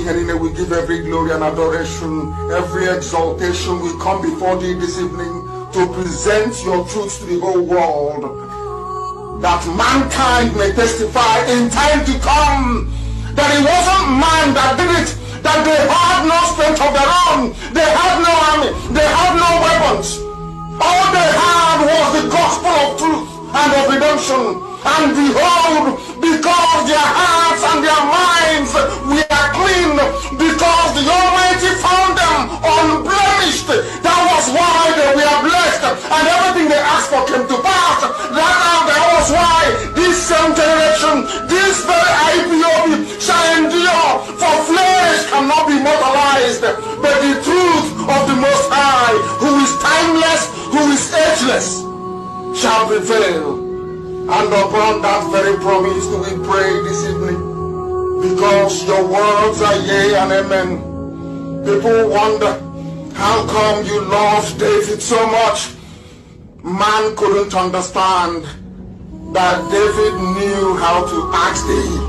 We give every glory and adoration, every exaltation. We come before thee this evening to present your truths to the whole world, that mankind may testify in time to come that it wasn't man that did it, that they had no strength of their own, they had no army, they had no weapons. All they had was the gospel of truth and of redemption. And behold, because their hearts and their minds were clean, because the Almighty found them unblemished, that was why they were blessed, and everything they asked for came to pass. That was why this same generation, this very IPOB shall endure, for flesh cannot be mortalized, but the truth of the Most High, who is timeless, who is ageless, shall prevail. And upon that very promise do we pray this evening, because your words are yea and amen. People wonder, how come you loved David so much? Man couldn't understand that David knew how to ask thee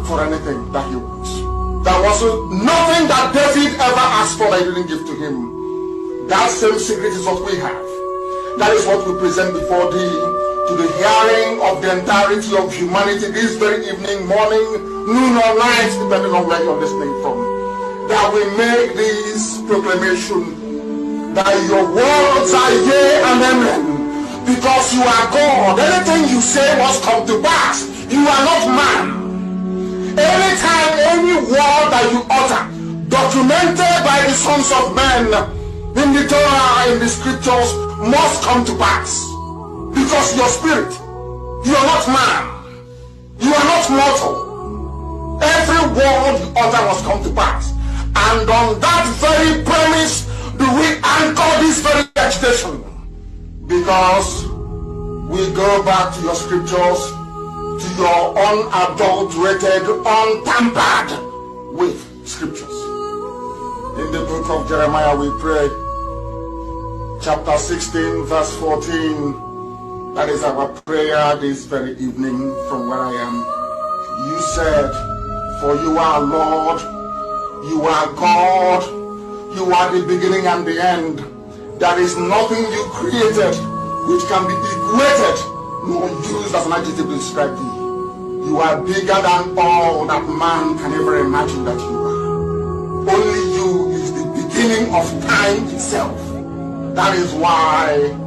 for anything that he wants. There was nothing that David ever asked for that he didn't give to him. That same secret is what we have. That is what we present before thee, to the hearing of the entirety of humanity this very evening, morning, noon or night, depending on where you're listening from. That we make this proclamation that your words are yea and amen, because you are God. Anything you say must come to pass. You are not man. Anytime any word that you utter, documented by the sons of men in the Torah, in the scriptures, must come to pass. Because your spirit, you are not man, you are not mortal. Every word you utter must come to pass. And on that very premise do we anchor this very agitation. Because we go back to your scriptures, to your unadulterated, untampered with scriptures. In the book of Jeremiah we pray, chapter 16, verse 14. That is our prayer this very evening from where I am. You said, for you are Lord, you are God, you are the beginning and the end. There is nothing you created which can be equated nor used as an adjective to describe thee. You are bigger than all that man can ever imagine that you are. Only you is the beginning of time itself. That is why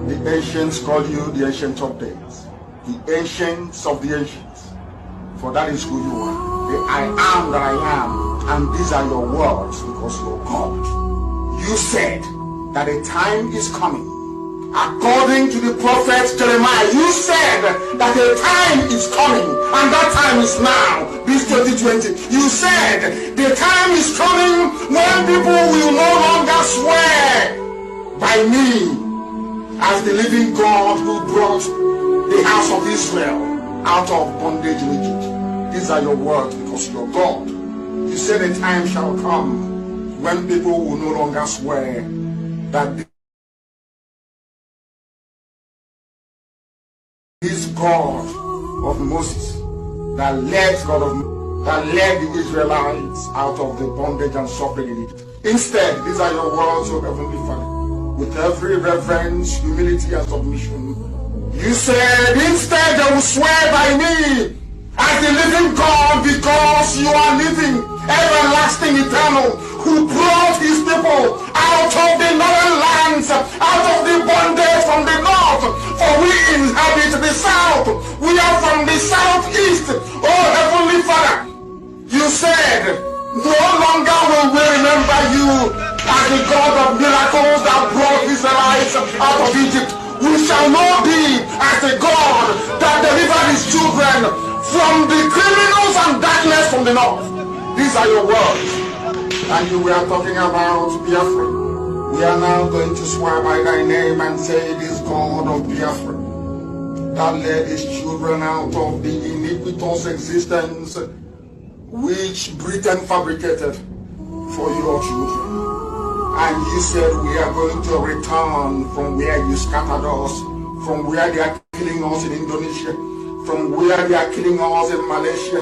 the ancients call you the Ancient of Days, the Ancients of the Ancients, for that is who you are. The I am that I am, and these are your words, because you're God. You said that a time is coming, according to the prophet Jeremiah. You said that a time is coming, and that time is now, this 2020. You said the time is coming when people will no longer swear by me as the living God who brought the house of Israel out of bondage in Egypt. These are your words, because you're God. You said a time shall come when people will no longer swear that this God of Moses that led the Israelites out of the bondage and suffering in Egypt. Instead, these are your words, O Heavenly Father. With every reverence, humility, and submission, you said, instead they will swear by me as the living God, because you are living, everlasting, eternal, who brought his people out of the northern lands, out of the bondage from the north, for we inhabit the south. We are from the southeast. Oh Heavenly Father, you said, no longer will we remember you as the God of miracles that brought Israelites out of Egypt. We shall not be as the God that delivered his children from the criminals and darkness from the north. These are your words. And you were talking about Biafran. We are now going to swear by thy name and say, this God of Biafran that led his children out of the iniquitous existence which Britain fabricated for your children. And you said we are going to return from where you scattered us, from where they are killing us in Indonesia, from where they are killing us in Malaysia,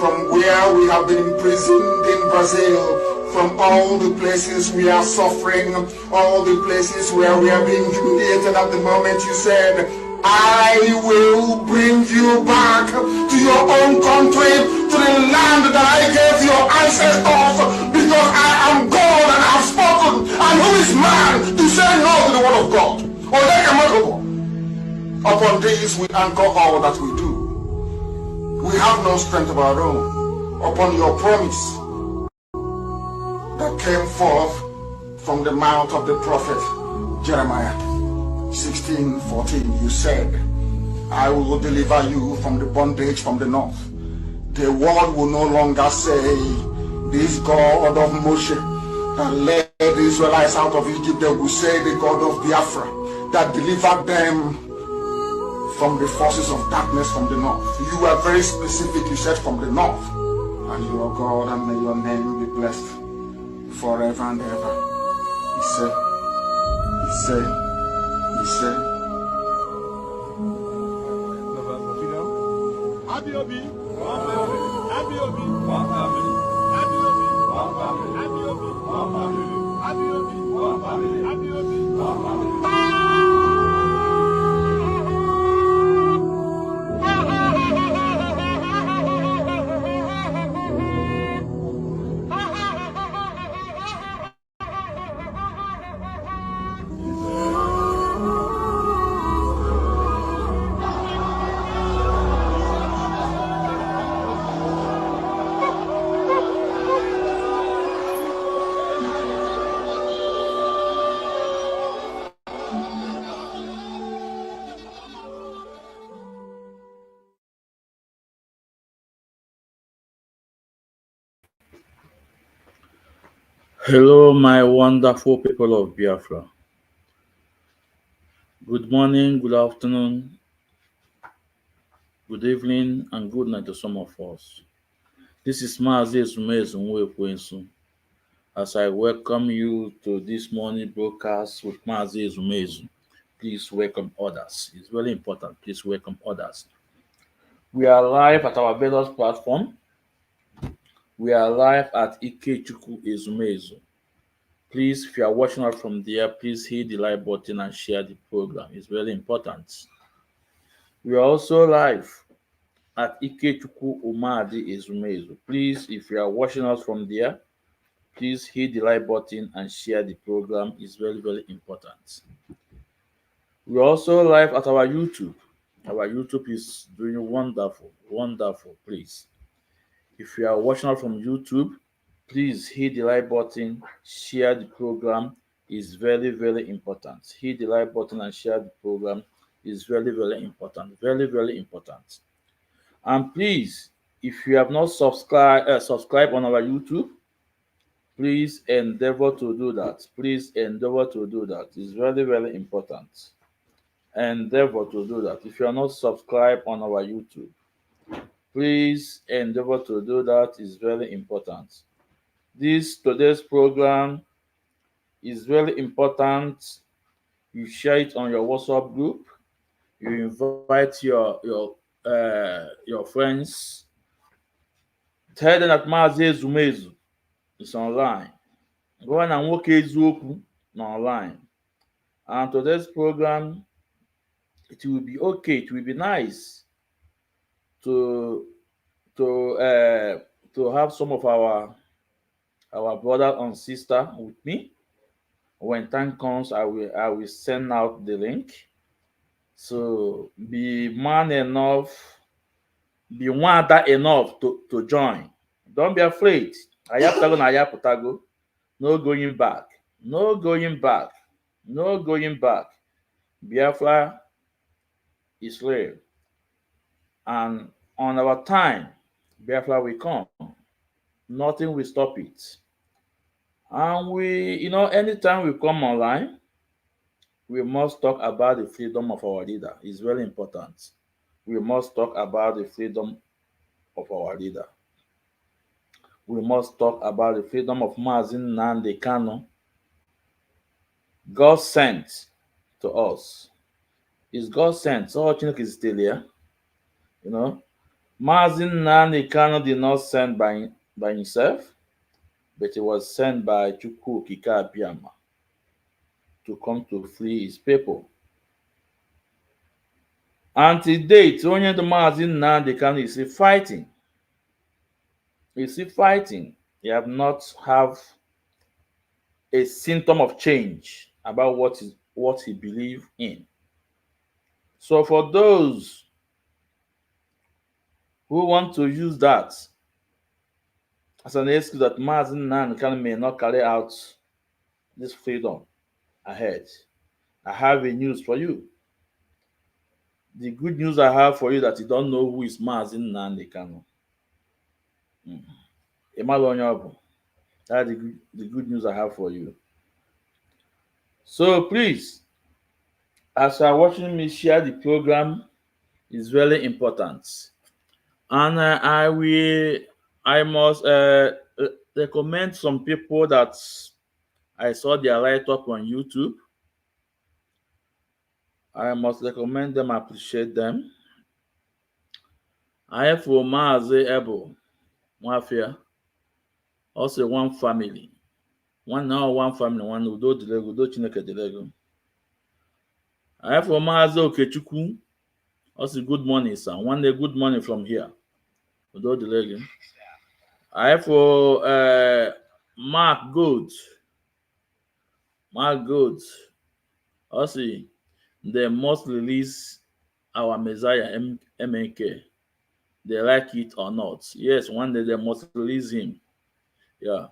from where we have been imprisoned in Brazil, from all the places we are suffering, all the places where we are being humiliated at the moment. You said, I will bring you back to your own country, to the land that I gave your ancestors, because I am God and I have spoken. And who is man to say no to the word of God? Upon this we anchor all that we do. We have no strength of our own. Upon your promise that came forth from the mouth of the prophet Jeremiah 16:14, you said, I will deliver you from the bondage from the north. The world will no longer say, this God of Moshe that led the Israelites out of Egypt. They will say, the God of Biafra that delivered them from the forces of darkness from the north. You were very specific. You said from the north. And you are God, and may your name be blessed forever and ever. He said, he said, he said. Abiobi, one family. Abiobi, one family. Abiobi, one family. Abiobi, one family. Abiobi, one family. Abiobi, one family. Hello, my wonderful people of Biafra. Good morning, good afternoon, good evening, and good night to some of us. This is Mazi as I welcome you to this morning broadcast with Mazi Ezumezu. Please welcome others. It's very important. Please welcome others. We are live at our various platform. We are live at Ikechukwu Ezumezu. Please, if you are watching us from there, please hit the like button and share the program. It's very important. We are also live at Ikechukwu Umadi Ezumezu. Please, if you are watching us from there, please hit the like button and share the program. It's very, very important. We are also live at our YouTube. Our YouTube is doing wonderful, wonderful. Please, if you are watching us from YouTube, please hit the like button, share the program. Is very, very important. Hit the like button and share the program. Is very, very important. Very, very important. And please, if you have not subscribed on our YouTube, please endeavor to do that. Please endeavor to do that. It's very, very important. Endeavor to do that. If you are not subscribed on our YouTube, please endeavor to do that. Is very important. Today's program is very important. You share it on your WhatsApp group. You invite your friends. Tell them that Mazi Ezumezu is online. Go on and Nwoke Eziokwu online. And today's program, it will be okay. It will be nice to have some of our brother and sister with me. When time comes, I will send out the link. So be man enough, be wanda enough to join. Don't be afraid. Ayaputago na ayaputago. No going back. No going back. No going back. Biafra is real. And on our time, Biafra will come. Nothing will stop it. And anytime we come online, we must talk about the freedom of our leader. It's very important. We must talk about the freedom of our leader. We must talk about the freedom of Mazi Nnamdi Kanu. God sent to us. Is God sent? So Chineke is still here. Mazi Nnamdi Kanu did not send by himself, but he was sent by Chukwu Okike Abiyama to come to free his people. Until date, only the Mazi Nnamdi Kanu is still fighting. He's still fighting. He have not have a symptom of change about what he believe in. So for those who want to use that as an excuse that Mazi Nnamdi Kanu may not carry out this freedom ahead, I have a news for you. The good news I have for you that you don't know who is Mazi Nnamdi Kanu. That's the good news I have for you. So please, as you are watching me share the program, is very important. And I must recommend some people that I saw their write-up on YouTube. I must recommend them, appreciate them. I have for Mazi Ebo, Mafia, also one family. One family, one Udo Dilego, Udo Chineke Dilego. I have for Mazi Okechukwu, also good morning, sir. One day, good morning from here. Udo Dilego. I have for Mark Good. Also, they must release our Messiah MNK. They like it or not. Yes, one day they must release him. Yeah.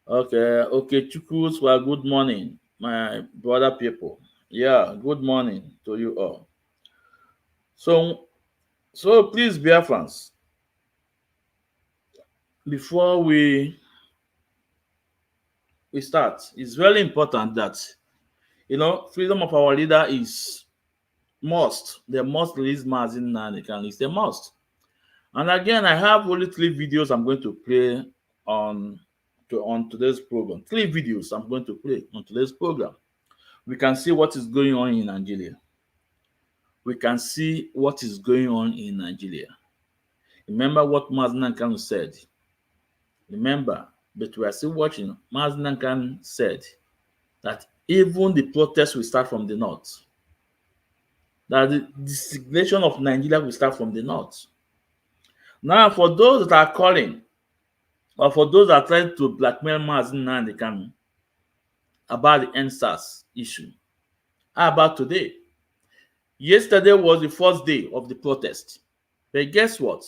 Okay, Chukwus, well, good morning, my brother people. Yeah, good morning to you all. So please, Biafrans, before we start, it's very important that freedom of our leader is must. They must release Mazi Nnamdi Kanu. It's a must. And again, I have only 3 videos I'm going to play on today's program. 3 videos I'm going to play on today's program. We can see what is going on in Nigeria. Remember what Mazi Nnamdi Kanu said. But we are still watching. Mazi Nnamdi Kanu said that even the protests will start from the north. That the disintegration of Nigeria will start from the north. Now, for those that are calling, or for those that are trying to blackmail Mazi Nnamdi Kanu about the NSAS issue, how about today? Yesterday was the first day of the protest. But guess what?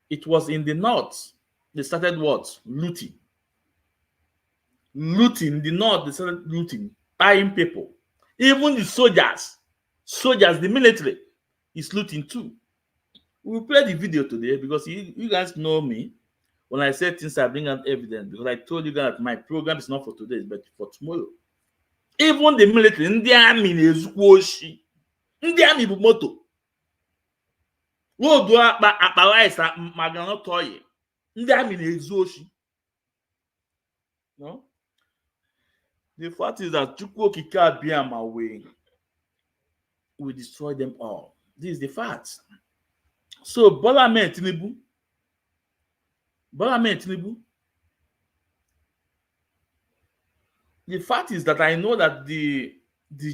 It was in the north. They started what? Looting. In the north, they started looting, tying people. Even the soldiers, the military, is looting too. We'll play the video today because you guys know me. When I say things, I bring out evidence because I told you guys that my program is not for today, but for tomorrow. Even the military, ndị army na-ezukwa oshi. Ndị army bụ moto. Road akpa rice magana toye. Ndị army na-ezu oshi. No? The fact is that Chukwu Okike Abiyama will destroy them all. This is the fact. So Bola Ahmed Tinubu, the fact is that I know that the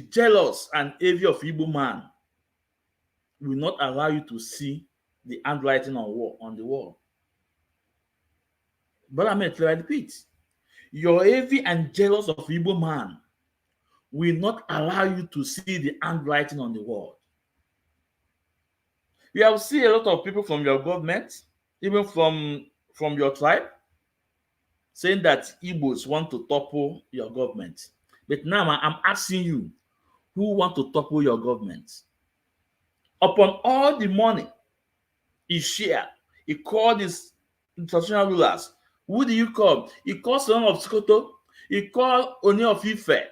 jealous and envy of Igbo man will not allow you to see the handwriting on the wall. Bola Ahmed, I repeat, your envy and jealous of Igbo man will not allow you to see the handwriting on the wall. You have seen a lot of people from your government, even from your tribe, saying that Igbos want to topple your government. But now I'm asking you, who want to topple your government? Upon all the money he shared, he called his traditional rulers. Who do you call? He called Son of Sokoto. He called Oni of Ife.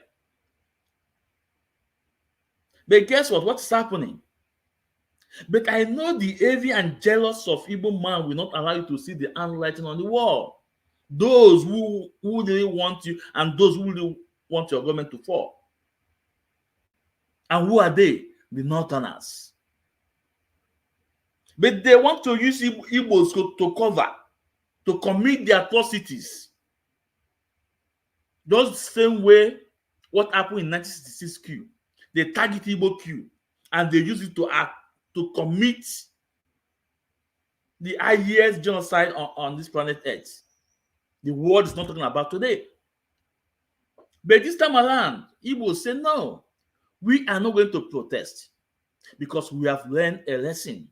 But guess what? What is happening? But I know the envy and jealous of Igbo man will not allow you to see the handwriting on the wall. Those who really want you and those who really want your government to fall. And who are they? The Northerners. But they want to use Igbos to cover, to commit the atrocities. Just the same way what happened in 1966 coup. They target Igbo coup and they use it to commit the highest genocide on this planet Earth. The world is not talking about today. But this time around, Igbo say no, we are not going to protest because we have learned a lesson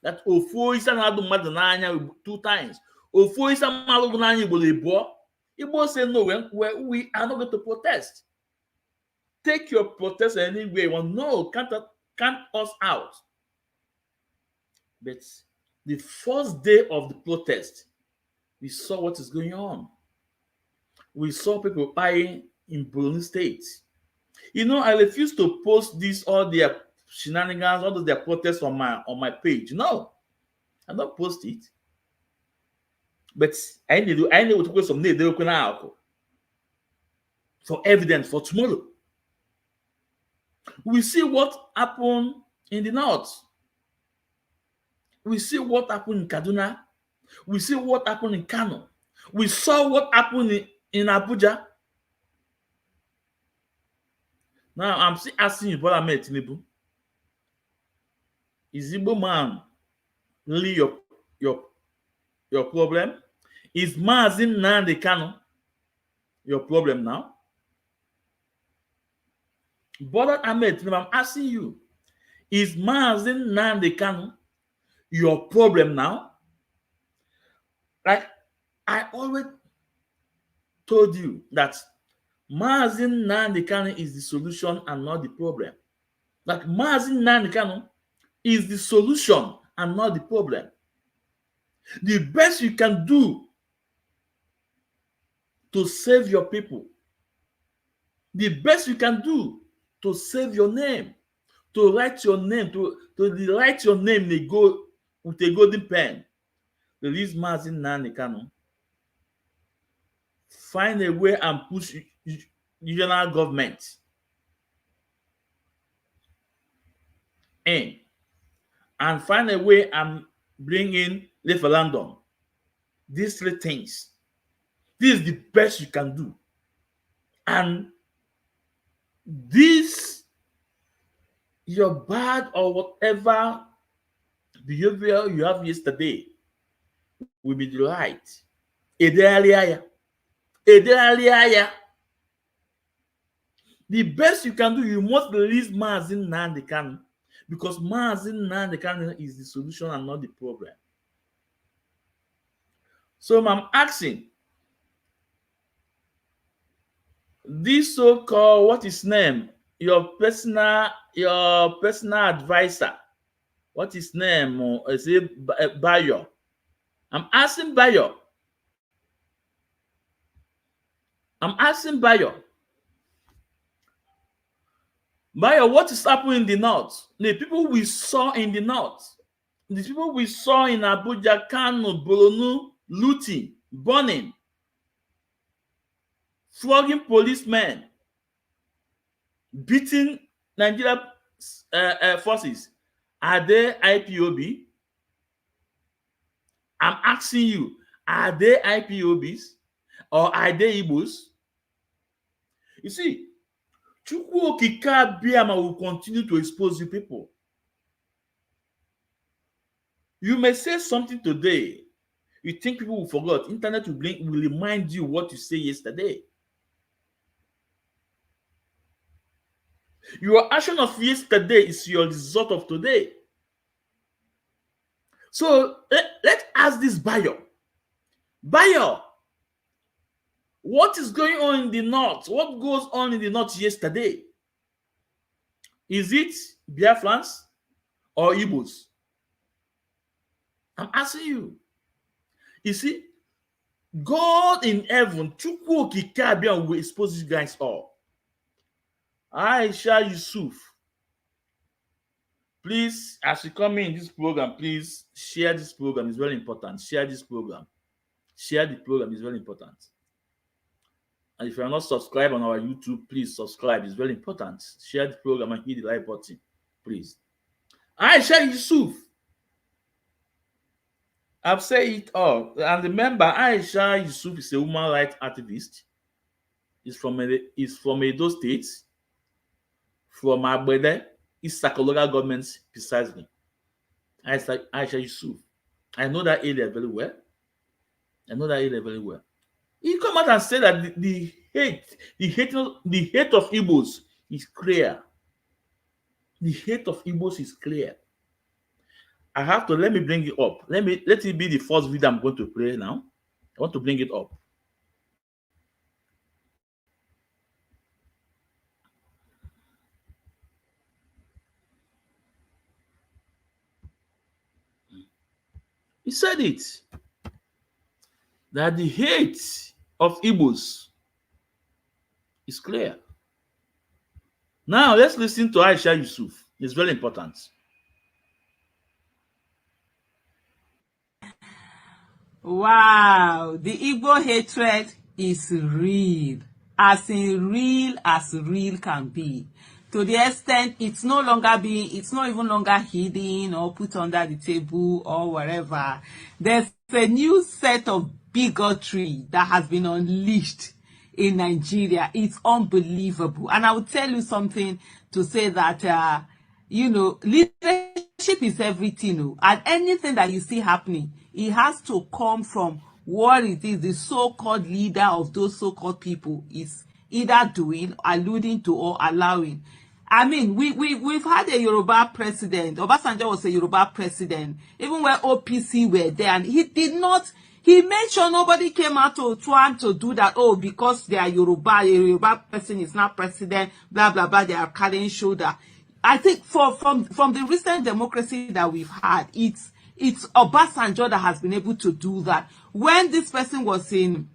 that Ofo isa na adu mmadụ n'anya 2 times. Ofo isa mmadụ n'anya Igbo lebo. Igbo say no, we are not going to protest. Take your protest anyway. Well, no, can't us out. But the first day of the protest, we saw what is going on. We saw people buying in Borno State. You know, I refuse to post all their shenanigans, all of their protests on my page. No, I don't post it. But I need to put some name for evidence for tomorrow. We see what happened in the north. We see what happened in Kaduna. We see what happened in Kano. We saw what happened in Abuja. Now I'm still asking you, Brother Ahmed Tinubu, is Igbo man really your problem? Is Mazi Nnamdi Kanu your problem now? Brother Ahmed Tinubu, I'm asking you, is Mazi Nnamdi Kanu your problem now? Like I always told you that Mazi Nnamdi Kanu is the solution and not the problem. Like Mazi Nnamdi Kanu is the solution and not the problem. The best you can do to save your people, the best you can do to save your name, to write your name, to write your name with a golden pen. Release Mazi Nnamdi Kanu. Find a way and push regional government in, and find a way and bring in referendum. These 3 things. This is the best you can do. And this, your bad or whatever behavior you have yesterday will be the right. The best you can do, you must release Mazi Nnamdi Kanu, because Mazi Nnamdi Kanu is the solution and not the problem. So I'm asking this so-called, what is name? Your personal advisor. What is name? Is it Bayo? I'm asking Bayo. Bayo, what is happening in the north? The people we saw in the north, the people we saw in Abuja, Kano, Borno, looting, burning, flogging policemen, beating Nigeria forces, are they IPOB? I'm asking you, are they IPOBs or are they Igbos? You see, Chukwu Okike Abiyama will continue to expose you people. You may say something today, you think people will forget. Internet will remind you what you say yesterday. Your action of yesterday is your result of today. So let's ask this Bayo. Bayo, what is going on in the north? What goes on in the north yesterday? Is it Biafrans or Igbos? I'm asking you. You see, God in heaven, Chukwu Okike Abiyama, will expose you guys all. Aisha Yusuf, please, as you come in this program, please share this program. It's very important. Share this program. Share the program. It's very important. And if you are not subscribed on our YouTube, please subscribe. It's very important. Share the program and hit the like button, please. Aisha Yusuf, I've said it all. And remember, Aisha Yusuf is a human rights activist. Is from Edo State, from Agbede, East local government precisely. Aisha Yusuf. I know that area very well. I know that area very well. He come out and say that the hate of Igbos is clear. The hate of Igbos is clear. I have to let me bring it up. Let it be the first video I'm going to play now. I want to bring it up. He said it that the hate of Igbos is clear. Now let's listen to Aisha Yusuf. It's very important. Wow, the Igbo hatred is real, as real can be. To the extent it's no even longer hidden or put under the table or whatever. There's a new set of bigotry that has been unleashed in Nigeria. It's unbelievable. And I will tell you something to say that, leadership is everything. And anything that you see happening, it has to come from what it is the so-called leader of those so-called people is either doing, alluding to, or allowing. I mean, we've had a Yoruba president. Obasanjo was a Yoruba president, even when OPC were there, and he made sure nobody came out to try to do that. Oh, because they are Yoruba, a Yoruba person is not president, blah, blah, blah, they are carrying shoulder. I think from the recent democracy that we've had, it's Obasanjo that has been able to do that. When this person was in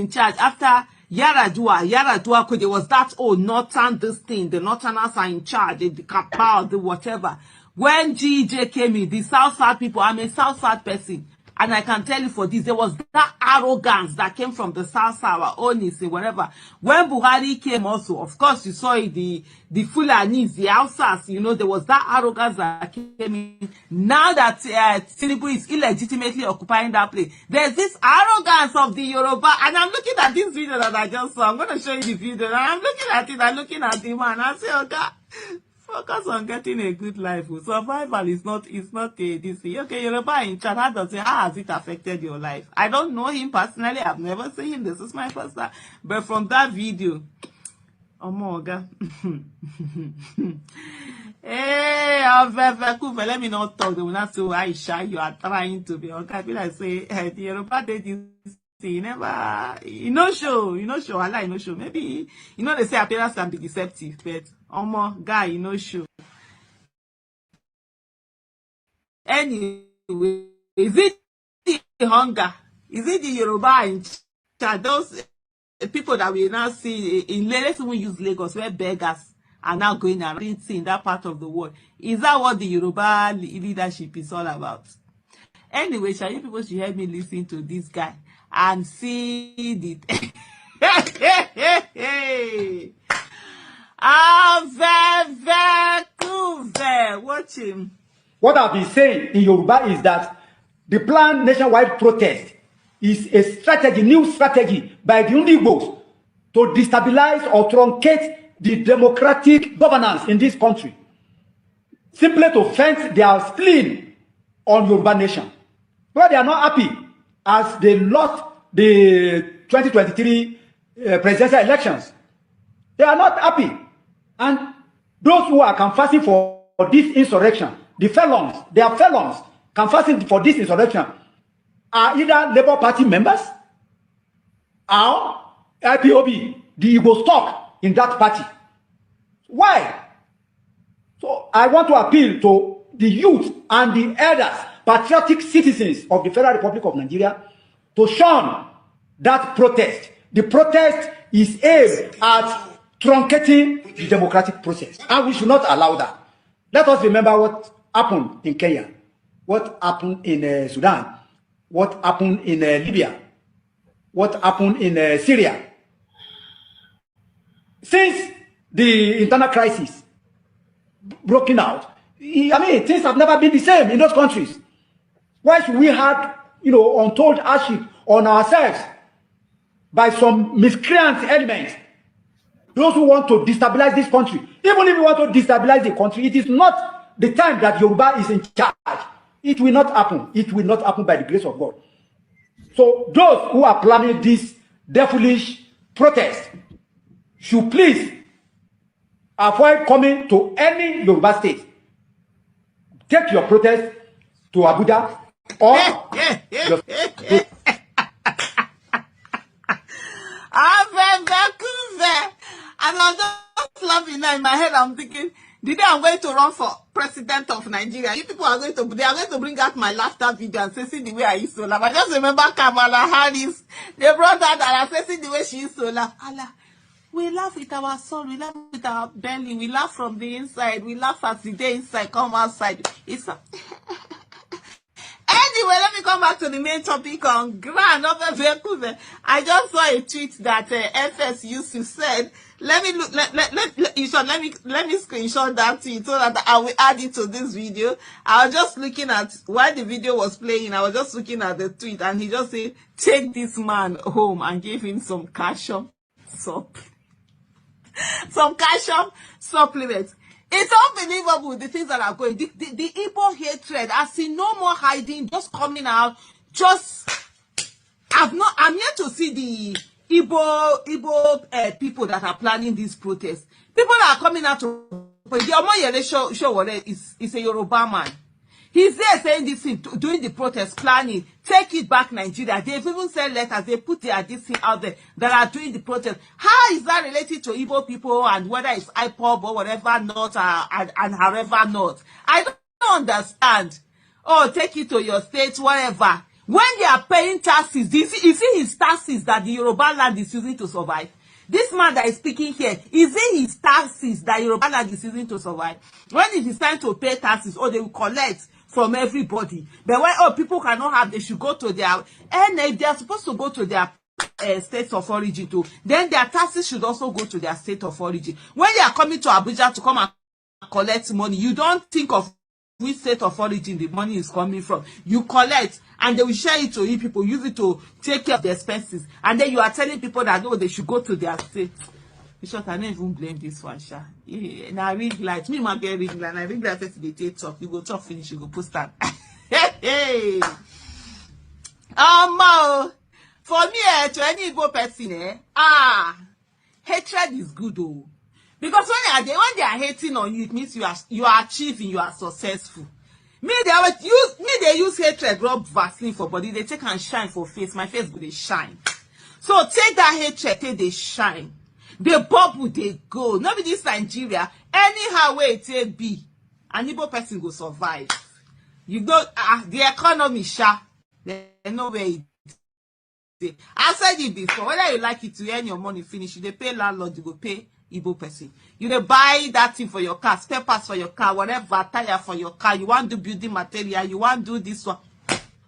charge, after Yaradua, there was that, Northern this thing, the Northerners are in charge, the Kappa, the whatever. When GJ came in, the South people, I'm a South person, and I can tell you for this, there was that arrogance that came from the South, our Onis, whatever. When Buhari came also, of course, you saw it, the Fulanis, the Hausas, there was that arrogance that came in. Now that Tinubu is illegitimately occupying that place, there's this arrogance of the Yoruba, and I'm looking at this video that I just saw. I'm going to show you the video, and I'm looking at it, I'm looking at the man, I say, okay, focus on getting a good life. Survival is not a this thing. Okay, Yoruba in chat, how has it affected your life? I don't know him personally. I've never seen him. This is my first time. But from that video, Omoga. Hey, let me not talk. They will not say, Aisha, you are trying to be okay. I feel like say, the Yoruba did this. Never, show, Allah, show. Maybe, they say appearance can be deceptive, but guy, show. Anyway, is it the hunger? Is it the Yoruba in chat? Those people that we now see in let's even use Lagos, where beggars are now going around in that part of the world. Is that what the Yoruba leadership is all about? Anyway, you people should help me listen to this guy and see the watch him. What I've been saying in Yoruba is that the planned nationwide protest is a strategy, new strategy by the Igbos to destabilize or truncate the democratic governance in this country, simply to vent their spleen on Yoruba nation. But they are not happy as they lost the 2023 presidential elections. They are not happy. And those who are canvassing for this insurrection, they are felons canvassing for this insurrection, are either Labour Party members or IPOB, the Igbo stock in that party. Why? So I want to appeal to the youth and the elders, patriotic citizens of the Federal Republic of Nigeria, to shun that protest. The protest is aimed at truncating the democratic process, and we should not allow that. Let us remember what happened in Kenya, what happened in Sudan, what happened in Libya, what happened in Syria. Since the internal crisis broken out, things have never been the same in those countries. Why should we have, untold hardship on ourselves by some miscreant elements? Those who want to destabilize this country. Even if you want to destabilize the country, it is not the time that Yoruba is in charge. It will not happen. It will not happen by the grace of God. So those who are planning this devilish protest should please avoid coming to any Yoruba state. Take your protest to Abuja or just And I'm just laughing now in my head. I'm thinking, the day I'm going to run for president of Nigeria, you people are going to bring out my laughter video and say, see the way I used to laugh. I just remember Kamala Harris. They brought out and I said, see the way she used to laugh. Allah, we laugh with our soul, we laugh with our belly, we laugh from the inside, we laugh as the day inside come outside. It's a Anyway, let me come back to the main topic on Grand Over Vehicles. I just saw a tweet that FS used to said. Let me screenshot that tweet so that I will add it to this video. I was just looking at while the video was playing. I was just looking at the tweet, and he just said, "Take this man home and give him some calcium supplements." It's unbelievable the things that are going. The Igbo hatred, I see no more hiding, just coming out. I'm yet to see the Igbo people that are planning this protest. People that are coming out to the Omoyele Sowore is a Yoruba man. He's there saying this thing, doing the protest, planning, take it back Nigeria. They've even sent letters, they put this thing out there that are doing the protest. How is that related to Igbo people and whether it's IPOB or whatever not, and however not? I don't understand. Oh, take it to your state, whatever. When they are paying taxes, you see his taxes that the Yoruba land is using to survive? This man that is speaking here, is it his taxes that Yoruba land is using to survive? When it is time to pay taxes, they will collect from everybody. But when people cannot have, they should go to their, and if they are supposed to go to their states of origin too, then their taxes should also go to their state of origin. When they are coming to Abuja to come and collect money, you don't think of which state of origin the money is coming from. You collect and they will share it to you people, use it to take care of the expenses. And then you are telling people that no, they should go to their state. Because I don't even blame this one, Sha. Now ring light. Me might get ring light. I ring light first they take talk. You go talk finish, you go post that. Hey. For me, to any Igbo person, hatred is good though. Because when they are hating on you, it means you are achieving, you are successful. They use hatred, rub Vaseline for body, they take and shine for face. My face go they shine. So take that hatred, take they shine. The bubble they go. Not be this Nigeria. Anyhow way it be, an Igbo person go survive. You know, the economy sha. They know where it is. I said it before. Whether you like it to earn your money, finish. You they pay landlord, you go pay Igbo person. You dey buy that thing for your car, spare parts for your car, whatever, tire for your car. You want to do building material, you want to do this one.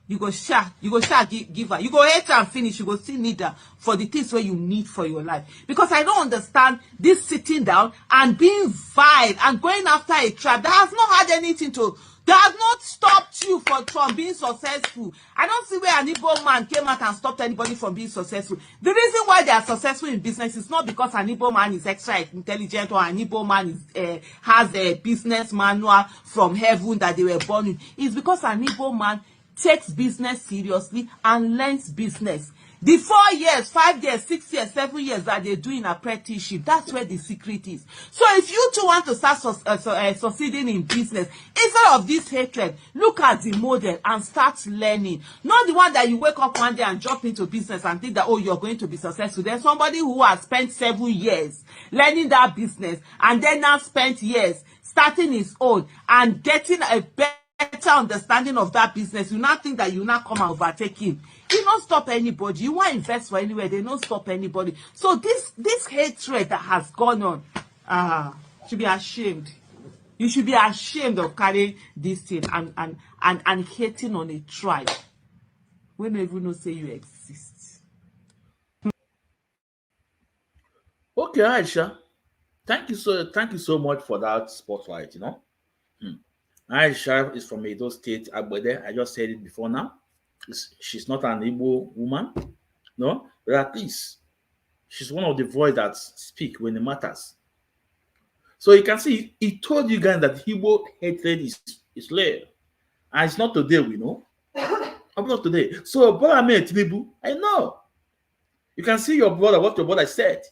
You go share give her. You go hate and finish. You go still need her for the things where you need for your life. Because I don't understand this sitting down and being vile and going after a tribe that has not had anything to. That has not stopped you from being successful. I don't see where an Igbo man came out and stopped anybody from being successful. The reason why they are successful in business is not because an Igbo man is extra intelligent or an Igbo man has a business manual from heaven that they were born in. It's because an Igbo man takes business seriously and learns business. The 4 years, 5 years, 6 years, 7 years that they do in apprenticeship, that's where the secret is. So if you too want to start succeeding in business, instead of this hatred, look at the model and start learning. Not the one that you wake up one day and jump into business and think that, oh, you're going to be successful. There's somebody who has spent 7 years learning that business and then now spent years starting his own and getting a better understanding of that business. You not think that you not come and overtake him. You don't stop anybody. You want to invest for anywhere, they don't stop anybody. So this hatred that has gone on, should be ashamed. You should be ashamed of carrying this thing and hating on a tribe when they even know say you exist. Okay, Aisha. Thank you so much for that spotlight, Aisha is from Edo State, Agbede. I just said it before now. She's not an Igbo woman, no, but at least she's one of the voice that speak when it matters. So you can see, he told you guys that Igbo hatred is real. And it's not today, we know. I'm not today. So, brother Tinubu, I know. You can see what your brother said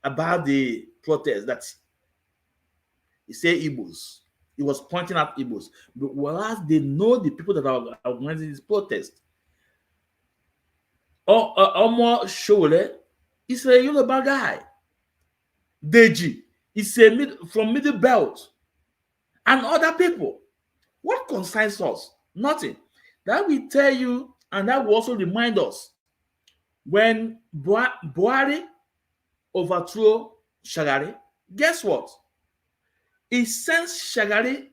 about the protest, that he said Igbos. He was pointing at Igbos. But whereas they know the people that are organizing this protest. Omo Shole is a Yoruba guy. Deji is from Middle Belt. And other people. What concerns us? Nothing. That will tell you, and that will also remind us, when Buhari overthrew Shagari, guess what? He sends Shagari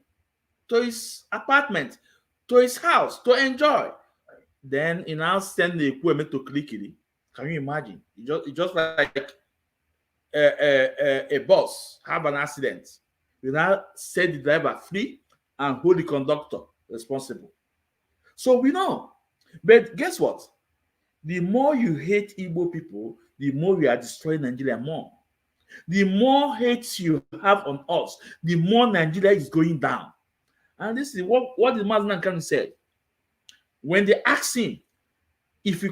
to his apartment, to his house, to enjoy. Then he now sends the equipment to Kilikili. Can you imagine? It's just like a bus have an accident. You now set the driver free and hold the conductor responsible. So we know. But guess what? The more you hate Igbo people, the more we are destroying Nigeria more. The more hate you have on us, the more Nigeria is going down. And this is what the Mazi Kanu said. When they asked him, if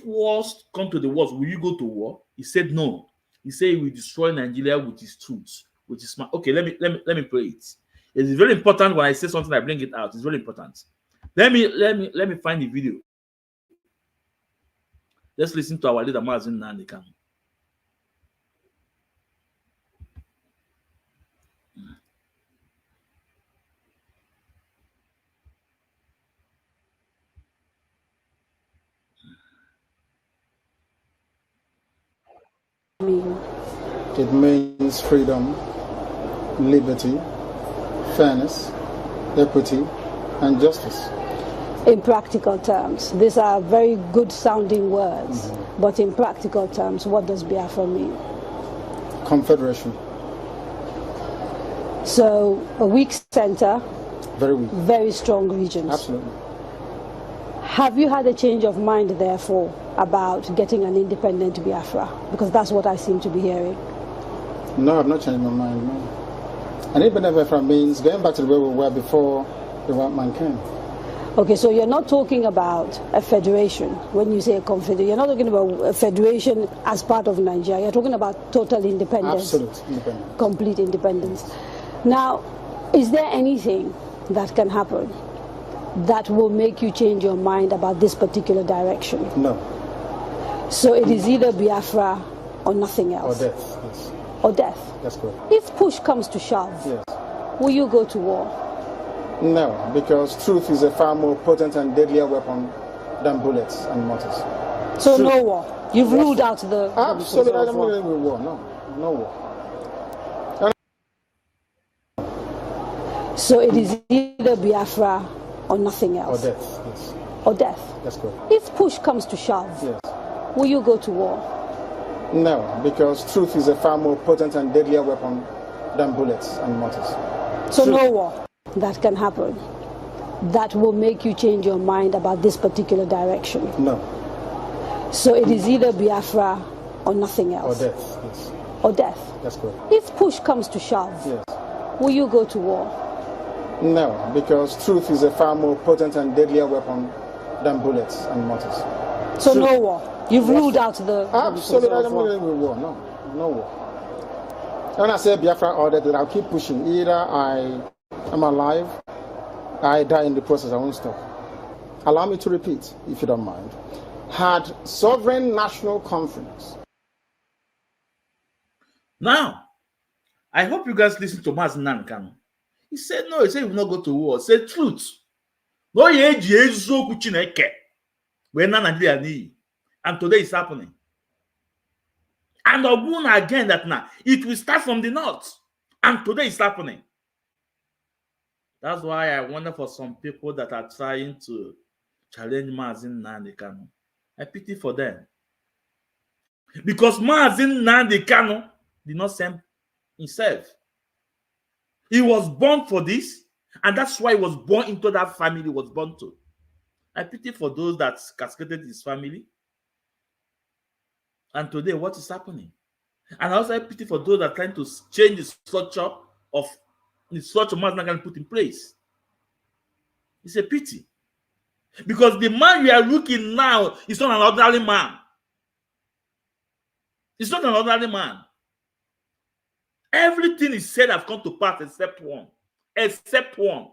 wars come to the worst, will you go to war? He said no. He said he will destroy Nigeria with his truth, with his smart. Okay, let me play it. It's very important when I say something, I bring it out. It's very important. Let me find the video. Let's listen to our leader Mazi Nnamdi Kanu. It means freedom, liberty, fairness, equity, and justice. In practical terms, these are very good sounding words, but in practical terms, what does Biafra mean? Confederation. So a weak center, Very weak. very strong regions. Absolutely. Have you had a change of mind, therefore, about getting an independent Biafra? Because that's what I seem to be hearing. No, I've not changed my mind, no. An independent Biafra means going back to where we were before the white man came. Okay, so you're not talking about a federation when you say a confederation. You're not talking about a federation as part of Nigeria. You're talking about total independence. Absolute independence. Complete independence. Now, is there anything that can happen that will make you change your mind about this particular direction? No. So it is either Biafra or nothing Or else. death, yes. Or death. That's correct. If push comes to shove, Yes. will you go to war? No, because truth is a far more potent and deadlier weapon than bullets and mortars. So Truth. no war. You've ruled out the Absolutely, I of don't war. believe in war. No, no war. So it is either Biafra or nothing Or else. death, yes. Or death. That's correct. If push comes to shove, Yes. will you go to war? No, because truth is a far more potent and deadlier weapon than bullets and mortars. So Truth. no war that can happen that will make you change your mind about this particular direction. No. So it is either Biafra or nothing Or else. death, yes. Or death. That's correct. If push comes to shove, Yes. will you go to war? No, because truth is a far more potent and deadlier weapon than bullets and mortars. So Truth. no war. You've ruled out the Absolutely, I of don't war. believe in war. No, no war. When I say Biafra order, then I'll keep pushing. Either I am alive, I die in the process. I won't stop. Allow me to repeat, if you don't mind. Had sovereign national conference. Now, I hope you guys listen to Mazi Nnamdi Kanu. He said no, he said he will not go to war. He said truth. No, and today it's happening. And Ogun again that now it will start from the north. And today it's happening. That's why I wonder for some people that are trying to challenge Mazi Nnamdi Kanu. I pity for them. Because Mazi Nnamdi Kanu did not send himself. He was born for this, And that's why he was born into that family he was born to. I pity for those that cascaded his family. And today, what is happening? And also I pity for those that are trying to change the structure of the structure man can put in place. It's a pity. Because the man you are looking now is not an ordinary man. It's not an ordinary man. Everything he said have come to pass except one. Except one.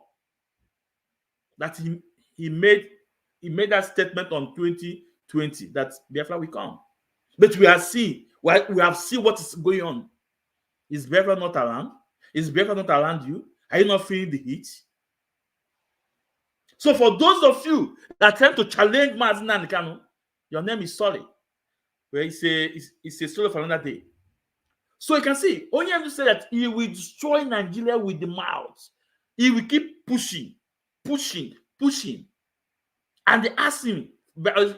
That he made that statement on 2020 that Biafra will come. But we have seen what is going on. Is Biafra not around? Is Biafra not around you? Are you not feeling the heat? So for those of you that attempt to challenge Mazi Nnamdi Kanu, your name is sorry. Where it's a story for another day. So you can see, only have to say that he will destroy Nigeria with the mouth. He will keep pushing. And they asked him,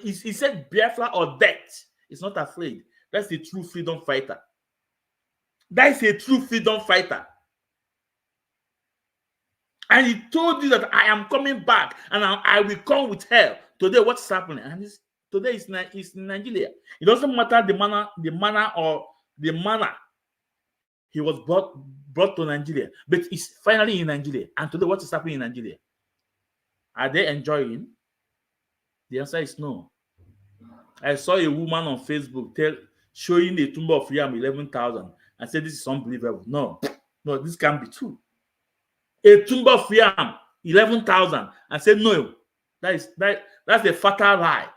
he said Biafra or death. He's not afraid. That's the true freedom fighter. That is a true freedom fighter. And he told you that I am coming back and I will come with hell. Today, what's happening? And today is in Nigeria. It doesn't matter the manner he was brought to Nigeria, but it's finally in Nigeria. And today, what is happening in Nigeria? Are they enjoying? The answer is no. I saw a woman on Facebook showing the tomb of Yam 11,000 and said this is unbelievable. No, this can't be true. A tomb of Yam 11,000 and said no, that's a fatal lie.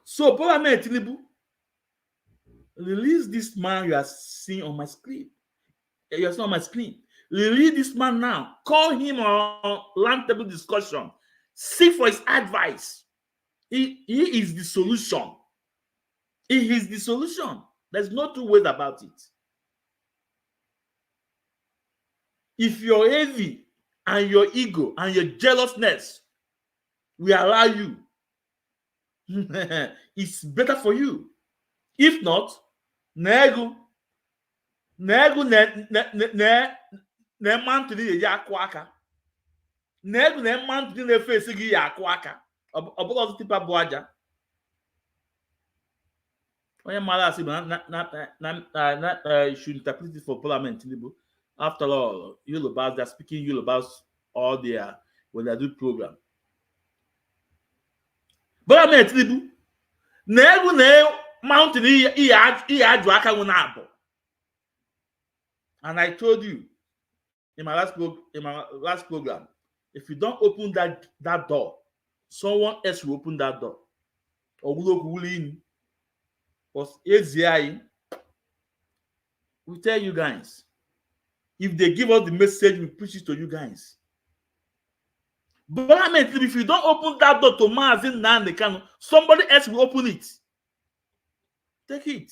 So Bola Tinubu, release this man you are seeing on my screen. You're seeing on my screen. Release this man now. Call him on round table discussion. Seek for his advice. He is the solution. He is the solution. There's no two ways about it. If you're heavy and your ego and your jealousness will allow you, it's better for you. If not, nego ne man to the yakwaka. Nego ne man to the face yakwaka. About the tipa boaja. When your mother should interpret it for Parliament. After all, Yorubas, they're speaking Yorubas all there when they do program. But I mean, nego ne mountain and I told you in my last program, if you don't open that door, someone else will open that door. Or will in. Because AZI, we tell you guys, if they give us the message, we preach it to you guys. But I mean, if you don't open that door to Mazi Nnamdi Kanu, somebody else will open it. Take it.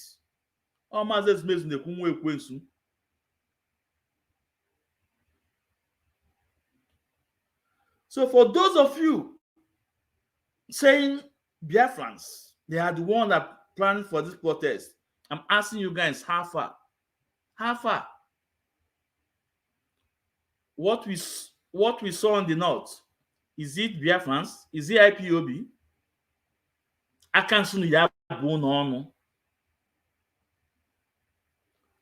All Mazi's making the Kunwe Kwensu. So for those of you saying Biafrans, they are the one that planned for this protest, I'm asking you guys, how far? How far? What we saw in the north, is it Biafrans? Is it IPOB? Akansu ya bu n'ọnụ.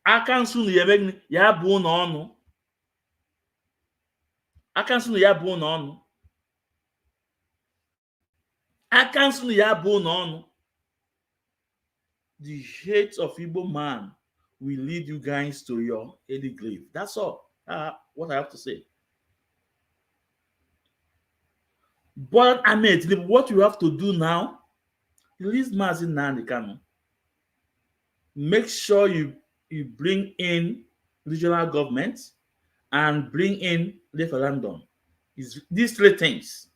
Akansu ya bu n'ọnụ. Akansu ya bu n'ọnụ. Akansu ya bu n'ọnụ. The hate of Igbo man will lead you guys to your early grave. That's all. What I have to say. But I mean, what you have to do now, release Mazi Nnamdi Kanu. Make sure you bring in regional governments and bring in referendum. These three things.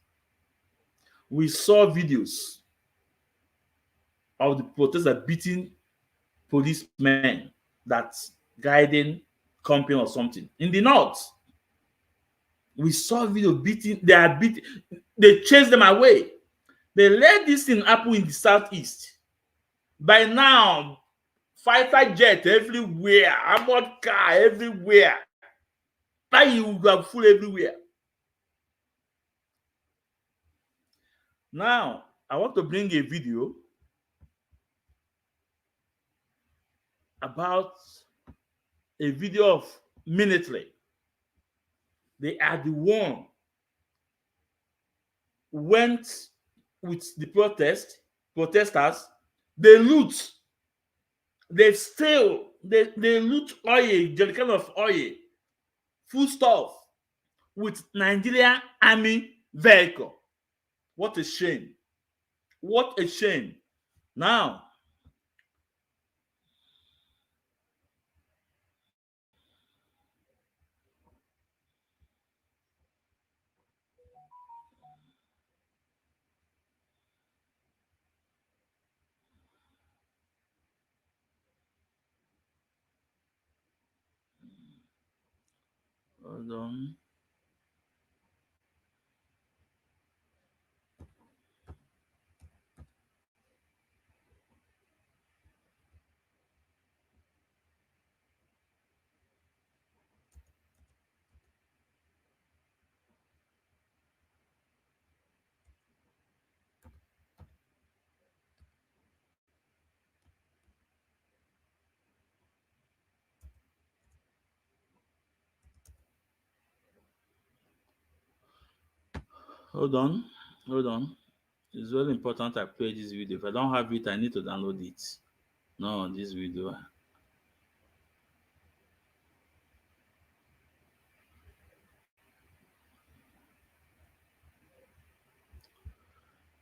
We saw videos of the protesters beating policemen that's guiding company or something. In the north, we saw video beating, they chased them away. They let this thing happen in the southeast. By now, fighter jet everywhere, armored car everywhere. That you have full everywhere. Now, I want to bring a video about a video of military. They are the one who went with the protesters. They loot, they steal, they loot oil, jerrycan of oil, food stuff with Nigerian army vehicle. What a shame. What a shame. Now, hold on. Hold on. Hold on. It's very important I play this video. If I don't have it, I need to download it. No, this video.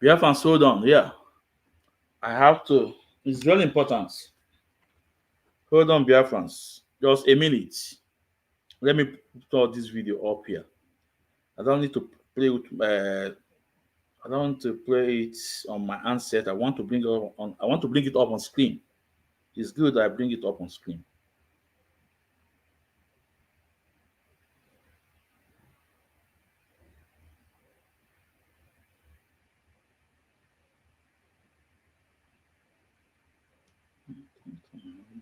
Biafran, hold on. Yeah. I have to. It's very important. Hold on, Biafrans. Just a minute. Let me put this video up here. I don't need to play with I don't want to play it on my handset. I want to bring it up on I want to bring it up on screen. It's good that I bring it up on screen.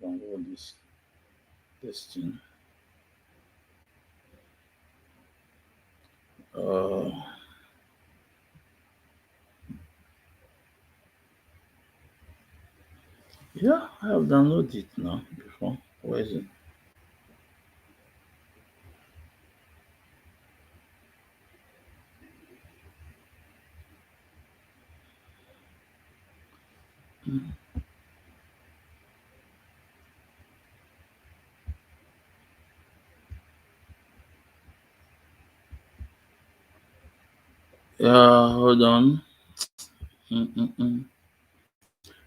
Download this thing. Yeah, I have downloaded it now before. Where is it? Hold on.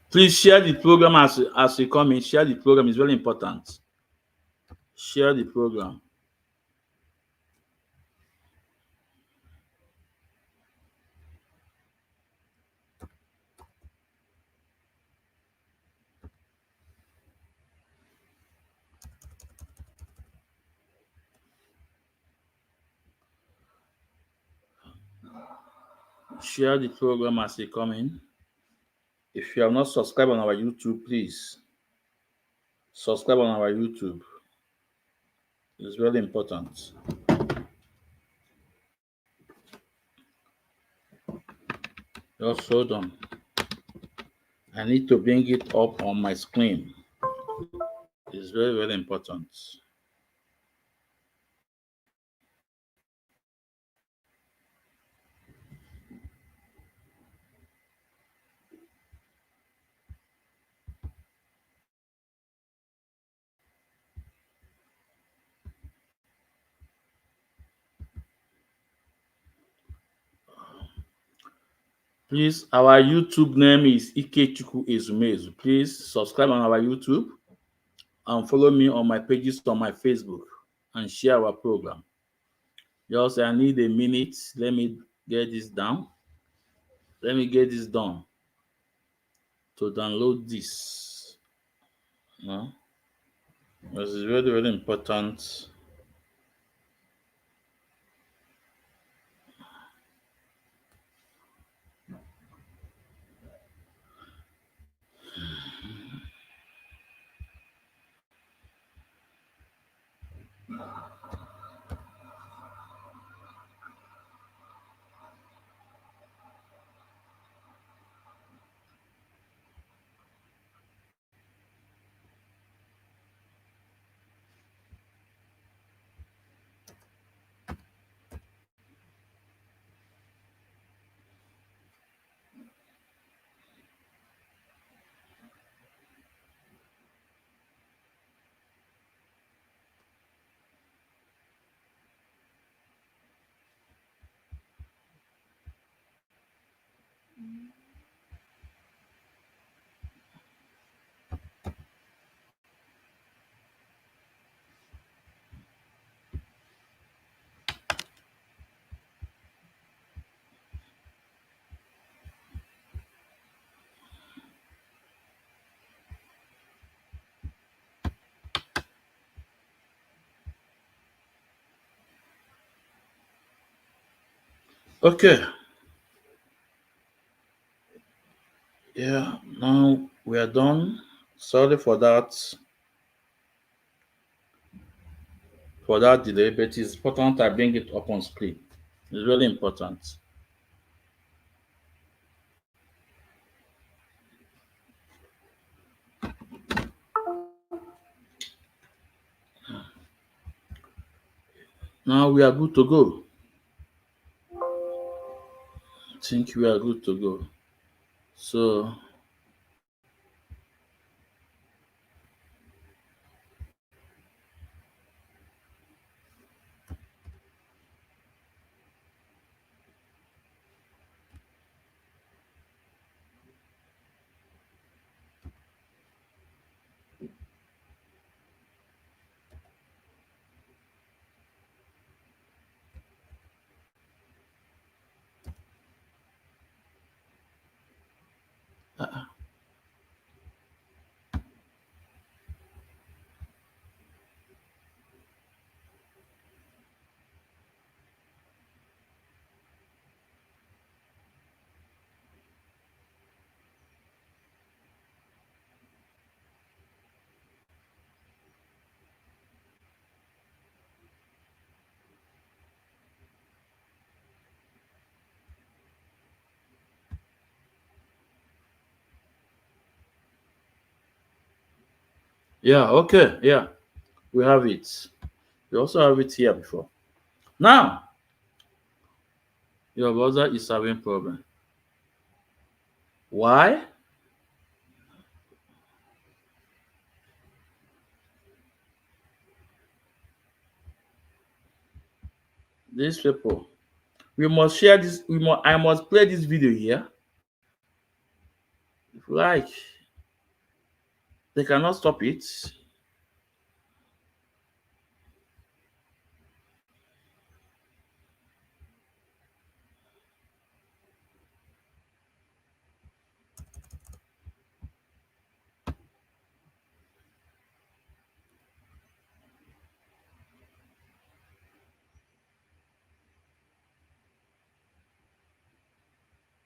Please share the program as you come in. Share the program. It's very important. Share the program. Share the program as you come in. If you have not subscribed on our YouTube, please subscribe on our YouTube. It's very important. Just hold on. I need to bring it up on my screen. It's very, very important. Please, our YouTube name is Ikechukwu Ezumezu. Please subscribe on our YouTube and follow me on my pages on my Facebook and share our program. Just I need a minute. Let me get this down. Let me get this done to download this. No, this is very, very important. Okay. Yeah, now we are done. Sorry for that delay, but it's important I bring it up on screen. It's really important. Now we are good to go. I think we are good to go. So yeah, okay, yeah, we have it. We also have it here before. Now your brother is having problem. Why? These people. We must share this. I must play this video here. If you like, they cannot stop it.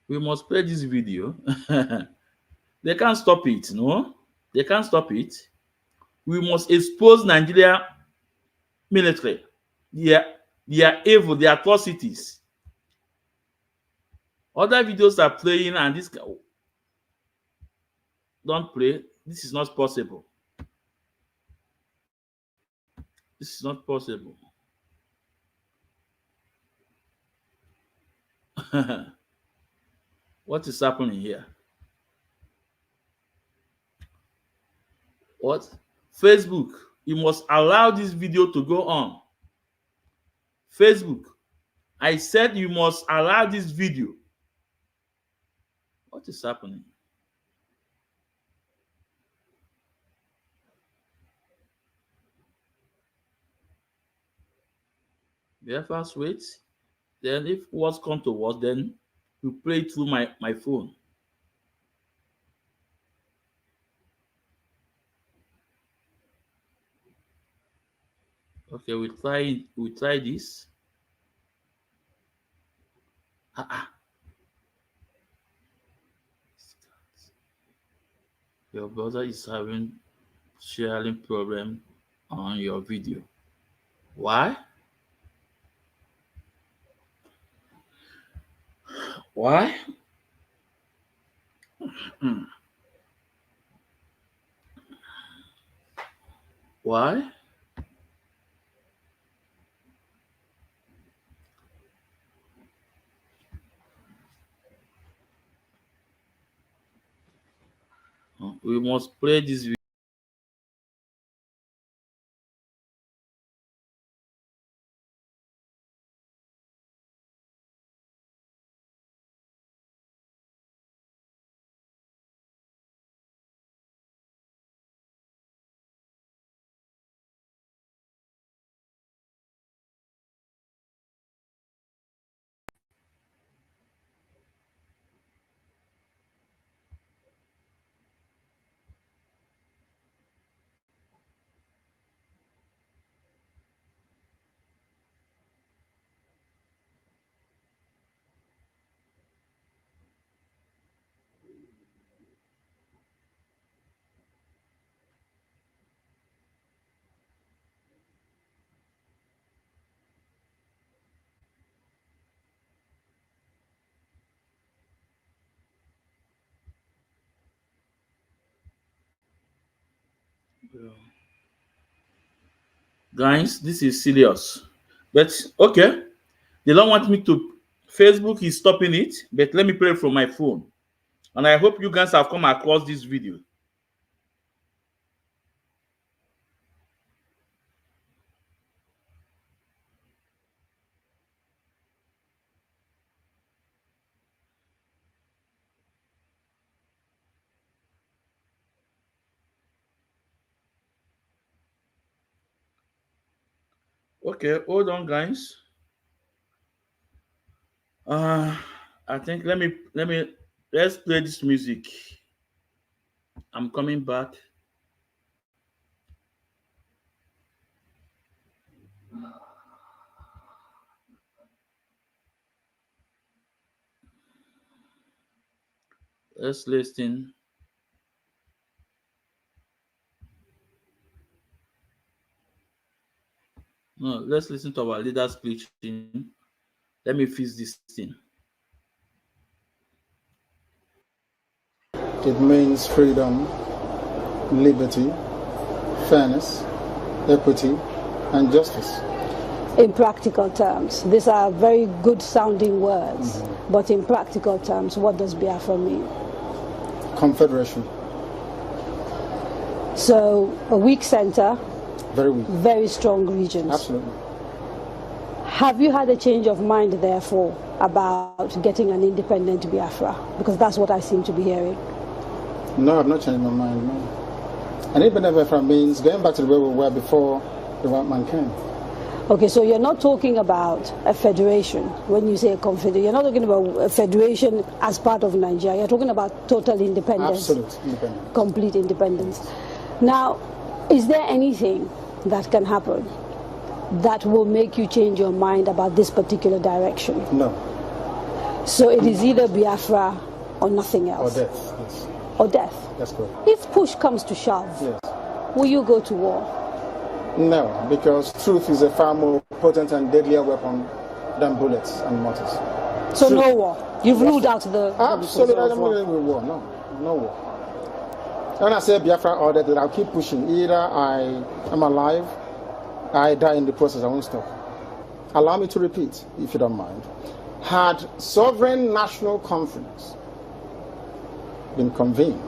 We must play this video. They can't stop it, no? They can't stop it. We must expose Nigeria military. Their, their evil, their atrocities. Other videos are playing and this don't play. This is not possible. This is not possible. What is happening here? What? Facebook, you must allow this video to go on. Facebook, I said you must allow this video. What is happening? First wait. Then if what's come to what, then we play it through my phone. Okay, we try this. Your brother is having sharing problem on your video. Why? Why? Why? We must play this video. Guys, this is serious. But okay, they don't want me to. Facebook is stopping it, but let me play from my phone. And I hope you guys have come across this video. Okay, hold on, guys. I think let's play this music. I'm coming back. Let's listen. No, let's listen to our leaders preaching. Let me fix this thing. It means freedom, liberty, fairness, equity, and justice. In practical terms, these are very good sounding words, but in practical terms, what does Biafra mean? Confederation. So a weak center, very weak, very strong regions. Absolutely. Have you had a change of mind, therefore, about getting an independent Biafra? Because that's what I seem to be hearing. No, I've not changed my mind, no. An independent Biafra means going back to where we were before the white man came. Okay, so you're not talking about a federation when you say a confederation. You're not talking about a federation as part of Nigeria. You're talking about total independence. Absolute independence. Complete independence. Now, is there anything that can happen that will make you change your mind about this particular direction? No. So it is either Biafra or nothing else? Or death, yes. Or death? That's correct. If push comes to shove, yes, will you go to war? No, because truth is a far more potent and deadlier weapon than bullets and mortars. So truth. No war? You've ruled out the... Absolutely, I don't believe in war, no. No war. When I say Biafra or death, I'll keep pushing. Either I am alive, I die in the process, I won't stop. Allow me to repeat, if you don't mind. Had sovereign national conference been convened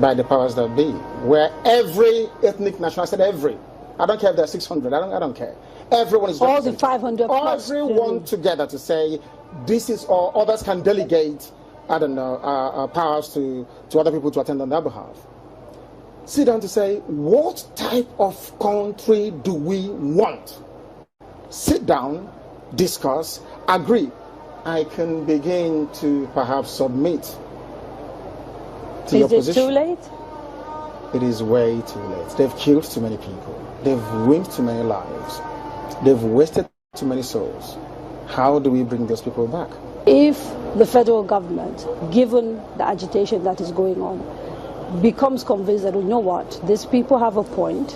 by the powers that be, where every ethnic nation, I said every, I don't care if there are 600, I don't care. Everyone is all the 500 plus. Everyone together to say, this is all, others can delegate, I don't know, powers to other people to attend on their behalf. Sit down to say, what type of country do we want? Sit down, discuss, agree. I can begin to perhaps submit to your position. Is it too late? It is way too late. They've killed too many people. They've ruined too many lives. They've wasted too many souls. How do we bring those people back? If the federal government, given the agitation that is going on, becomes convinced that, you know what, these people have a point,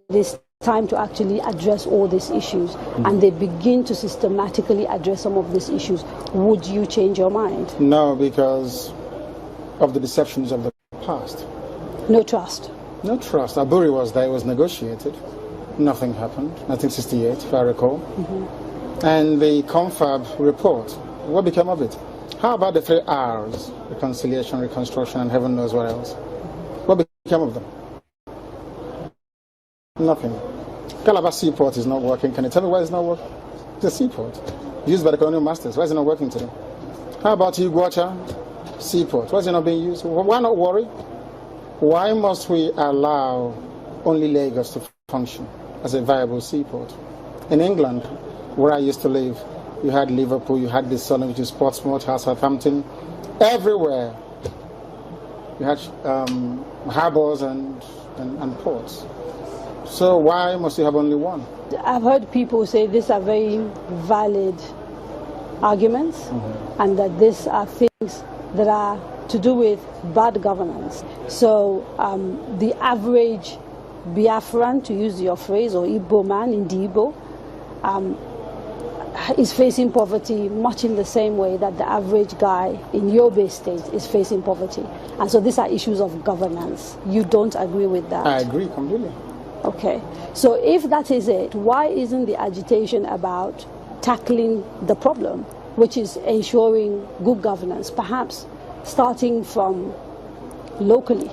is time to actually address all these issues, and they begin to systematically address some of these issues, would you change your mind? No, because of the deceptions of the past. No trust. No trust. Aburi was there, it was negotiated. Nothing happened. 1968, if I recall. And the confab report, what became of it? How about the 3 R's? Reconciliation, reconstruction, and heaven knows what else. What became of them? Nothing. Calabar Seaport is not working. Can you tell me why it's not working? It's a seaport used by the colonial masters. Why is it not working today? How about Iguacha Seaport? Why is it not being used? Why not worry? Why must we allow only Lagos to function as a viable seaport? In England, where I used to live, you had Liverpool, you had the Sun, which is Portsmouth, Southampton, everywhere. You had harbors and ports. So why must you have only one? I've heard people say these are very valid arguments, and that these are things that are to do with bad governance. So the average Biafran, to use your phrase, or Igbo man in the Igbo, is facing poverty much in the same way that the average guy in Yobe State is facing poverty. And so these are issues of governance. You don't agree with that? I agree completely. Okay. So if that is it, why isn't the agitation about tackling the problem, which is ensuring good governance, perhaps starting from locally?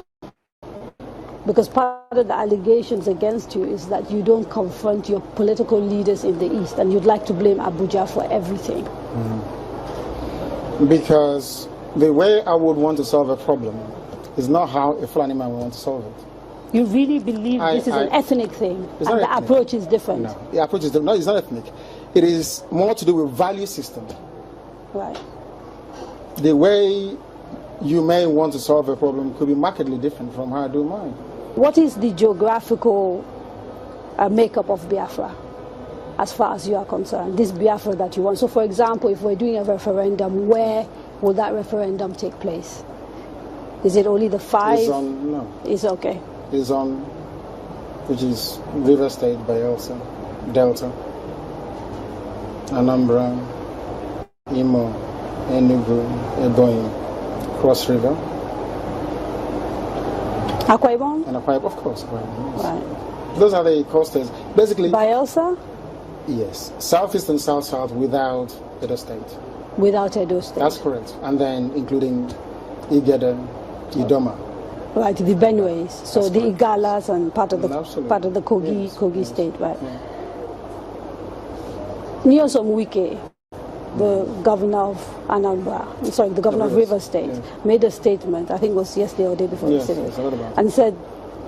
Because part of the allegations against you is that you don't confront your political leaders in the East, and you'd like to blame Abuja for everything. Because the way I would want to solve a problem is not how a Fulani man would want to solve it. You really believe this is an ethnic thing, and the approach is different? No, the approach is different. No, it's not ethnic. It is more to do with value system. Right. The way you may want to solve a problem could be markedly different from how I do mine. What is the geographical makeup of Biafra, as far as you are concerned, this Biafra that you want? So, for example, if we're doing a referendum, where will that referendum take place? Is it only the 5? It's on, no. It's okay. It's on, which is River State, Bayelsa, Delta, Anambra, Imo, Enugu, Ebonyi, Cross River. Akwa Ibom? And Akwa Ibom, of course. Akwa Ibom, yes. Right. Those are the coasters. Basically, Bayelsa? Yes. Southeast and South-South without Edo State. Without Edo State. That's correct. And then including Igede, Idoma. Right, the Benues. So That's the correct. Igalas and part of the Kogi, Yes. Kogi Yes. State, right? Yeah. Nyosom Wike, the governor of Anambra, sorry, the governor of River State, made a statement, I think it was yesterday or day before yesterday, Yes, I heard about it. and said,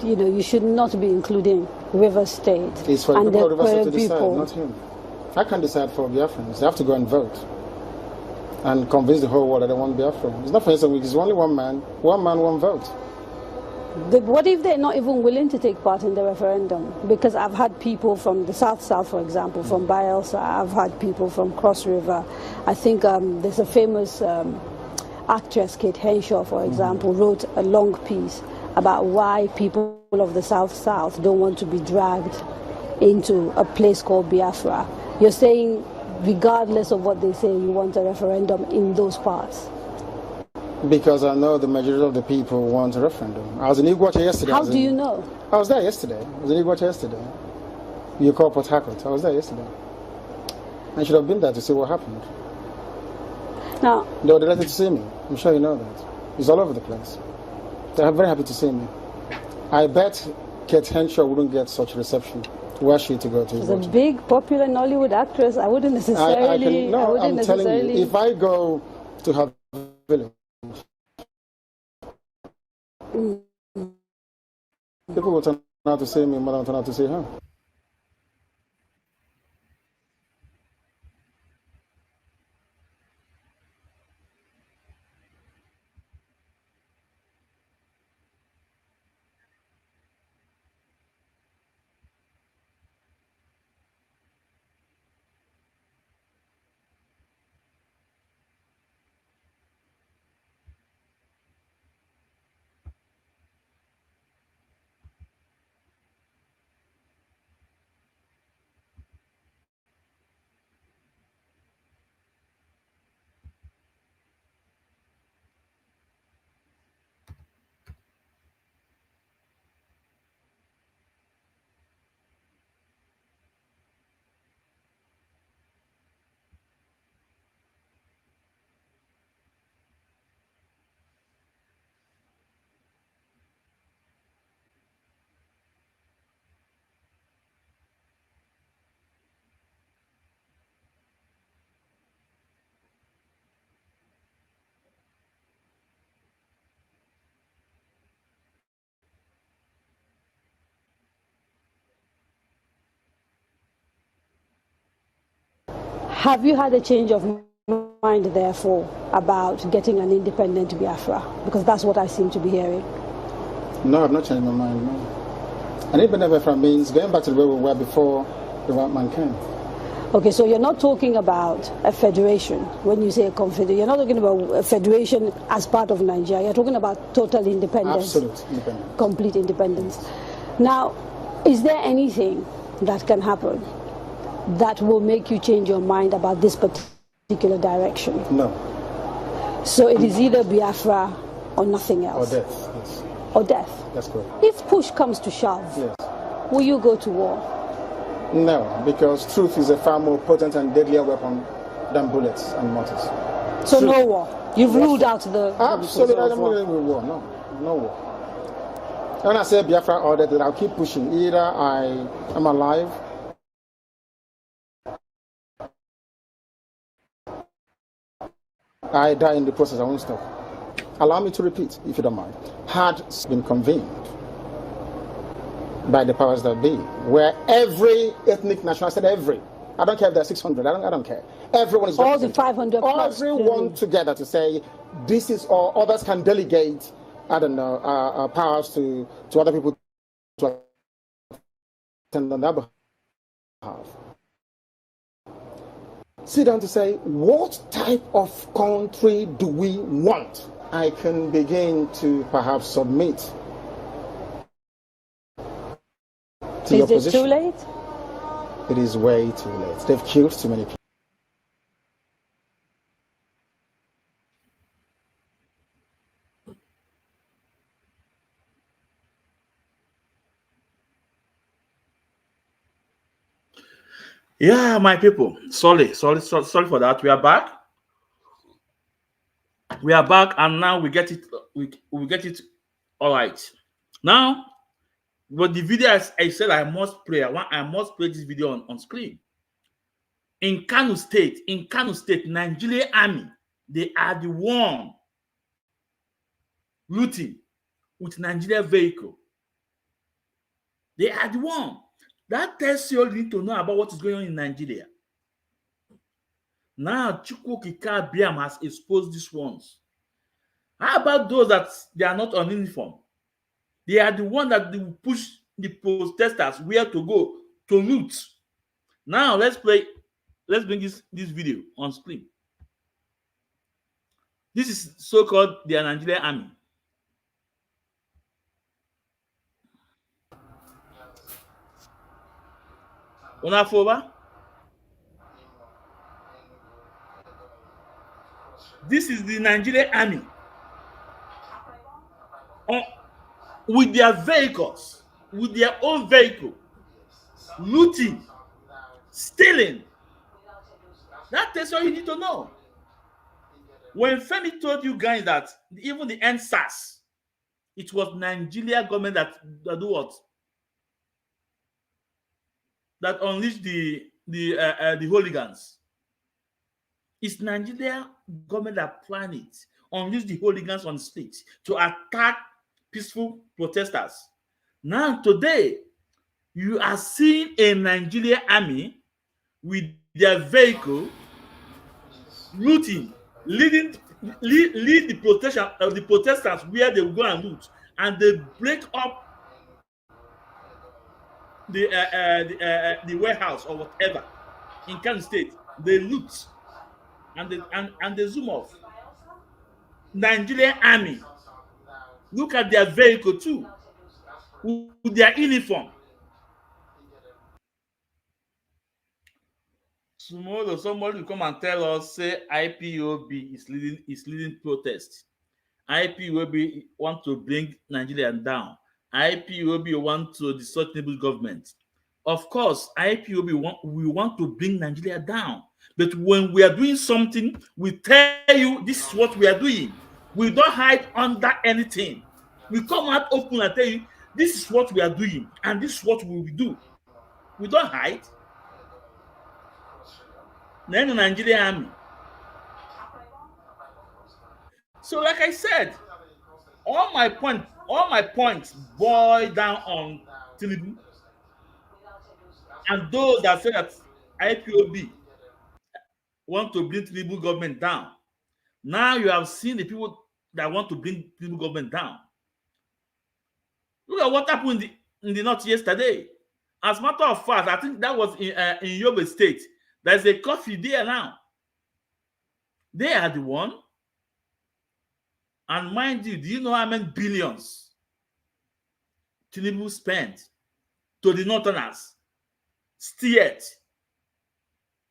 you know, you should not be including River State. It's for and the people of River State to decide, people. not him. I can't decide for Biafrans. They have to go and vote and convince the whole world that they want Biafra. It's not for instance, it's only one man, one vote. What if they're not even willing to take part in the referendum? Because I've had people from the South, for example, from Bayelsa. I've had people from Cross River. I think there's a famous actress, Kate Henshaw, for example, wrote a long piece about why people of the South don't want to be dragged into a place called Biafra. You're saying, regardless of what they say, you want a referendum in those parts? Because I know the majority of the people want a referendum. I was in Iguacha yesterday. How do you know? I was there yesterday. I was in Iguacha yesterday. You call Port Harcourt. I was there yesterday. I should have been there to see what happened. Now, They were delighted to see me. I'm sure you know that. It's all over the place. They're very happy to see me. I bet Kate Henshaw wouldn't get such reception were she to go to as a Iguacha. big popular Nollywood actress, I wouldn't necessarily. I'm telling you, if I go to her village, people will turn out to see me more than turn out to see her. Have you had a change of mind, therefore, about getting an independent Biafra? Because that's what I seem to be hearing. No, I've not changed my mind, no. An independent Biafra means going back to the way we were before the white man came. Okay, so you're not talking about a federation when you say a confederation. You're not talking about a federation as part of Nigeria. You're talking about total independence. Absolute independence. Complete independence. Now, is there anything that can happen that will make you change your mind about this particular direction? No. So it is either Biafra or nothing else? Or death, yes. Or death? That's correct. If push comes to shove, Yes. will you go to war? No, because truth is a far more potent and deadlier weapon than bullets and mortars. So Truth. no war? You've ruled out the... Absolutely, I of don't war. believe in war, no. No war. When I say Biafra or death, I'll keep pushing. Either I am alive I die in the process, I won't stop. Allow me to repeat, if you don't mind. Had been convened by the powers that be, where every ethnic national, I said every, I don't care if there are 600, I don't care. Everyone is all the 500 plus. everyone together to say, this is, or others can delegate, I don't know, powers to other people to attend on their behalf. Sit down to say, what type of country do we want? I can begin to perhaps submit to your position. Is it too late? It is way too late. They've killed too many people. Yeah, my people. Sorry for that. We are back. We are back, and now we get it. We get it. All right. Now, but the video I said I must play. I must play this video on screen. In Kanu State, Nigerian army, they are the one looting with Nigeria vehicle. They are the one. That tells you all you need to know about what is going on in Nigeria. Now, Chukwukika Biam has exposed these ones. How about those that they are not on uniform? They are the one that will push the protesters where to go to loot. Now, let's bring this video on screen. This is so-called the Nigerian army. Unafoba. This is the Nigerian army with their vehicles, with their own vehicle, looting, stealing. That tells all you need to know. When Femi told you guys that even the NSAS, it was Nigeria government that do what? That unleashed the hooligans. It's Nigeria government that planned it, unleashed the hooligans on the streets to attack peaceful protesters. Now today, you are seeing a Nigerian army with their vehicle looting, lead the protection of the protesters where they will go and loot, and they break up the warehouse or whatever in Kano State. They loot and they zoom off. Nigerian army, look at their vehicle too, with their uniform. Tomorrow, somebody will come and tell us, say IPOB is leading protest. IPOB want to bring Nigeria down. IPOB want to destroy Tinubu's government. Of course, IPOB we want to bring Nigeria down. But when we are doing something, we tell you this is what we are doing. We don't hide under anything. We come out open and tell you this is what we are doing and this is what we will do. We don't hide. Then the Nigerian army. So, like I said, all my points boil down on Tinubu and those that say that IPOB want to bring Tinubu government down. Now you have seen the people that want to bring Tinubu government down. Look at what happened in the north yesterday. As a matter of fact, I think that was in Yobe State. There's a coffee there now. They are the one. And mind you, do you know how many billions Tinubu spent to the northerners? Still yet.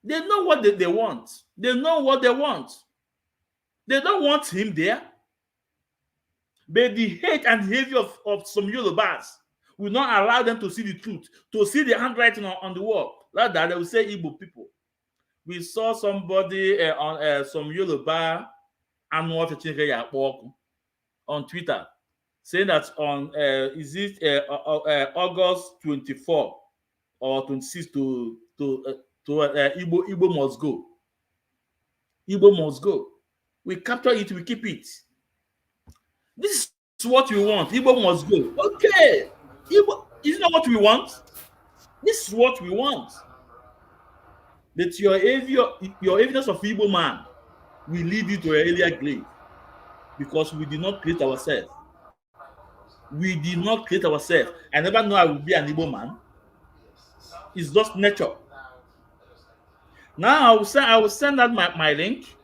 They know what they want. They know what they want. They don't want him there. But the hate and behavior of some Yorubas will not allow them to see the truth, to see the handwriting on the wall. Like that, they will say Igbo people. We saw somebody on some Yoruba annual on Twitter saying that on August 24 or 26 to Igbo must go. Igbo must go. We capture it, we keep it. This is what we want. Igbo must go. Okay. Igbo, isn't that what we want? This is what we want. That your evidence of Igbo man will lead you to an earlier grave. Because we did not create ourselves. We did not create ourselves. I never know I will be an Igbo man. It's just nature. Now I will send out my link.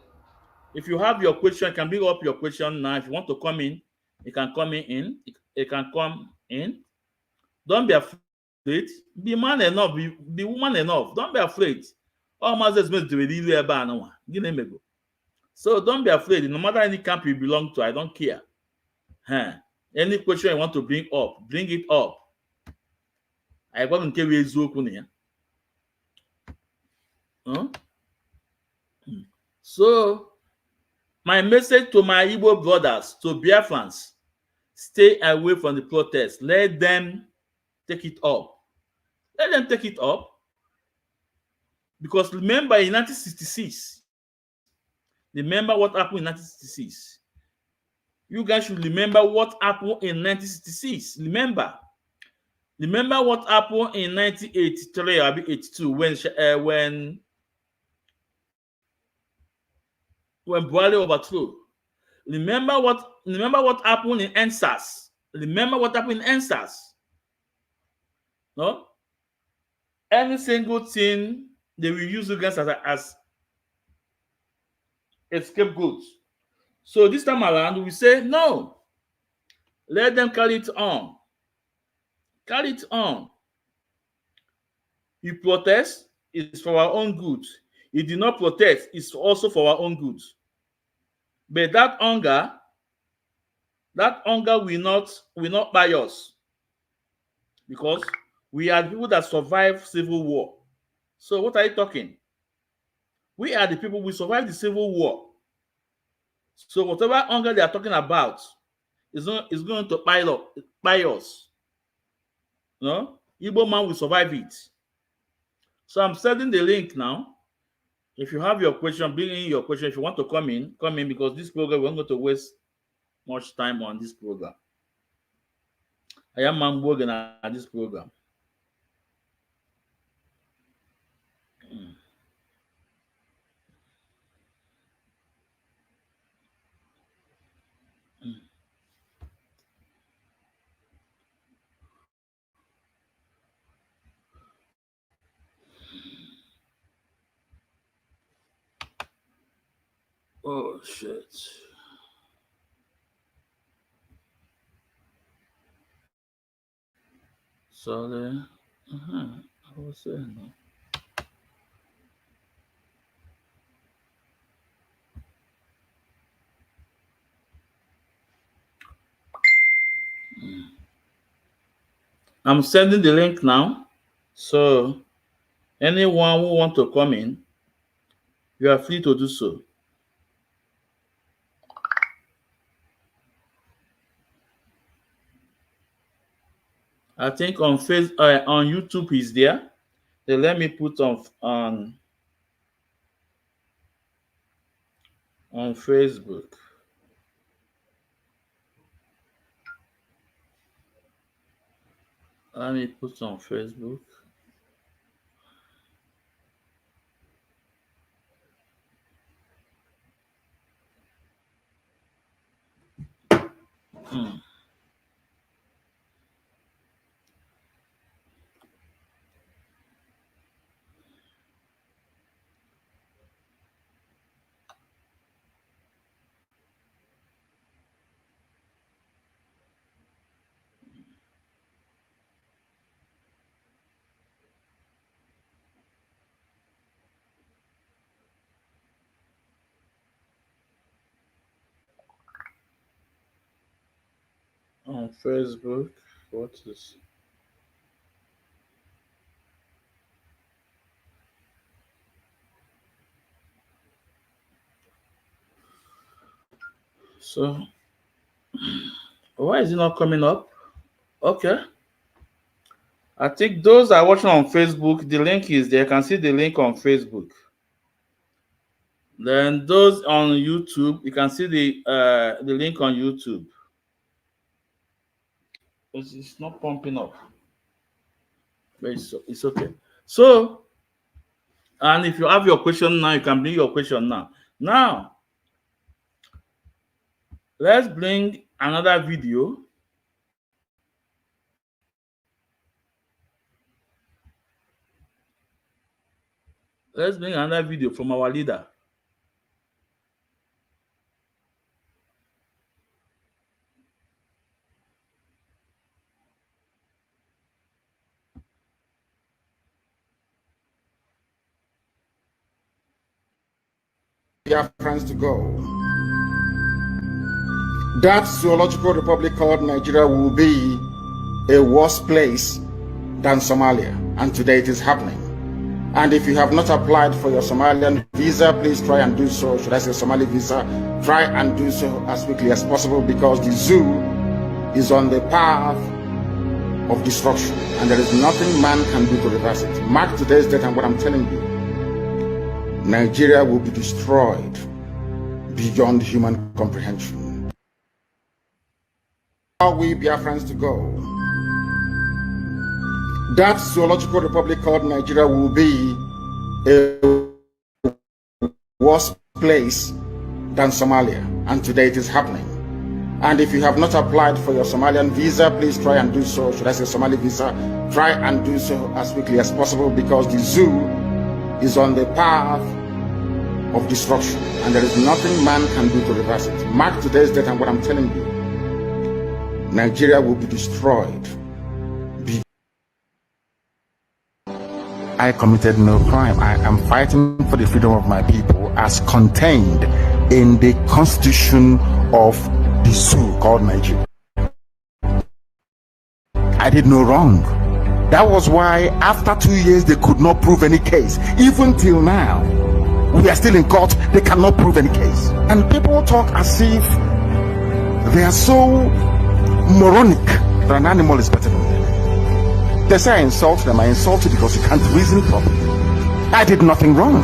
If you have your question, you can bring up your question now. If you want to come in, you can come in. You can come in. Don't be afraid. Be man enough. Be woman enough. Don't be afraid. All Mazi meant to be so don't be afraid. No matter any camp you belong to, I don't care. Any question you want to bring up, bring it up. I got to you. So, my message to my Igbo brothers, to Biafrans, stay away from the protest. Let them take it up. Let them take it up. Because remember in 1966, remember what happened in 1966. You guys should remember what happened in 1966. Remember what happened in 1983 or 82 when Buhari overthrew. Remember what happened in NSAS. Remember what happened in NSAS. No? Any single thing they will use you guys as a scapegoat. So this time around, we say no. Let them carry it on. Carry it on. You protest, it's for our own good. You do not protest, it's also for our own good. But that hunger will not buy us. Because we are the people that survived civil war. So what are you talking? We are the people who survived the civil war. So whatever hunger they are talking about is going to buy us. No? Igbo man will survive it. So I'm sending the link now. If you have your question, bring in your question. If you want to come in because this program, we're not going to waste much time on this program. I am Mambogan at this program. Oh shit. Sorry. I was saying no. I'm sending the link now. So anyone who wants to come in, you are free to do so. I think on YouTube is there. Then let me put on Facebook. Let me put on Facebook. On Facebook, what is? So, why is it not coming up? Okay. I think those are watching on Facebook, the link is there. You can see the link on Facebook. Then those on YouTube, you can see the link on YouTube. It's not pumping up. But it's okay. So, and if you have your question now, you can bring your question now. Now, let's bring another video. Let's bring another video from our leader. Biafrans to go. That zoological republic called Nigeria will be a worse place than Somalia, and today it is happening. And if you have not applied for your Somalian visa, please try and do so. Should I say Somali visa? Try and do so as quickly as possible, because the zoo is on the path of destruction, and there is nothing man can do to reverse it. Mark today's date and what I'm telling you. Nigeria will be destroyed beyond human comprehension. How are we Biafrans to go? That zoological republic called Nigeria will be a worse place than Somalia, and today it is happening. And if you have not applied for your Somalian visa, please try and do so. Should I say Somali visa? Try and do so as quickly as possible, because the zoo is on the path of destruction, and there is nothing man can do to reverse it. Mark today's date and what I'm telling you. Nigeria will be destroyed. I committed no crime. I am fighting for the freedom of my people as contained in the constitution of the zoo called Nigeria. I did no wrong. That was why after 2 years they could not prove any case. Even till now, we are still in court. They cannot prove any case. And people talk as if they are so moronic that an animal is better than them. They say I insult them. I insult you because you can't reason properly. I did nothing wrong.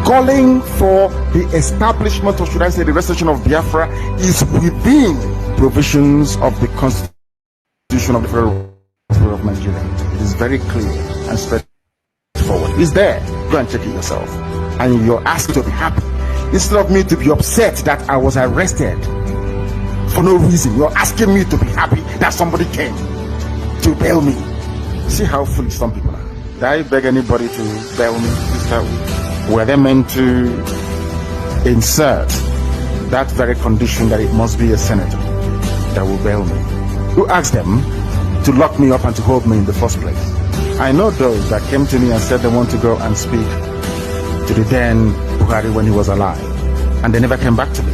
Calling for the establishment, or should I say the restoration of Biafra, is within provisions of the Constitution of the Federal of Nigeria. It is very clear and straightforward. It's there. Go and check it yourself. And you're asked to be happy. Instead of me to be upset that I was arrested for no reason, you're asking me to be happy that somebody came to bail me. See how foolish some people are. Did I beg anybody to bail me? Were they meant to insert that very condition that it must be a senator that will bail me? Who asked them to lock me up and to hold me in the first place? I know those that came to me and said they want to go and speak to the then Buhari when he was alive, and they never came back to me.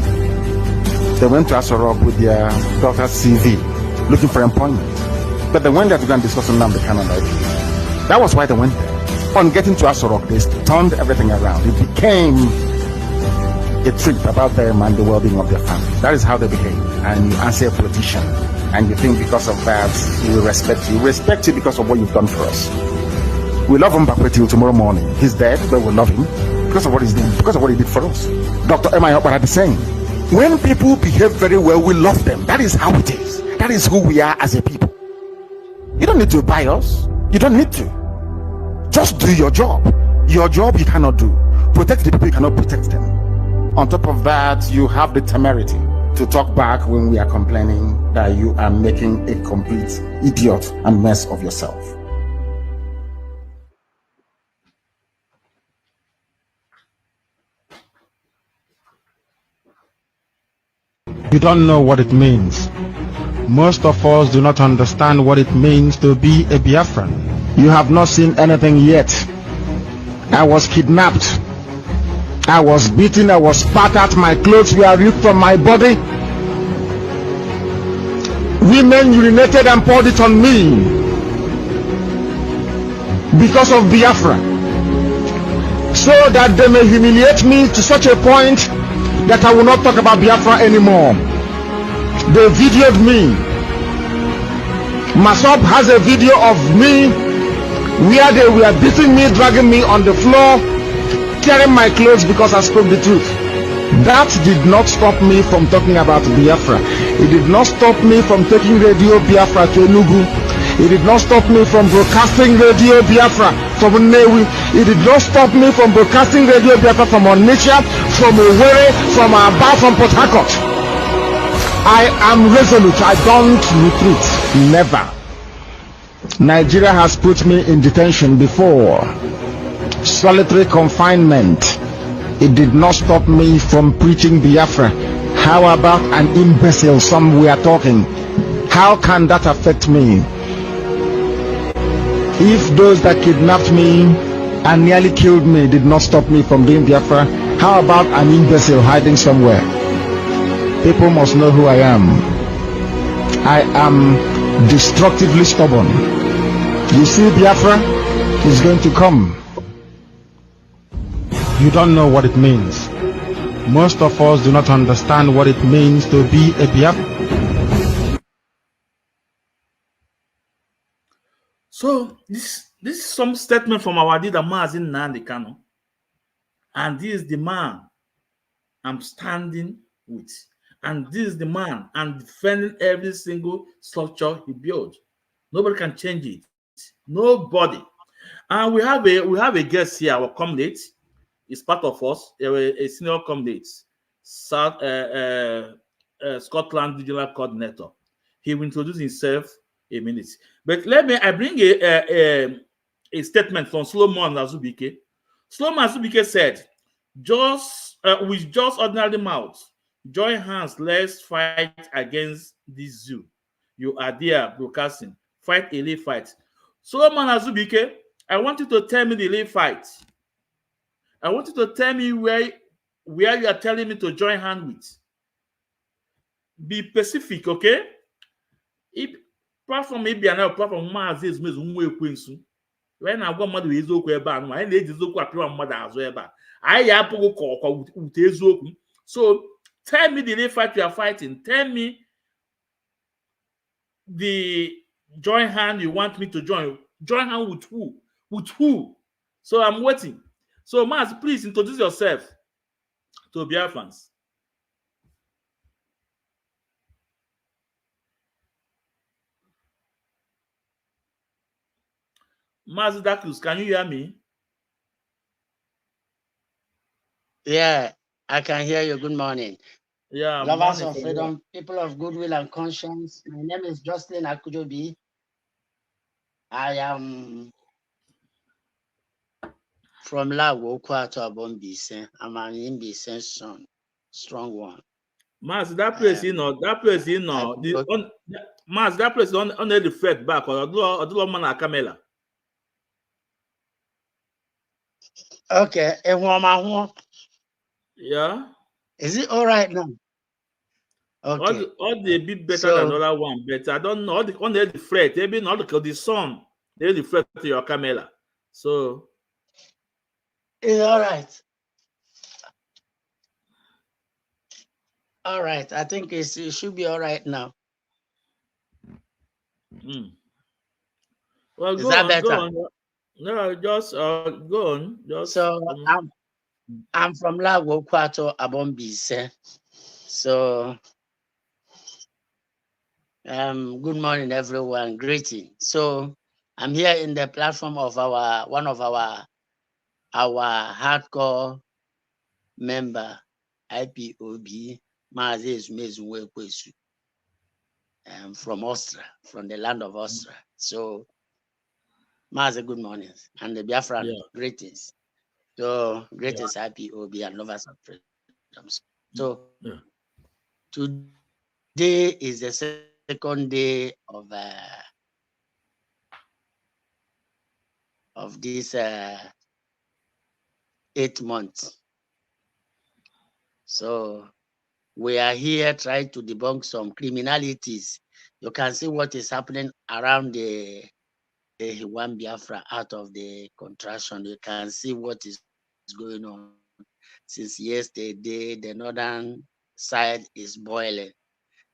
They went to Asari with their daughter's CV looking for employment, but they went there to go and discuss Nnamdi Kanu. That was why they went there. On getting to Asari, they turned everything around. It became a trip about them and the well-being of their family. That is how they behave. And you answer a politician, and you think because of that he will respect you. We respect you because of what you've done for us. We love him back till tomorrow morning. He's dead, but we love him because of what he's doing, because of what he did for us. Dr. M.I. Okpara the same. When people behave very well, we love them. That is how it is. That is who we are as a people. You don't need to buy us. You don't need to. Just do your job. Your job you cannot do. Protect the people, you cannot protect them. On top of that, you have the temerity to talk back when we are complaining that you are making a complete idiot and mess of yourself. You don't know what it means. Most of us do not understand what it means to be a Biafran. You have not seen anything yet. I was kidnapped. I was beaten. I was spat at. My clothes were ripped from my body. Women urinated and poured it on me because of Biafra, so that they may humiliate me to such a point that I will not talk about Biafra anymore. They videoed me. Masop has a video of me where they were beating me, dragging me on the floor, tearing my clothes because I spoke the truth. That did not stop me from talking about Biafra. It did not stop me from taking Radio Biafra to Enugu. It did not stop me from broadcasting Radio Biafra from Nnewi. It did not stop me from broadcasting Radio Biafra from Onitsha, from Owerri, from Aba, from Port Harcourt. I am resolute. I don't retreat. Never. Nigeria has put me in detention before. Solitary confinement. It did not stop me from preaching Biafra. How about an imbecile somewhere talking? How can that affect me? If those that kidnapped me and nearly killed me did not stop me from doing Biafra, how about an imbecile hiding somewhere? People must know who I am. I am destructively stubborn. You see, Biafra is going to come. You don't know what it means. Most of us do not understand what it means to be a Biafran. So this is some statement from our leader Mazi Nnamdi Kanu, and this is the man I'm standing with, and this is the man I'm defending every single structure he built. Nobody can change it. Nobody. And we have a guest here, our comrade. Is part of us, a senior comrade, Scotland Regional Coordinator. He will introduce himself a minute. But I bring a statement from Solomon Azubike. Solomon Azubike said, with just ordinary mouth, join hands, let's fight against this zoo. You are there broadcasting. Fight a real fight. Solomon Azubike, I want you to tell me the real fight. I want you to tell me where you are telling me to join hand with. Be specific, okay? If platform maybe another platform Mazi is Quinsu. When I go mother is okay about my lady is okay mother as well. I have to go with so tell me the real fight you are fighting. Tell me the join hand you want me to join. Join hand with who? With who? So I'm waiting. So, Mazi, please introduce yourself to Biafrans. Mazi Dakus, can you hear me? Yeah, I can hear you. Good morning. Yeah, Lovers of freedom, people of goodwill and conscience. My name is Justin Akujobi. I am from Lago, Kwato Abombise. I'm an Imbise son, strong one. Mazi, that place, Mazi, that place on the fret back or do man a camela. Okay, yeah. Is it all right now? Okay. All the bit better than the other one, but I don't know. On the fret, maybe not the sun, they the fret to your camera. So it's all right. All right. I think it should be all right now. Well, is that better? Go on. No, just go on. So I'm from Lago Kwato Abombise. So good morning, everyone. Greeting. So I'm here in the platform of one of our hardcore member, IPOB, Mazi from Austria, from the land of Austria. So, Mazi, good morning. And the Biafran, greetings. So, greatest IPOB and lovers of freedom. So, today is the second day of this 8 months. So, we are here trying to debunk some criminalities. You can see what is happening around the one Biafra out of the contraction. You can see what is going on. Since yesterday, the northern side is boiling.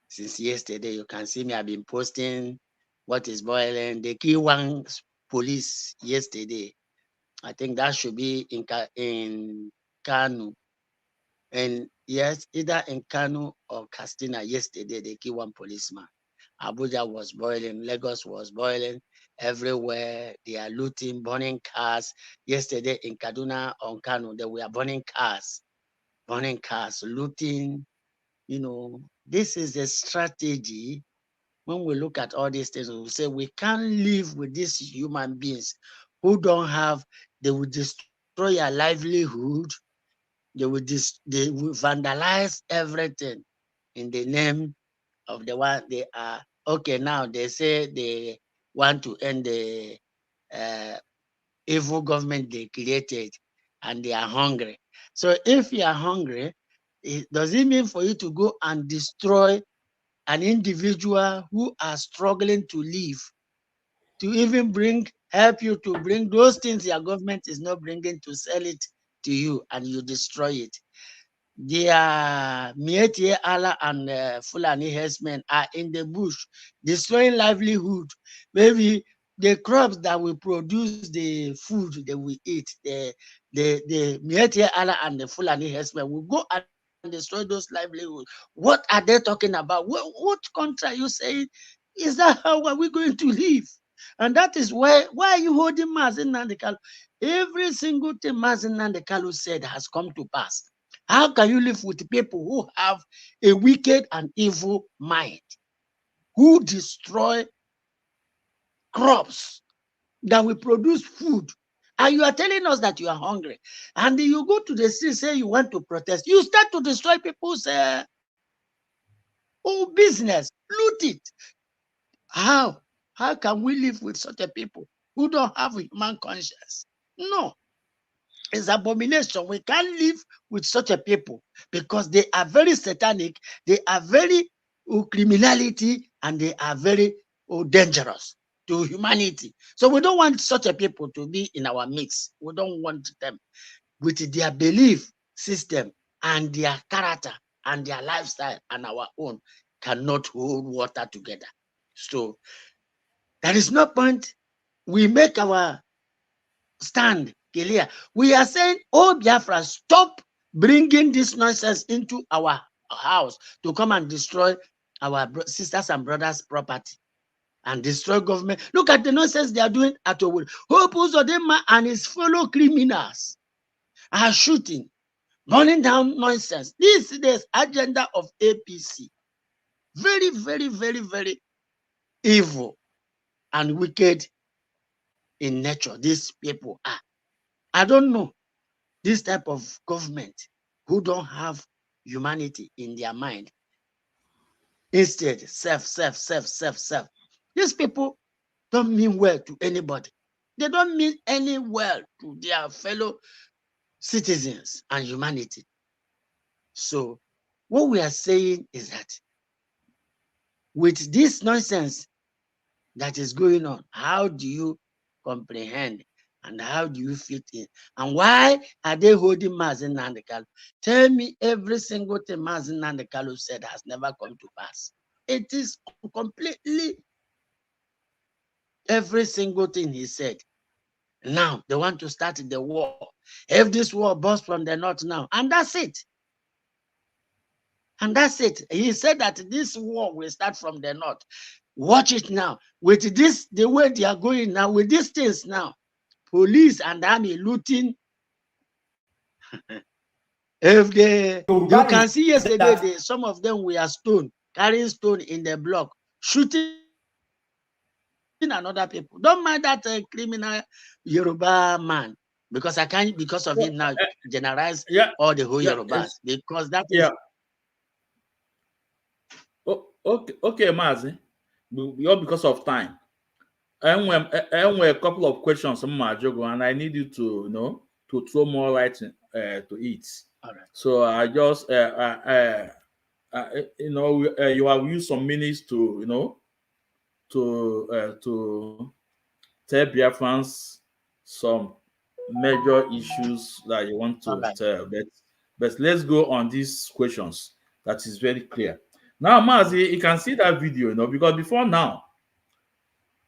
Since yesterday, you can see me, I've been posting what is boiling. The key one police yesterday, I think that should be in Kanu. And yes, either in Kanu or Castina yesterday, they killed one policeman. Abuja was boiling, Lagos was boiling, everywhere. They are looting, burning cars. Yesterday in Kaduna on Kanu, they were burning cars, looting. This is a strategy. When we look at all these things, we say we can't live with these human beings who don't have, they will destroy your livelihood. They will vandalize everything in the name of the one they are. Okay, now they say they want to end the evil government they created, and they are hungry. So if you are hungry, does it mean for you to go and destroy an individual who are struggling to live, to even help you to bring those things your government is not bringing, to sell it to you, and you destroy it? Their Mieti Allah and Fulani herdsmen are in the bush, destroying livelihood. Maybe the crops that will produce the food that we eat, the Mieti Allah and the Fulani herdsmen will go and destroy those livelihoods. What are they talking about? What country are you saying? Is that how are we going to live? And that is why are you holding Mazi Nnamdi Kanu? Every single thing Mazi Nnamdi Kanu said has come to pass. How can you live with people who have a wicked and evil mind, who destroy crops that will produce food? And you are telling us that you are hungry. And you go to the street, say you want to protest. You start to destroy people's business, loot it. How? How can we live with such a people who don't have a human conscience? No. It's abomination. We can't live with such a people because they are very satanic, they are very criminality, and they are very dangerous to humanity. So we don't want such a people to be in our mix. We don't want them with their belief system and their character and their lifestyle, and our own cannot hold water together. So there is no point. We make our stand clear. We are saying, oh Biafra, stop bringing this nonsense into our house to come and destroy our sisters and brothers' property and destroy government. Look at the nonsense they are doing at Owerri. Hope Uzodinma and his fellow criminals are shooting, burning down nonsense. This is the agenda of APC. Very, very, very, very evil and wicked in nature. These people are. I don't know this type of government who don't have humanity in their mind. Instead, self. These people don't mean well to anybody. They don't mean any well to their fellow citizens and humanity. So what we are saying is that with this nonsense that is going on, how do you comprehend and how do you fit in? And why are they holding Mazi Nnamdi Kanu? Tell me every single thing Mazi Nnamdi Kanu said has never come to pass. It is completely every single thing he said. Now they want to start the war. If this war bursts from the north now, and that's it. And that's it. He said that this war will start from the north. Watch it now. With this, the way they are going now, with these things now, police and army looting If they, Yoruba you can is see yesterday, that- some of them were stone, carrying stone in the block, shooting another people. Don't mind that criminal Yoruba man, because I can't, because of him now, generalize all the whole Yorubas, because that is. Okay, Mazi, because of time. And when a couple of questions from Majogo, and I need you to to throw more light to it. All right. So I just you have used some minutes to to tell Biafrans some major issues that you want to tell. But let's go on these questions. That is very clear. Now, Mazi, you can see that video, because before now,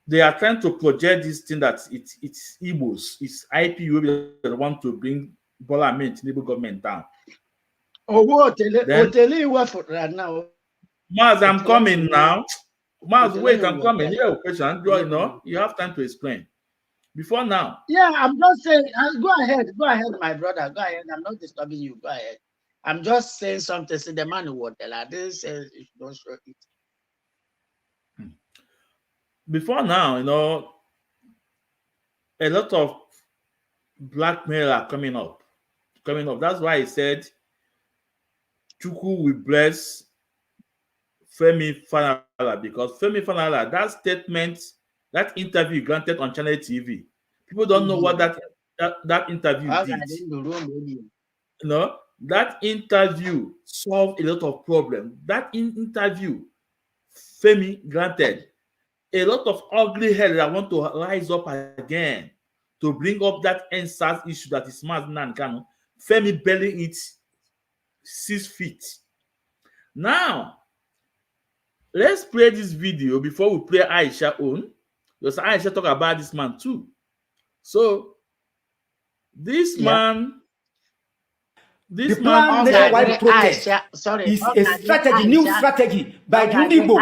they are trying to project this thing that it's Igbos, it's IPU that want to bring Bola Ahmed Tinubu government down. Oh, what? Right now. Maz, I'm coming now. Maz, wait, I'm coming. Yeah, question. You have time to explain. Before now. Yeah, I'm just saying, go ahead, my brother. Go ahead. I'm not disturbing you. Go ahead. I'm just saying something. See, the man who was like this says you don't show it. Before now, a lot of blackmail are coming up. That's why I said Chukwu will bless Femi Fanala, because Femi Fanala, that statement, that interview granted on Channel TV, people don't know what that interview did. That interview solved a lot of problems. That interview, Femi granted a lot of ugly heads that want to rise up again to bring up that NSAS issue that is Mazi Nnamdi Kanu. Femi belling it 6 feet. Now, let's play this video before we play Aisha own, because Aisha talk about this man too. So, this man, the plan nationwide protest is a strategy, new strategy by the Igbo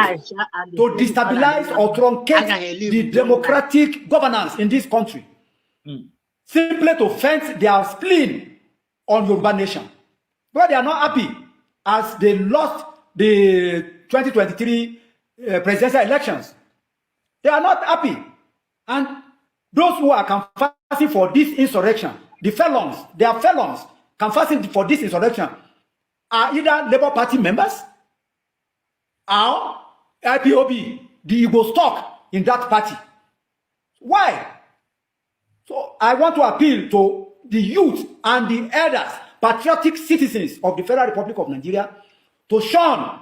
to destabilize or truncate the democratic governance in this country. Simply to fence their spleen on Yoruba nation. But they are not happy as they lost the 2023 presidential elections. They are not happy. And those who are canvassing for this insurrection, the felons, they are felons canvassing for this insurrection, are either Labour Party members or IPOB, the Igbo stock in that party. Why? So I want to appeal to the youth and the elders, patriotic citizens of the Federal Republic of Nigeria, to shun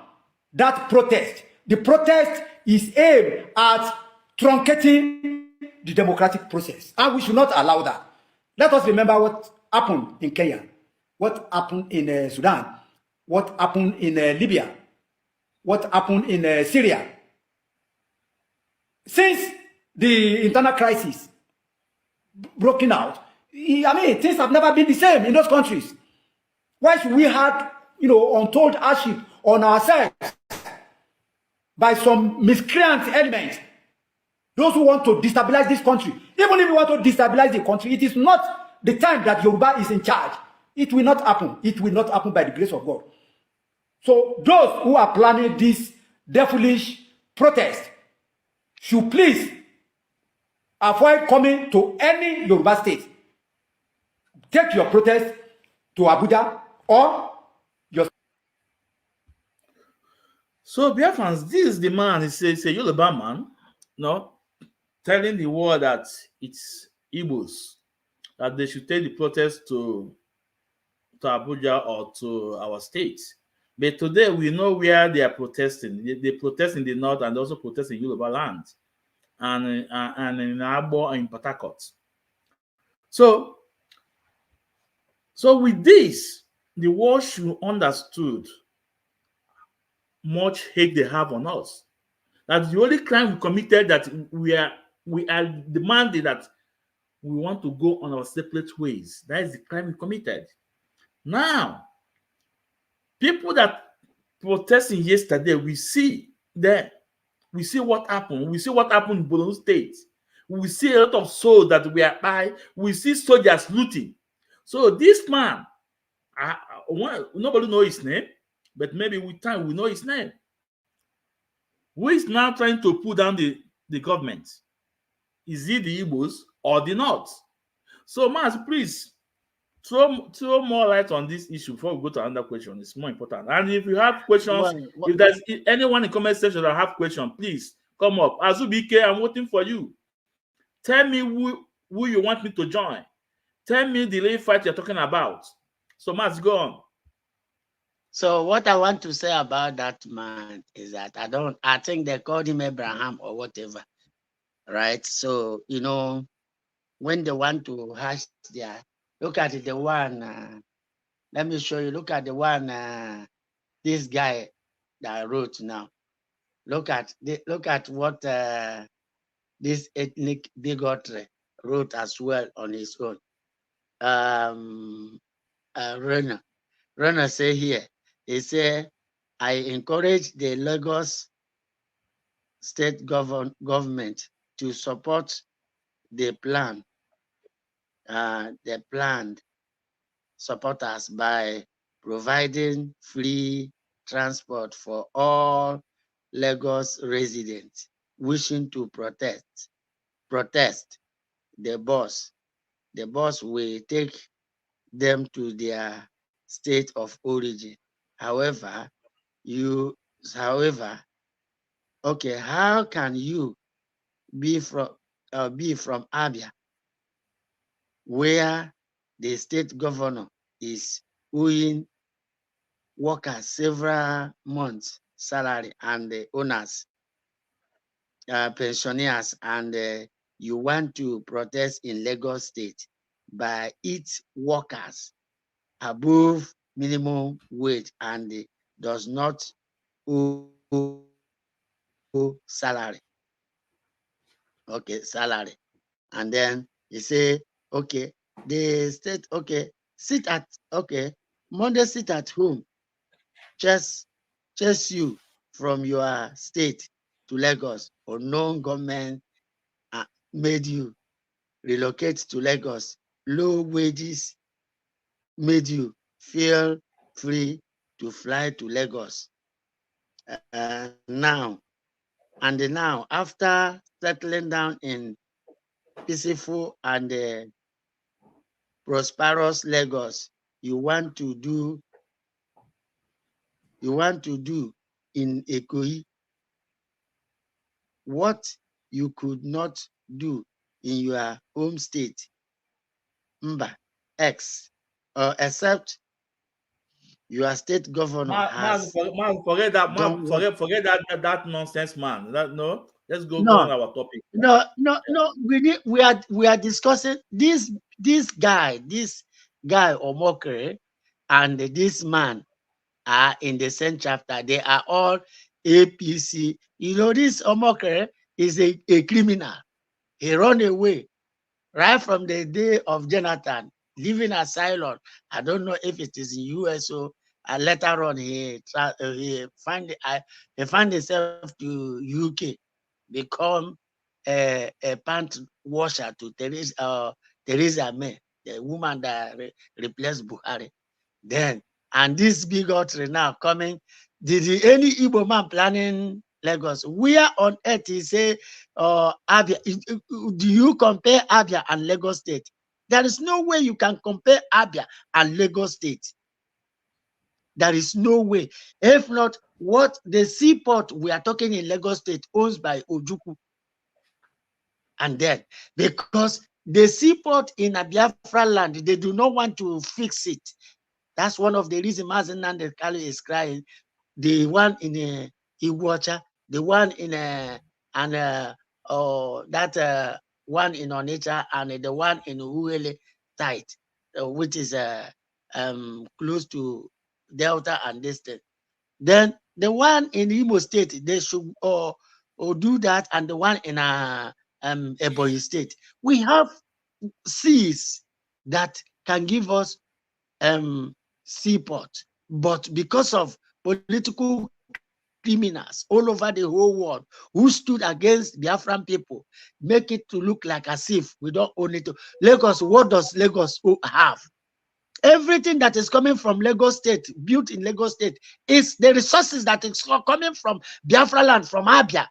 that protest. The protest is aimed at truncating the democratic process, and we should not allow that. Let us remember what happened in Kenya, what happened in Sudan, what happened in Libya, what happened in Syria. Since the internal crisis broken out, I mean, things have never been the same in those countries. Why should we have, untold hardship on ourselves by some miscreant elements, those who want to destabilize this country? Even if you want to destabilize the country, it is not the time that Yoruba is in charge. It will not happen. It will not happen by the grace of God. So those who are planning this devilish protest should please avoid coming to any Yoruba state. Take your protest to Abuja or your... So, Biafrans, this is the man, he says, a Yoruba man, telling the world that it's Igbos, that they should take the protest to Abuja or to our state. But today we know where they are protesting. They protest in the north and also protest in Yoruba land and in Abo and in Port Harcourt. So with this, the world should understood much hate they have on us. That the only crime we committed, that we are demanding that we want to go on our separate ways. That is the crime we committed. Now, people that protesting yesterday, we see what happened. We see what happened in Borno State. We see a lot of souls that were by. We see soldiers looting. So this man, Nobody knows his name, but maybe with time we know his name. Who is now trying to pull down the government? Is it the Igbos or the North? So, Mazi, please throw more light on this issue before we go to another question. It's more important. And if you have questions, if there's anyone in the comment section that have questions, please come up. Azubike, I'm waiting for you. Tell me who you want me to join. Tell me the lay fight you're talking about. So, Mazi, go on. So what I want to say about that man is that I think they called him Abraham or whatever, right? So, you know, when they want to hash their, look at the one, let me show you, look at the one, this guy that wrote now. Look at what this ethnic bigotry wrote as well on his own. Renner say here, he said, I encourage the Lagos state government to support the planned supporters by providing free transport for all Lagos residents wishing to protest. The bus will take them to their state of origin. However, okay, how can you be from Abia, where the state governor is owing workers several months' salary and the owners, pensioners, and you want to protest in Lagos State by its workers above minimum wage and does not owe salary. Okay, salary. And then you say, okay, the state, okay, Monday sit at home. Chase you from your state to Lagos. Unknown government made you relocate to Lagos. Low wages made you feel free to fly to Lagos. Now, after settling down in peaceful and prosperous Lagos, you want to do in Ikoyi what you could not do in your home state, Mba X, except your state governor has. Forget that nonsense, man. Let's go on our topic. No. We are discussing this guy Omokre and this man are in the same chapter. They are all APC. You know, this Omokre is a criminal. He ran away right from the day of Jonathan, living asylum. I don't know if it is in US or later on he find himself to UK, become a pant washer to Theresa May, the woman that replaced Buhari. Then, and this bigotry now coming. Did any Igbo man planning Lagos? Where on earth he say, Abia? Do you compare Abia and Lagos State? There is no way you can compare Abia and Lagos State. There is no way. If not, what the seaport we are talking in Lagos State owns by Ojukwu. And then, because the seaport in Biafra land, they do not want to fix it. That's one of the reasons Mazi Nnamdi Kanu is crying. The one in Iwacha, the one in that one in Onitsha, and the one in Uele site, which is close to Delta and this thing. Then the one in Imo State, they should do that, and the one in Ebonyi State. We have seas that can give us seaport, but because of political criminals all over the whole world who stood against Biafran people, make it to look like as if we don't own it. Lagos, what does Lagos have? Everything that is coming from Lagos State, built in Lagos State, is the resources that is coming from Biafra land, from Abia.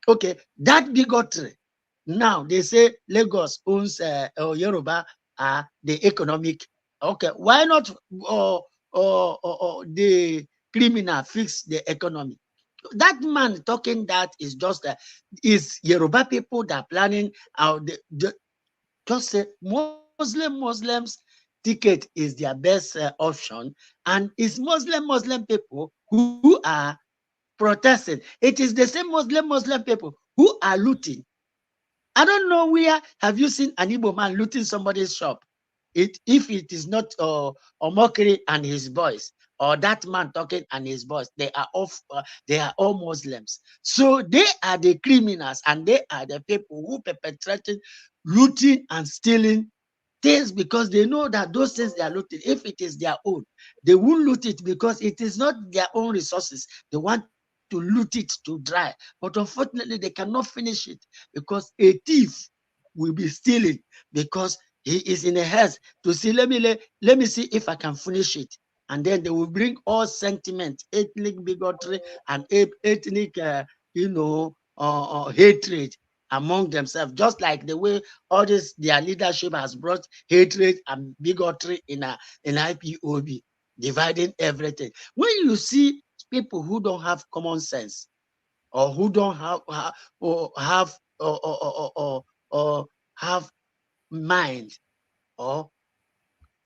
Okay, that bigotry. Now they say Lagos owns Yoruba, the economic. Okay, why not the criminal fix the economy? That man talking that is just is Yoruba people that are planning how just say Muslims ticket is their best option, and it's Muslim people who are protesting. It is the same Muslim people who are looting. I don't know where have you seen an Igbo man looting somebody's shop. If it is not Omokri and his boys, or that man talking and his boys, they are all Muslims. So they are the criminals, and they are the people who perpetrating looting and stealing things, because they know that those things they are looting, if it is their own, they won't loot it because it is not their own resources. They want to loot it to dry, but unfortunately they cannot finish it, because a thief will be stealing because he is in a haste to see, let me see if I can finish it. And then they will bring all sentiment, ethnic bigotry and ethnic hatred among themselves, just like the way all this their leadership has brought hatred and bigotry in IPOB, dividing everything. When you see people who don't have common sense, or who don't have mind or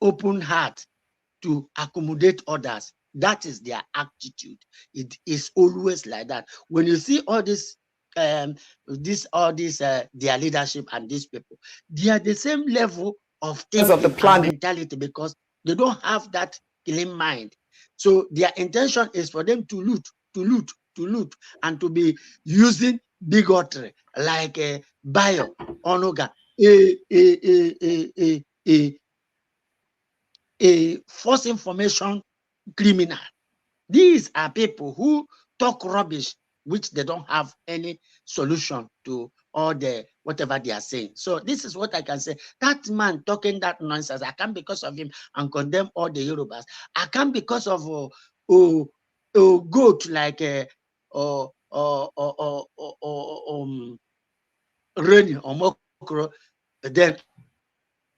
open heart to accommodate others, that is their attitude. It is always like that. When you see all this their leadership and these people, they are the same level of thinking and mentality, because they don't have that clean mind. So their intention is for them to loot, and to be using bigotry like Bayo Onoga, a false information criminal. These are people who talk rubbish, which they don't have any solution to all the whatever they are saying. So this is what I can say. That man talking that nonsense, I can't because of him and condemn all the Yorubas. I can't because of goat like Reni or Mokro. Then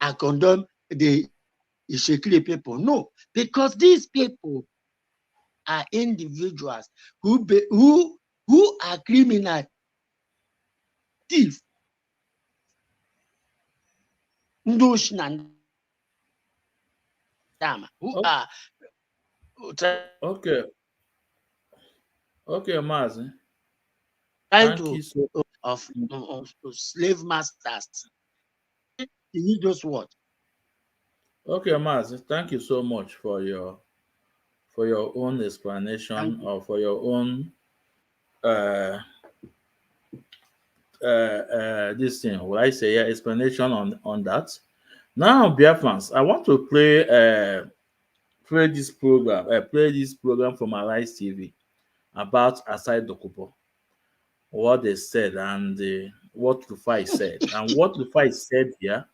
I condemn the Ishekiri people. No, because these people are individuals who are criminal, thief, who are Okay, okay, Mazi. trying Thank to you so of slave masters. You just what? Okay, Mazi. Thank you so much for your own Thank explanation, you. or for your own uh this thing. Will I say, yeah, explanation on that? Now, Biafrans, I want to play this program from Arise TV about Asari Dokubo, what they said, and what Rufai said. And what Rufai said here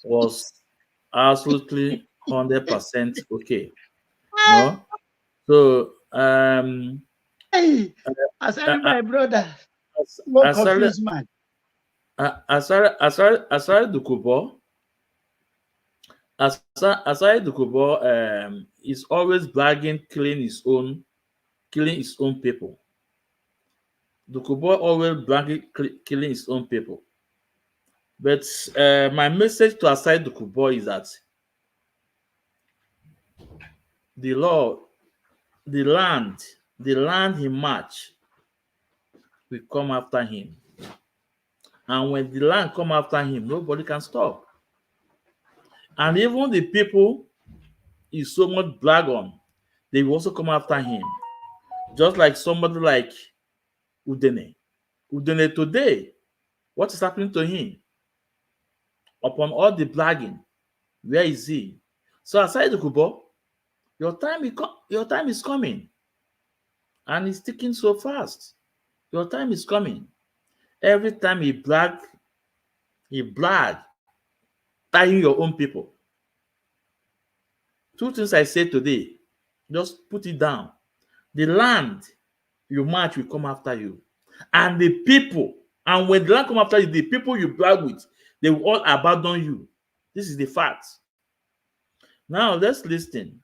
was absolutely 100% okay. No? So, Hey, uh, Asari, uh, my brother, no Asari, confused man. Asari Dokubo, Asari Dokubo is always bragging, killing his own people. Dokubo always bragging, killing his own people. But my message to Asari Dokubo is that the law, the land, the land he march will come after him. And when the land come after him, nobody can stop. And even the people he so much brag on, they will also come after him. Just like somebody like Udene. Udene today, what is happening to him? Upon all the bragging, where is he? So aside the Kubo, your time is coming, and it's ticking so fast. Your time is coming. Every time he brag, tying your own people. Two things I say today, just put it down. The land you march will come after you. And the people, and when the land come after you, the people you brag with, they will all abandon you. This is the fact. Now let's listen.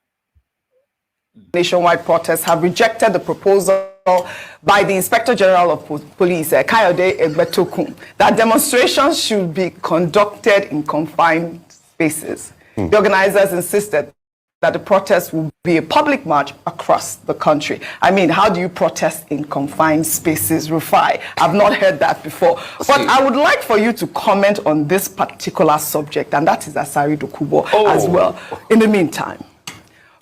Nationwide protests have rejected the proposal by the Inspector General of Police, Kayode Egbetokun, that demonstrations should be conducted in confined spaces. The organizers insisted that the protest will be a public march across the country. I mean, how do you protest in confined spaces, Rufai? I've not heard that before. But I would like for you to comment on this particular subject, and that is Asari Dokubo as well. In the meantime,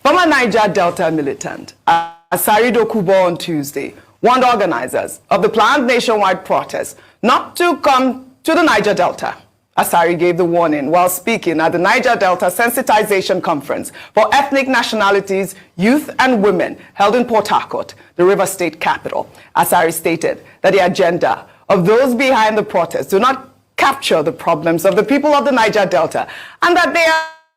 former Niger Delta militant Asari Dokubo on Tuesday warned organizers of the planned nationwide protest not to come to the Niger Delta. Asari gave the warning while speaking at the Niger Delta Sensitization Conference for Ethnic Nationalities, Youth and Women held in Port Harcourt, the River State capital. Asari stated that the agenda of those behind the protest do not capture the problems of the people of the Niger Delta, and that they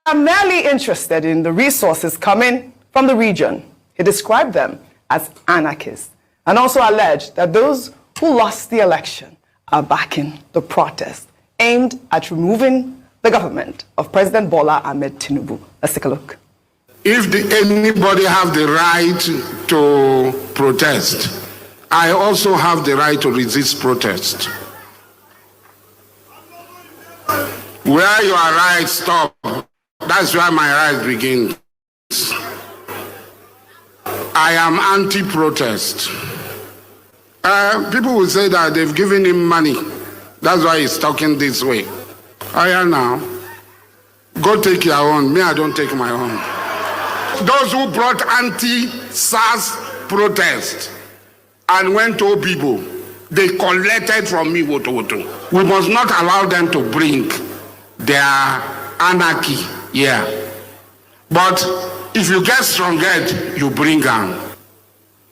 are merely interested in the resources coming from the region. He described them as anarchists and also alleged that those who lost the election are backing the protest aimed at removing the government of President Bola Ahmed Tinubu. Let's take a look. If anybody have the right to protest, I also have the right to resist protest. Where your rights stop, that's where my right begins. I am anti-protest. People will say that they've given him money. That's why he's talking this way. I am now. Go take your own. Me, I don't take my own. Those who brought anti-SARS protest and went to Obibo, they collected from me woto. We must not allow them to bring their anarchy here. But if you get strong head, you bring them.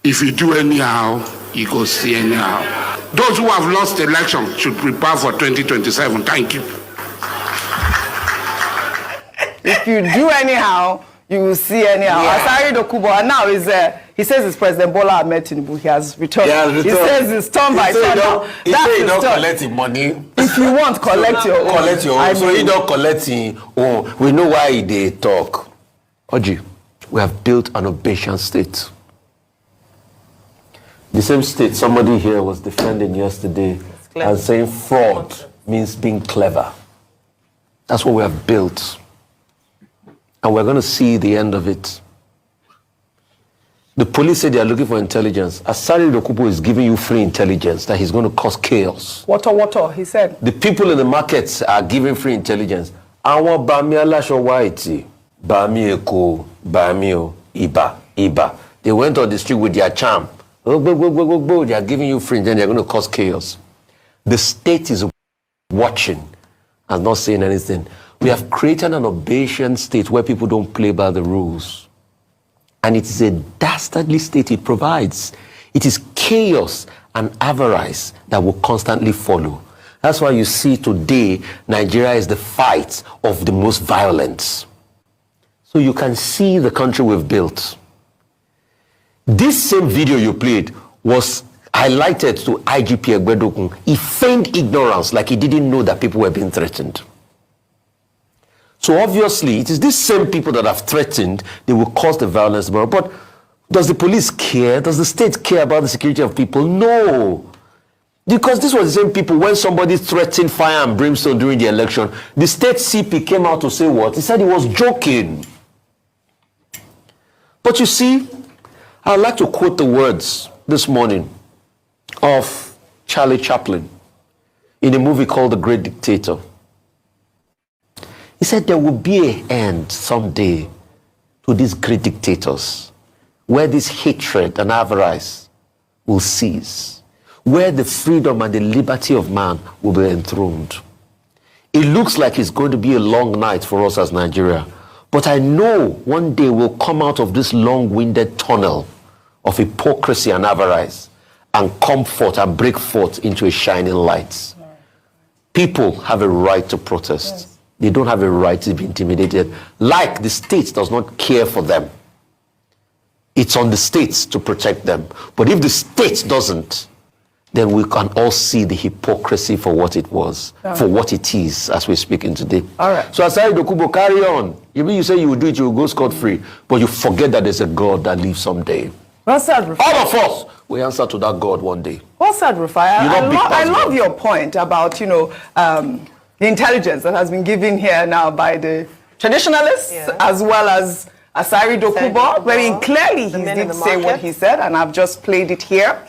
If you do anyhow, you go see anyhow. Those who have lost the election should prepare for 2027. Thank you. If you do anyhow, you will see anyhow. Asari Dokubo, and now he says it's President Bola Ahmed Tinubu. He has returned. He says it's turn by turn now. He said he don't collect his money. If you want, collect your own. Collect your own. So he don't collect his own. We know why they talk. Oji, we have built an obeisance state. The same state somebody here was defending yesterday and saying fraud means being clever. That's what we have built. And we're going to see the end of it. The police say they are looking for intelligence. Asari Dokubo is giving you free intelligence that he's going to cause chaos. Water, he said. The people in the markets are giving free intelligence. Àwọn Bami Alasho Whitey, Bami Eko, Bami Iba. They went on the street with their charm. They are giving you free, then they're going to cause chaos. The state is watching and not saying anything. We have created an obeisance state where people don't play by the rules. And it is a dastardly state it provides. It is chaos and avarice that will constantly follow. That's why you see today, Nigeria is the fight of the most violent. So you can see the country we've built. This same video you played was highlighted to IGP Egbetokun. He feigned ignorance, like he didn't know that people were being threatened. So obviously, it is these same people that have threatened, they will cause the violence. But does the police care? Does the state care about the security of people? No. Because this was the same people, when somebody threatened fire and brimstone during the election, the state CP came out to say what? He said he was joking. But you see, I'd like to quote the words this morning of Charlie Chaplin in a movie called The Great Dictator. He said there will be an end someday to these great dictators, where this hatred and avarice will cease, where the freedom and the liberty of man will be enthroned. It looks like it's going to be a long night for us as Nigeria, but I know one day we'll come out of this long-winded tunnel of hypocrisy and avarice and come forth and break forth into a shining light. People have a right to protest. They don't have a right to be intimidated. Like the state does not care for them. It's on the states to protect them. But if the state doesn't, then we can all see the hypocrisy for what it was, for what it is as we're speaking today. All right. So Asari Dokubo, carry on. Even you say you will do it, you will go scot-free, but you forget that there's a God that lives someday. Well said, Rufai. All of us will answer to that God one day. Well said, Rufai. I love your point about, the intelligence that has been given here now by the traditionalists, as well as Asari Dokubo. Very clearly he did say what he said, and I've just played it here.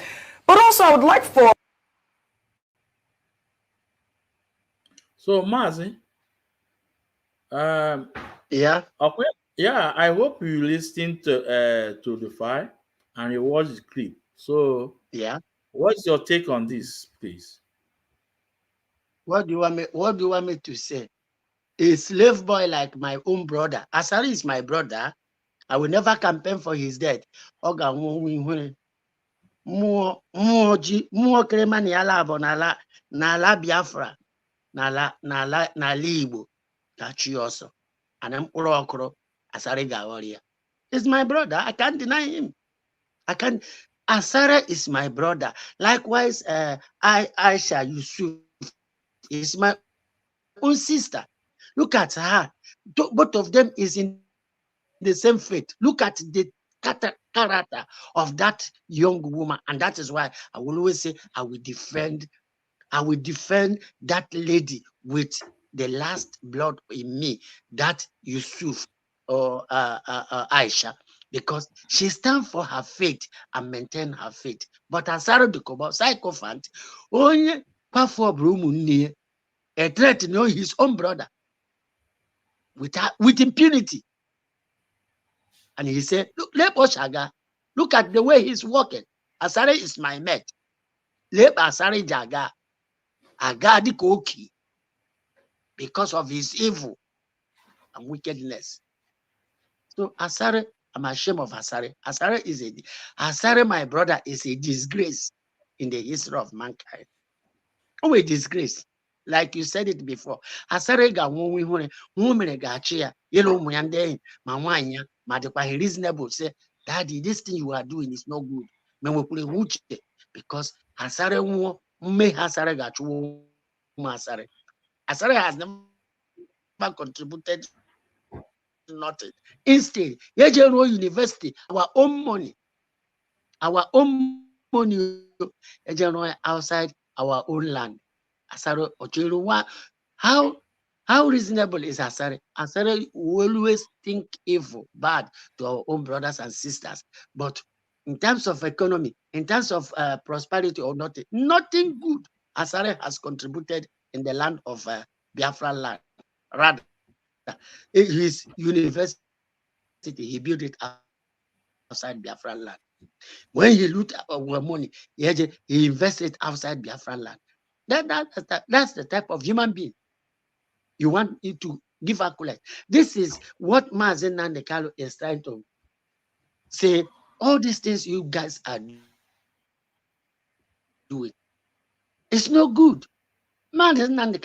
But also I would like for... So, Mazi, Yeah. okay, yeah, I hope you listened to the file and you watched the clip. So, Yeah. what's your take on this, please? What do you want me to say? A slave boy like my own brother. Asari is my brother. I will never campaign for his death. Oga Muo krema ni ala abo n'ala Biafra n'ala Igbo kachi ọsọ. And mkpụrụ okro Asari ga-aghọrị ya. He's my brother. I can't deny him. Asara is my brother. Likewise, Aisha Yusuf is my own sister. Look at her. Both of them is in the same faith. Look at the character of that young woman, and that is why I will always say I will defend that lady with the last blood in me, that Yusuf or Aisha, because she stands for her faith and maintain her faith. But Asari Dokubo, sycophant, only a threat to know his own brother with impunity. And he said, look at the way he's walking. Asari is my mate. Let Asari Jaga. Agadi Koki. Because of his evil and wickedness. So Asari, I'm ashamed of Asari. Asari, my brother, is a disgrace in the history of mankind. Oh, a disgrace. Like you said it before. Asari ga woman gachia, yellow muyande, mamanya, madekwa reasonable say, Daddy, this thing you are doing is not good. Because Asari me Asari gachu Asari. Asari has never contributed nothing. Instead, Yejero University, our own money, Yejero outside our own land. Asari Ochiruwa, how reasonable is Asari? Asari will always think evil, bad to our own brothers and sisters. But in terms of economy, in terms of prosperity or nothing good Asari has contributed in the land of Biafra land. Rather, his university, he built it outside Biafra land. When he looked at our money, he invested outside Biafra land. That's the type of human being you want it to give accolade. This is what Mazi Nnamdi Kanu is trying to say. All these things you guys are doing, it's no good. Mazi Nnamdi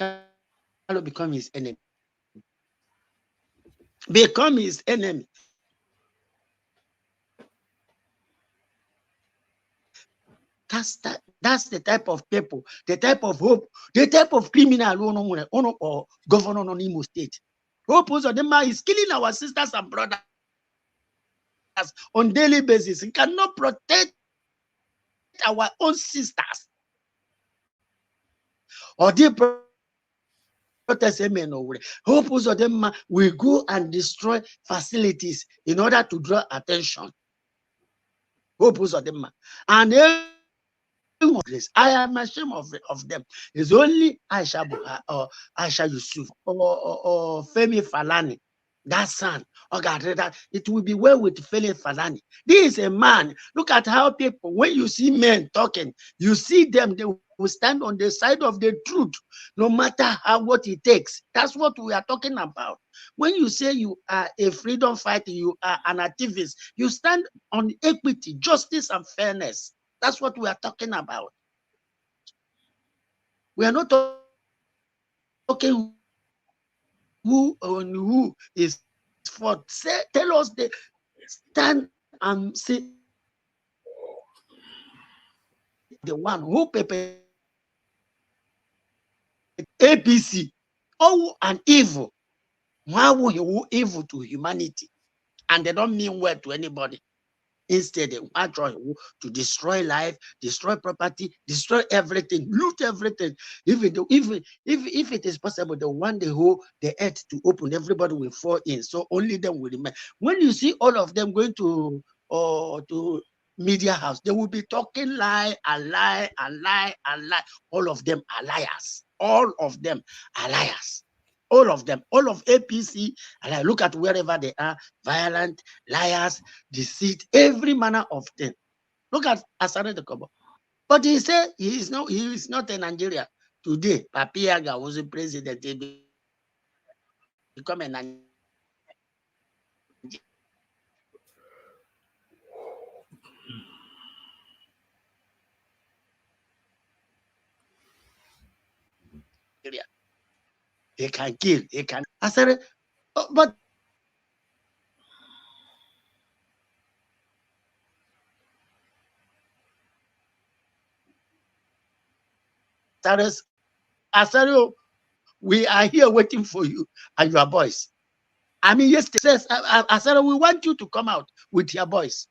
Kanu become his enemy. Become his enemy. That's the type of people, the type of hope, the type of criminal or governor on Imo State. Hope of them is killing our sisters and brothers on daily basis. He cannot protect our own sisters. Or they protest hope of them will go and destroy facilities in order to draw attention. Hope of them and I am ashamed of them. It's only Aisha or Aisha Yusuf or Femi Falani, that son. Oh God, that it will be well with Femi Falani. This is a man. Look at how people, when you see men talking, you see them, they will stand on the side of the truth, no matter what it takes. That's what we are talking about. When you say you are a freedom fighter, you are an activist, you stand on equity, justice, and fairness. That's what we are talking about. We are not talking who is for? Tell us the stand and say the one who prepared APC. Oh, an evil. Why would you evil to humanity? And they don't mean well to anybody. Instead, they want to destroy life, destroy property, destroy everything, loot everything. If it is possible, they want the earth to open, everybody will fall in. So only them will remain. When you see all of them going to media house, they will be talking lie and lie and lie and lie. All of them are liars. All of them are liars. All of them, all of APC, and I look at wherever they are, violent, liars, deceit, every manner of thing. Look at Asari Dokubo. But he said he is not in Nigeria. Today, Papiaga was the president. He become a Nigerian. They can kill, they can. Asari, but Asari, we are here waiting for you and your boys. I mean, yesterday says, Asari, we want you to come out with your boys.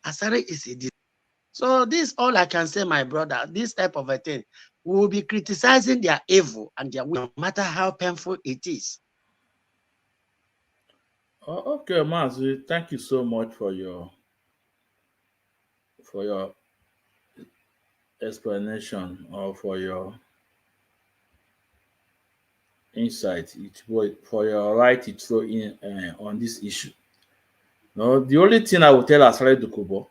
Asari is a. So this all I can say, my brother. This type of a thing, we will be criticizing their evil and their will, no matter how painful it is. Okay, Mazi, thank you so much for your explanation or for your insight. For your right to throw in on this issue. No, the only thing I will tell Asari Dokubo,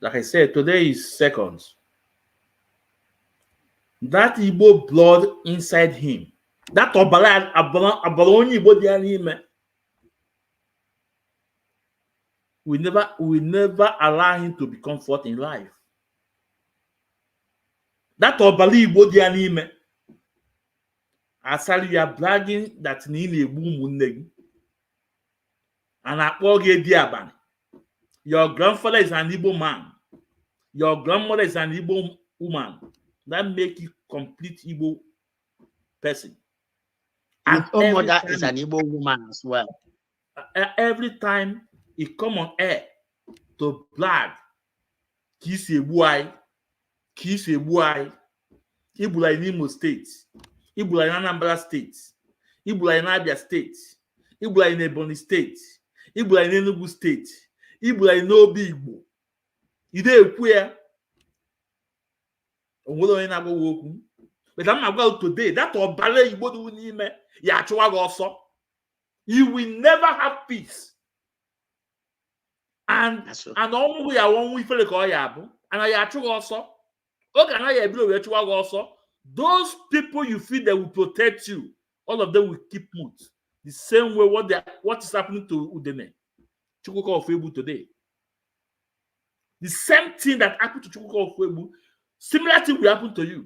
like I said, today is second. That Igbo blood inside him, that Abaloni Igbo there, we never allow him to be comfort in life. That Obali Igbo there, Asari, you are bragging that Nini Egbu and Akpoge Diaban. Your grandfather is an Igbo man. Your grandmother is an Igbo woman. That make you complete Igbo person. And your mother is an Igbo woman as well. Every time he come on air to brag, kiss a boy, Ibula in Imo State, Ibula in Anambra State, Ibula in Abia State, Ibula in Ebonyi State, Ibula in Enugu State, Ibula in Obi Igbo. Ide queer. But I'm about today. That Obale Igbo do nime ya chwa also. You will never have peace. And all we are one we feel like and I actually also. Those people you feel they will protect you, all of them will keep mute. The same way what is happening to Udene Chukwuka of Ebu today. The same thing that happened to Chukwuka of Ebu, similar thing will happen to you.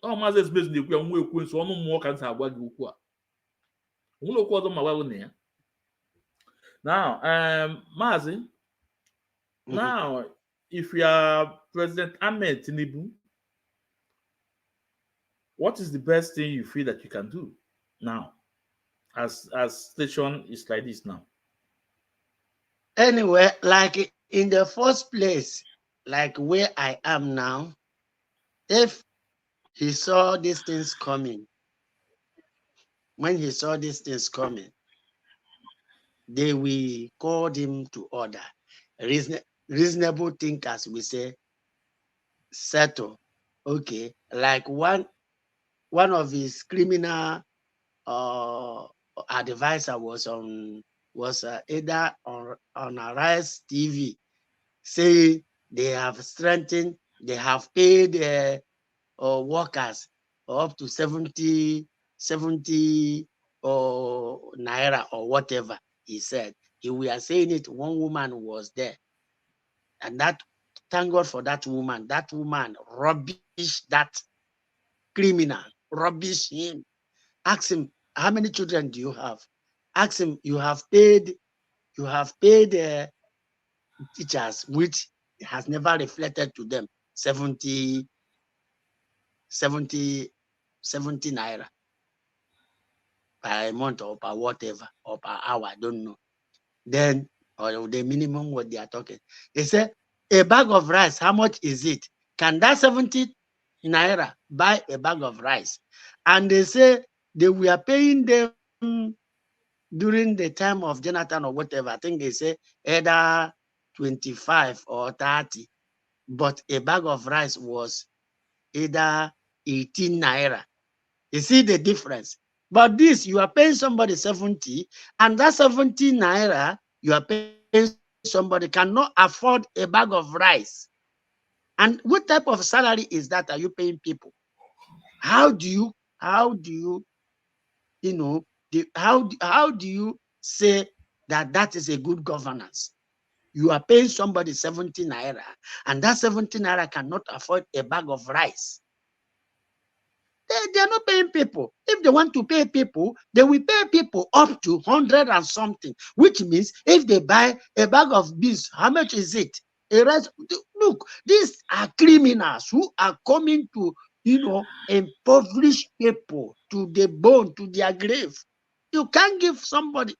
Oh, Mazi's business we are more so no more can have what you now, Mazi. Now, if you are President Ahmed Tinubu, what is the best thing you feel that you can do now, as situation is like this now? Anyway, like in the first place, like where I am now, if he saw these things coming, when he saw these things coming, they will call him to order. Reasonable thinkers will say, settle. Okay, like one of his criminal advisor was either on Arise TV, say they have strengthened, they have paid workers up to 70 naira or whatever. He said we are saying it. One woman was there, and that, thank God for that woman. That woman rubbish that criminal, rubbish him. Ask him, how many children do you have? Ask him, you have paid teachers, which has never reflected to them 70 naira per month or per whatever, or per hour, I don't know. Then, or the minimum what they are talking. They say, a bag of rice, how much is it? Can that 70 naira buy a bag of rice? And they say they were paying them during the time of Jonathan or whatever. I think they say either 25 or 30, but a bag of rice was either 18 naira. You see the difference? But this, you are paying somebody 70, and that 70 naira you are paying somebody cannot afford a bag of rice. And what type of salary is that? Are you paying people? How do you how do you say that that is a good governance? You are paying somebody 70 naira, and that 70 naira cannot afford a bag of rice. They are not paying people. If they want to pay people, they will pay people up to 100 and something, which means if they buy a bag of beans, how much is it? A rice. Look, these are criminals who are coming to, impoverish people to the bone, to their grave. You can't give somebody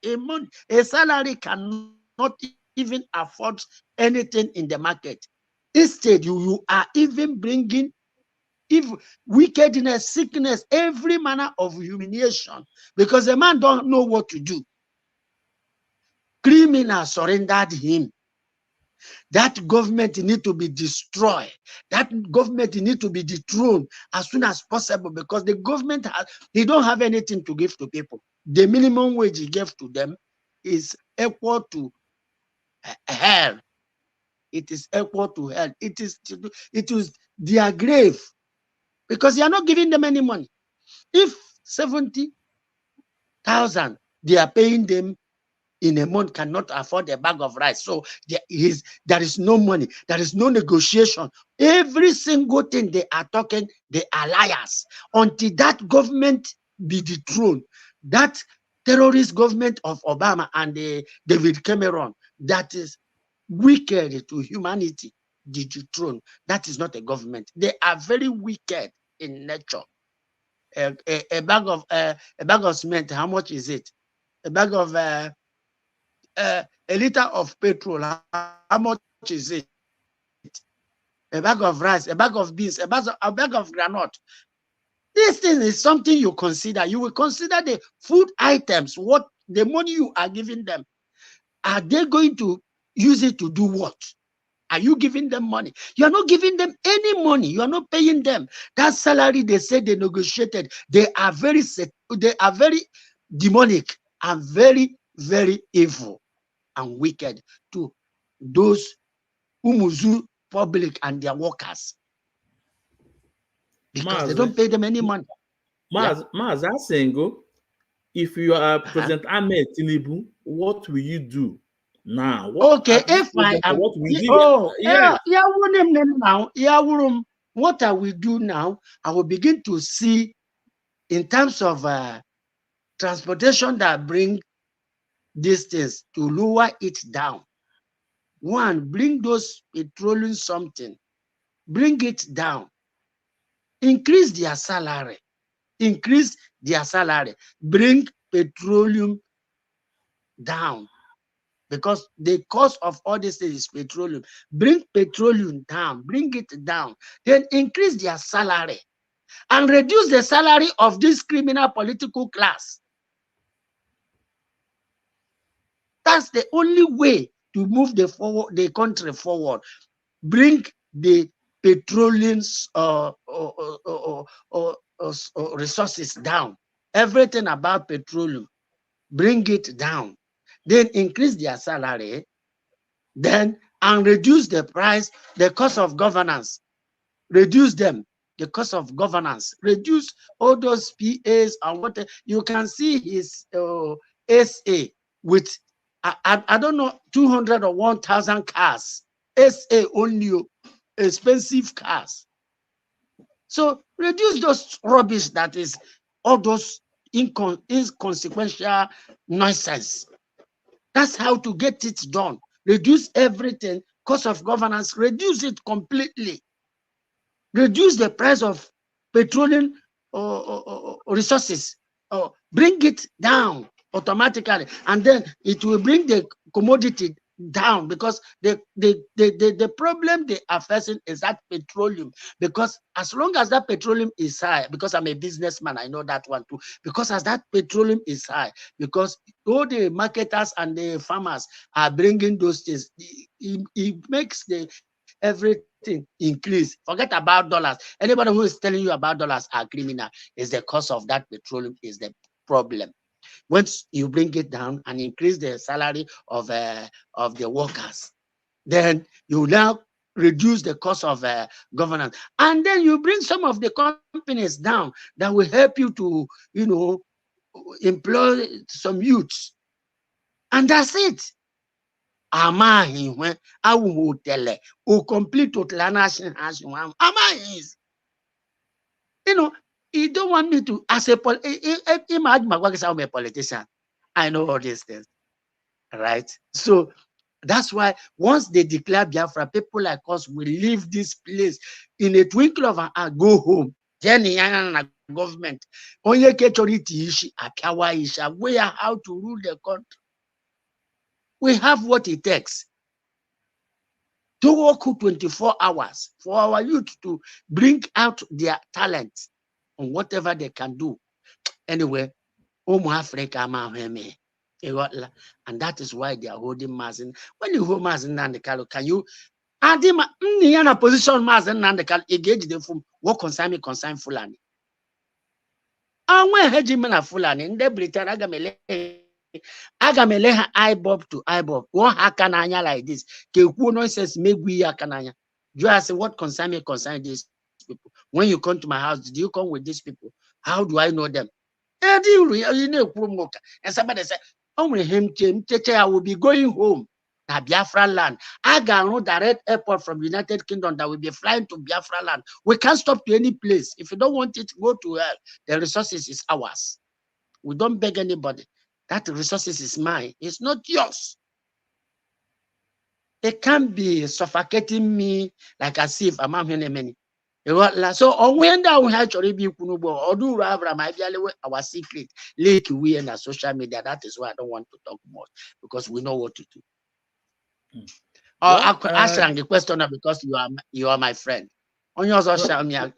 a salary cannot even afford anything in the market. Instead, you are even bringing wickedness, sickness, every manner of humiliation, because the man don't know what to do. Criminals surrendered him. That government need to be destroyed. That government need to be dethroned as soon as possible, because the government they don't have anything to give to people. The minimum wage he gave to them is equal to hell. It is equal to hell. It is their grave, because they are not giving them any money. If 70,000 they are paying them in a month cannot afford a bag of rice, so there is no money, there is no negotiation. Every single thing they are talking, they are liars. Until that government be dethroned, that terrorist government of Obama and David Cameron, that is wicked to humanity, the dethroned. That is not a government. They are very wicked in nature. A bag of cement, how much is it? A bag of a liter of petrol, how much is it? A bag of rice, a bag of beans, a bag of granite. This thing is something you consider. You will consider the food items, what the money you are giving them. Are they going to use it to do what? Are you giving them money? You are not giving them any money. You are not paying them. That salary they say they negotiated, they are very demonic and very, very evil and wicked to those Umuzu public and their workers, because they don't pay them any money. Maz, Asengo, if you are President Ahmed Tinubu, what will you do now? What will you do? What I will do now, I will begin to see in terms of transportation that bring these things to lower it down. One, bring those petroleum something, bring it down, increase their salary, bring petroleum down, because the cost of all this is petroleum. Bring petroleum down, bring it down, then increase their salary and reduce the salary of this criminal political class. That's the only way to move the country forward. Bring the petroleum resources down. Everything about petroleum, bring it down. Then increase their salary, and reduce the price, the cost of governance. Reduce them, the cost of governance. Reduce all those PAs and what you can see his SA with I don't know 200 or 1,000 cars. SA only, expensive cars. So reduce those rubbish that is all those inconsequential nonsense. That's how to get it done. Reduce everything, cost of governance, reduce it completely. Reduce the price of petroleum resources, bring it down automatically, and then it will bring the commodity down, because the problem they are facing is that petroleum. Because as long as that petroleum is high, because I'm a businessman, I know that one too, because as that petroleum is high, because all the marketers and the farmers are bringing those things, it makes the everything increase. Forget about dollars. Anybody who is telling you about dollars are criminal. Is the cost of that petroleum is the problem. Once you bring it down and increase the salary of the workers, then you now reduce the cost of governance, and then you bring some of the companies down that will help you to, employ some youths, and that's it. Amahi when I will tell o complete total nation has one. Amahi is, you don't want me to, as a imagine I'm a politician. I know all these things, right? So that's why once they declare Biafra, people like us will leave this place in a twinkle of an eye, go home. Then the government, only security issue, we are how to rule the country. We have what it takes to work 24 hours for our youth to bring out their talent on whatever they can do. Anyway, Africa, and that is why they are holding Mazi. When you hold Mazi Nnamdi Kanu, can you add him in a position Mazi Nnamdi Kanu engage them from what concern Fulani? And when Hejimana Fulani in the Britain, Agamele eyebob to eyebob. One hakananya like this. Keku nonsense make we hakananya. You ask what concern these people. When you come to my house, do you come with these people? How do I know them? And somebody said, only him, I will be going home to Biafra land. I got no direct airport from United Kingdom that will be flying to Biafra land. We can't stop to any place. If you don't want it, go to hell. The resources is ours. We don't beg anybody. That resources is mine. It's not yours. It can't be suffocating me like as if I'm many. So on when that we have to be or do our secret leak we in the social media. That is why I don't want to talk much, because we know what to do. I could answer the question because you are my friend. On your social media,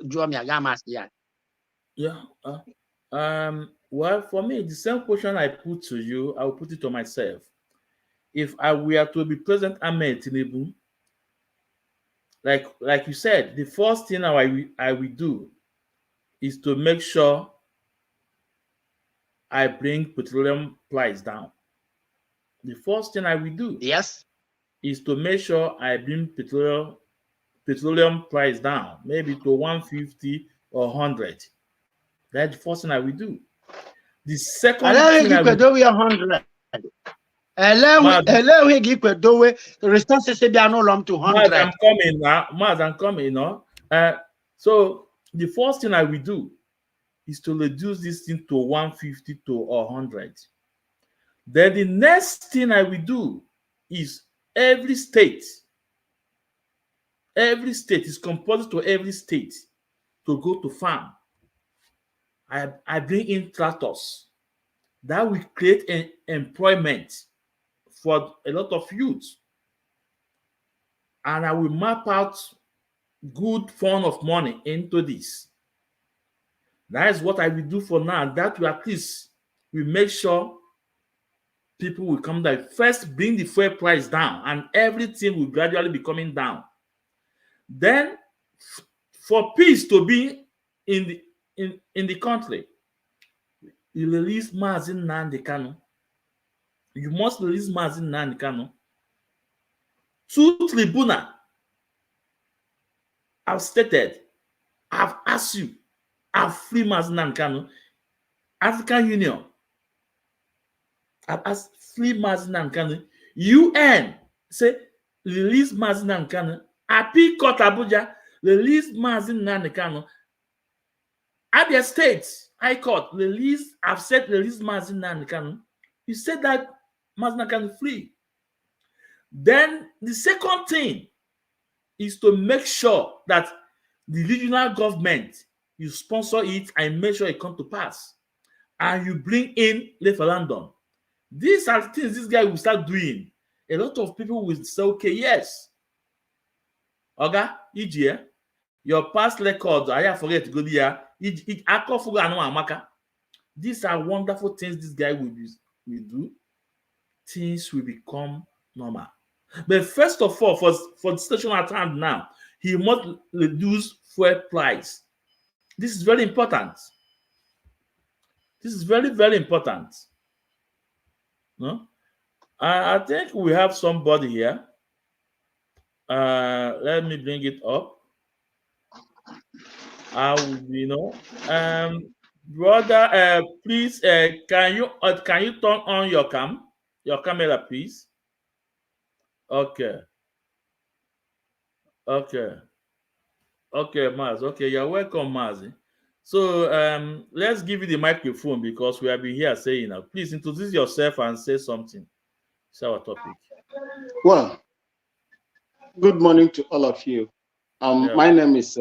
well, for me, the same question I put to you, I will put it to myself. If I were to be President Ahmed Tinubu, like you said, the first thing I will do is to make sure I bring petroleum price down. The first thing I will do, yes, is to make sure I bring petroleum price down, maybe to 150 or 100. That's the first thing I will do. The second thing I will do, 100. Resources be no long to 100. I'm coming now. I'm coming now. So the first thing I will do is to reduce this thing to 150 to 100. Then the next thing I will do is every state is compulsory to every state to go to farm. I bring in tractors that will create an employment for a lot of youth, and I will map out good fund of money into this. That is what I will do for now. That will at least will make sure people will come down. First, bring the fuel price down, and everything will gradually be coming down. Then, for peace to be in the country, you release Mazi Nnamdi Kanu. You must release Mazi Nnamdi Kanu. Two tribunal have stated, I've asked you, I've free Mazi Nnamdi Kanu. African Union, I've asked free Mazi Nnamdi Kanu. UN say release Mazi Nnamdi Kanu. Appeal Court Abuja release Mazi Nnamdi Kanu. Abia State High Court released Mazi Nnamdi Kanu. He said that Mazi Nnamdi Kanu free. Then the second thing is to make sure that the regional government, you sponsor it and make sure it come to pass. And you bring in referendum. These are things this guy will start doing. A lot of people will say, okay, yes. Oga, EG, your past records, I forget to go there. These are wonderful things this guy will do. Things will become normal. But first of all, for the situation at hand now, he must reduce fuel price. This is very important. This is very, very important. No? I think we have somebody here. Let me bring it up. Brother, please, can you turn on your camera, please? Okay, Maz. Okay, you're welcome, Mazi. So let's give you the microphone because we have been here saying now. Please introduce yourself and say something. It's our topic. Well, good morning to all of you. My name is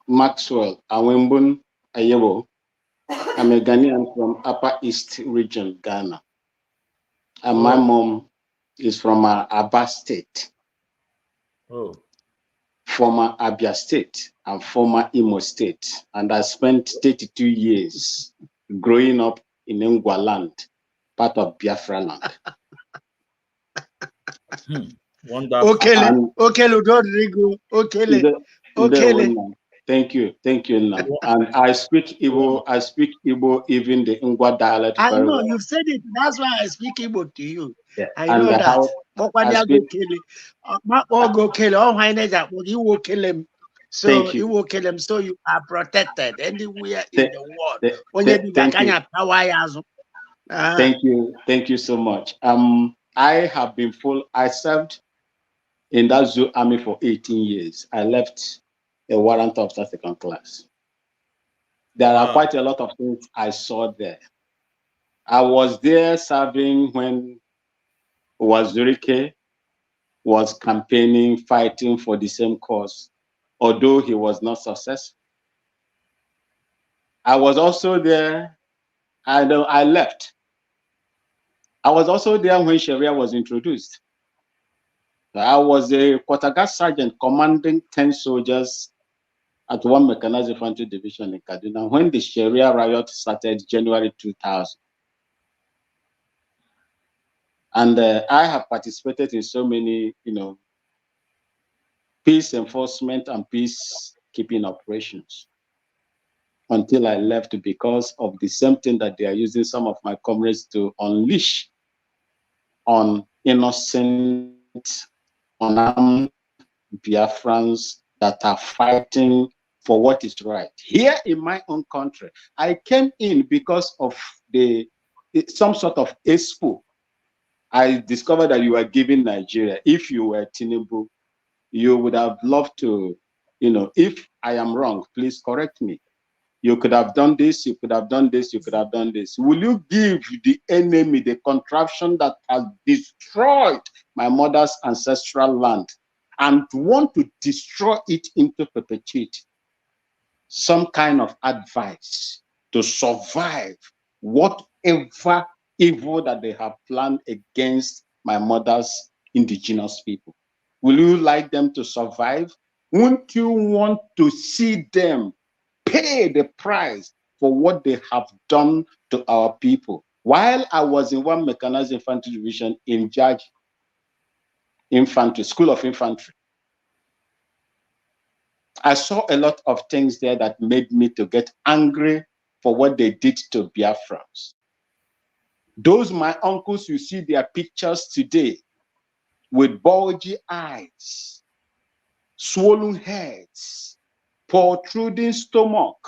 Maxwell Awembun Ayebo. I'm a Ghanaian from Upper East Region, Ghana. And my mom is from Aba State. Former Abia State and former Imo State. And I spent 32 years growing up in Ngwa land, part of Biafra land. Wonderful. Okele, Thank you, Nnam. And I speak Igbo, even the Ngwa dialect. I know well. you've said it. That's why I speak Igbo to you. Yeah. I know that. So you will kill him. So you are protected anywhere in the world. Thank you so much. I served in that zoo army for 18 years. I left a warrant officer second class. There are quite a lot of things I saw there. I was there serving when Wazirike was campaigning, fighting for the same cause, although he was not successful. I was also there, and I left. I was also there when Sharia was introduced. I was a quarterguard sergeant commanding 10 soldiers at one mechanized infantry division in Kaduna when the Sharia riot started January 2000. And I have participated in so many, peace enforcement and peacekeeping operations until I left because of the same thing that they are using some of my comrades to unleash on innocent, unarmed Biafrans that are fighting for what is right. Here in my own country, I came in because of some sort of expo. I discovered that you were giving Nigeria. If you were Tinubu, you would have loved to, if I am wrong, please correct me. You could have done this, you could have done this, you could have done this. Will you give the enemy the contraption that has destroyed my mother's ancestral land and want to destroy it into perpetuity? Some kind of advice to survive whatever evil that they have planned against my mother's indigenous people. Will you like them to survive? Won't you want to see them pay the price for what they have done to our people? While I was in one mechanized infantry division in Jaji Infantry, School of Infantry, I saw a lot of things there that made me to get angry for what they did to Biafrans. Those my uncles, you see their pictures today with bulgy eyes, swollen heads, protruding stomach,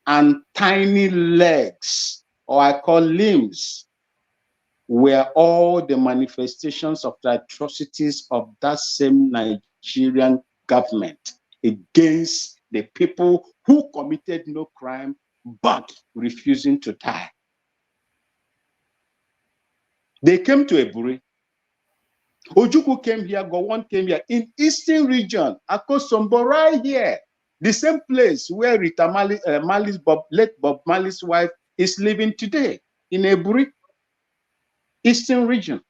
and tiny legs, or I call limbs, were all the manifestations of the atrocities of that same Nigerian government against the people who committed no crime but refusing to die. They came to Eburi. Ojukwu came here, Gowon came here. In Eastern region, Akosombo right here, the same place where Rita late Bob Marley's wife is living today, in Eburi, Eastern region.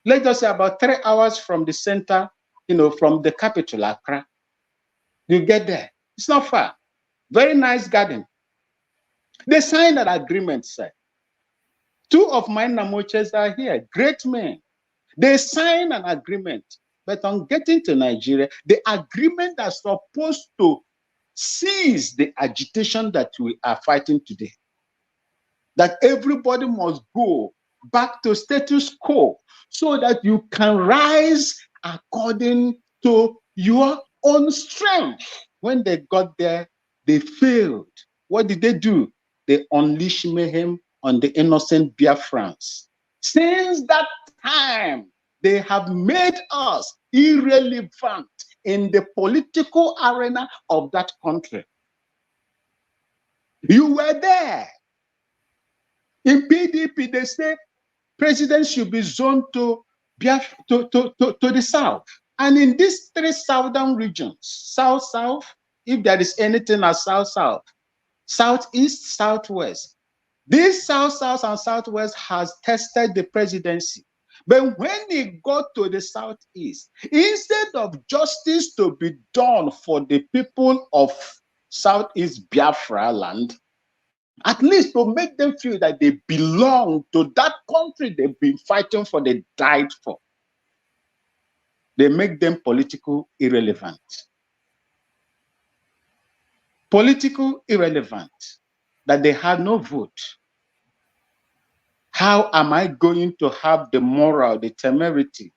Let's just say about 3 hours from the center, from the capital, Accra. You get there. It's not far. Very nice garden. They signed an agreement, sir. 2 of my Namoches are here, great men. They signed an agreement, but on getting to Nigeria, the agreement is supposed to cease the agitation that we are fighting today. That everybody must go back to status quo so that you can rise according to your own strength. When they got there, they failed. What did they do? They unleashed mayhem on the innocent Biafrans. Since that time, they have made us irrelevant in the political arena of that country. You were there. In PDP, they say presidents should be zoned to the south. And in these 3 southern regions, south, if there is anything as south, southeast, southwest, this south, and southwest has tested the presidency. But when it got to the southeast, instead of justice to be done for the people of southeast Biafra land, at least to make them feel that they belong to that country they've been fighting for, they died for, they make them political irrelevant. Political irrelevant, that they had no vote. How am I going to have the moral, the temerity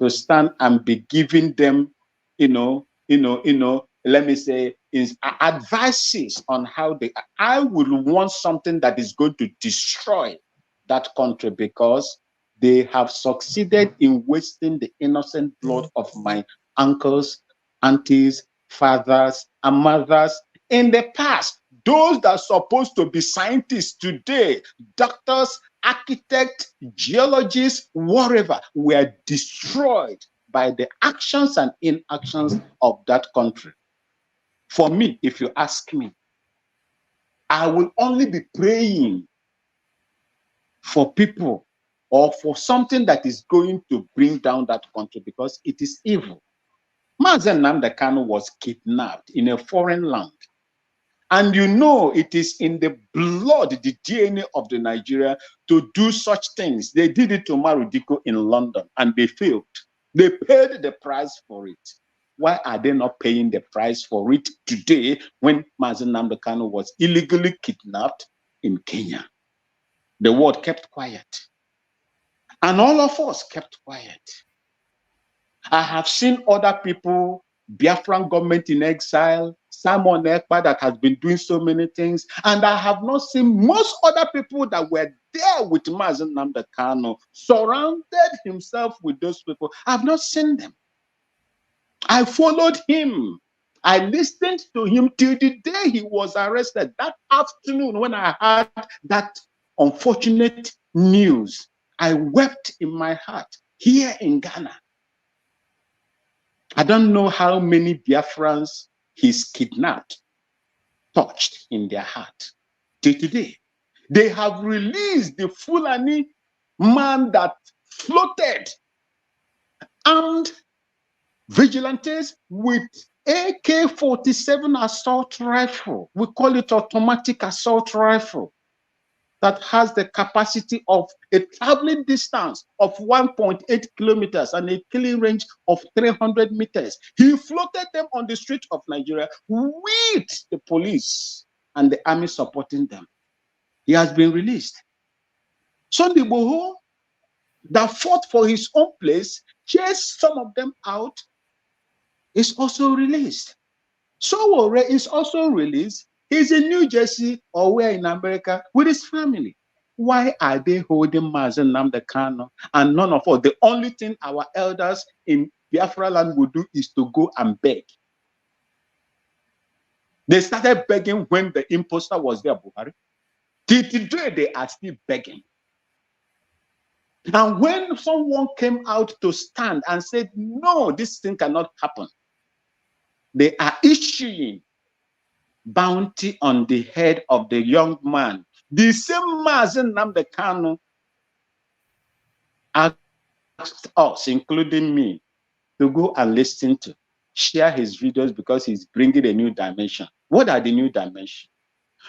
to stand and be giving them, let me say, advices on how I would want something that is going to destroy that country because they have succeeded in wasting the innocent blood of my uncles, aunties, fathers, and mothers in the past. Those that are supposed to be scientists today, doctors, architects, geologists, whatever, were destroyed by the actions and inactions of that country. For me, if you ask me, I will only be praying for people or for something that is going to bring down that country because it is evil. Mazi Nnamdi Kanu was kidnapped in a foreign land. And it is in the blood, the DNA of the Nigeria to do such things. They did it to Marudiko in London and they failed. They paid the price for it. Why are they not paying the price for it today when Mazi Nnamdi Kanu was illegally kidnapped in Kenya? The world kept quiet. And all of us kept quiet. I have seen other people, Biafran government in exile, Simon Ekpa that has been doing so many things, and I have not seen most other people that were there with Mazi Nnamdi Kanu, surrounded himself with those people. I have not seen them. I followed him. I listened to him till the day he was arrested. That afternoon when I heard that unfortunate news, I wept in my heart here in Ghana. I don't know how many Biafrans he's kidnapped, touched in their heart. Till today, they have released the Fulani man that floated armed vigilantes with AK-47 assault rifle. We call it automatic assault rifle that has the capacity of a traveling distance of 1.8 kilometers and a killing range of 300 meters. He floated them on the street of Nigeria with the police and the army supporting them. He has been released. Sunday Igboho, that fought for his own place, chased some of them out, is also released. Sowore is also released. He's in New Jersey or where in America with his family. Why are they holding Mazi Nnamdi Kanu and none of us? The only thing our elders in Biafra land would do is to go and beg. They started begging when the imposter was there, Buhari. Till today, they are still begging. And when someone came out to stand and said, no, this thing cannot happen, they are issuing bounty on the head of the young man. The same Mazi Nnamdi Kanu asked us, including me, to go and listen to, share his videos because he's bringing a new dimension. What are the new dimensions?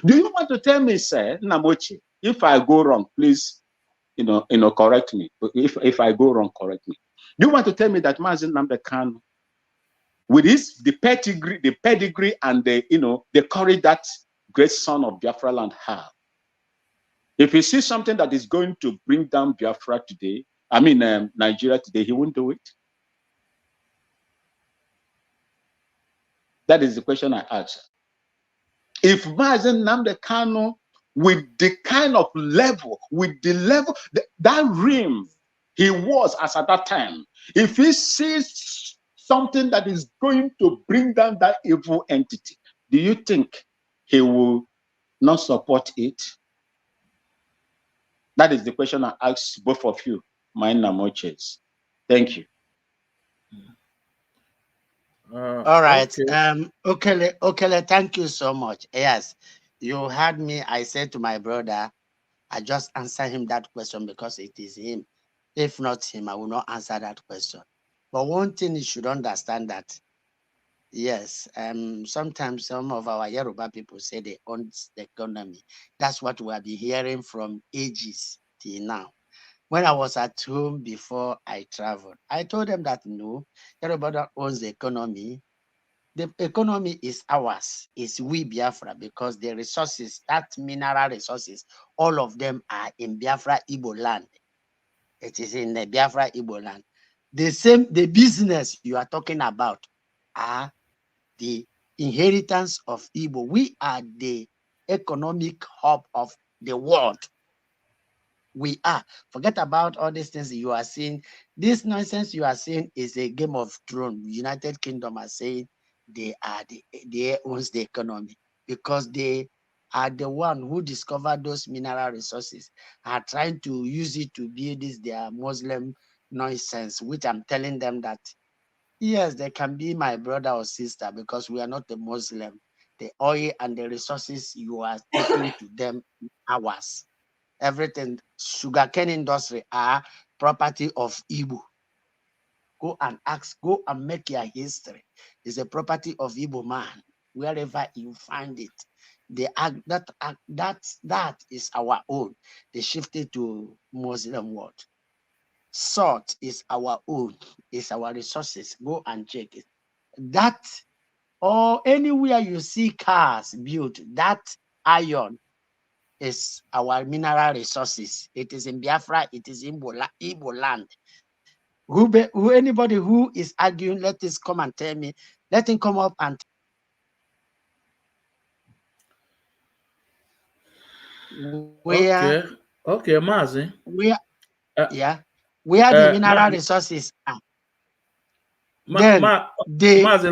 Do you want to tell me, sir, Namochi, if I go wrong, please, correct me. If I go wrong, correct me. Do you want to tell me that Mazi Nnamdi Kanu, with the pedigree and the courage that great son of Biafra land have, if he sees something that is going to bring down Biafra today, Nigeria today, he won't do it? That is the question I ask. If Mazi Nnamdi Kanu, with the kind of level, that rim he was as at that time, if he sees something that is going to bring down that evil entity, do you think he will not support it? That is the question I ask both of you, my Namoches. Thank you. All right. Okay. Okele, thank you so much. Yes, you heard me. I said to my brother, I just answer him that question because it is him. If not him, I will not answer that question. But one thing you should understand that, yes, sometimes some of our Yoruba people say they own the economy. That's what we have been hearing from ages till now. When I was at home before I traveled, I told them that no, Yoruba owns the economy. The economy is ours, is we Biafra, because the resources, that mineral resources, all of them are in Biafra Igbo land. It is in the Biafra Igbo land. The business you are talking about are the inheritance of Igbo. We are the economic hub of the world. We are. Forget about all these things you are seeing. This nonsense you are seeing is a Game of Thrones. United Kingdom are saying they owns the economy because they are the one who discovered those mineral resources, are trying to use it to build this their Muslim nonsense, which I'm telling them that yes, they can be my brother or sister because we are not a Muslim. The oil and the resources you are taking to them ours. Everything, sugarcane industry are property of Igbo. Go and ask, go and make your history. It's a property of Igbo man, wherever you find it. That is our own. They shifted to Muslim world. Salt is our own, is our resources. Go and check it. That, or anywhere you see cars built, that iron is our mineral resources. It is in Biafra, it is in Igbo land. Anybody who is arguing, let us come and tell me. Let him come up and Okay, Mazi. Where the mineral resources are. Mazi,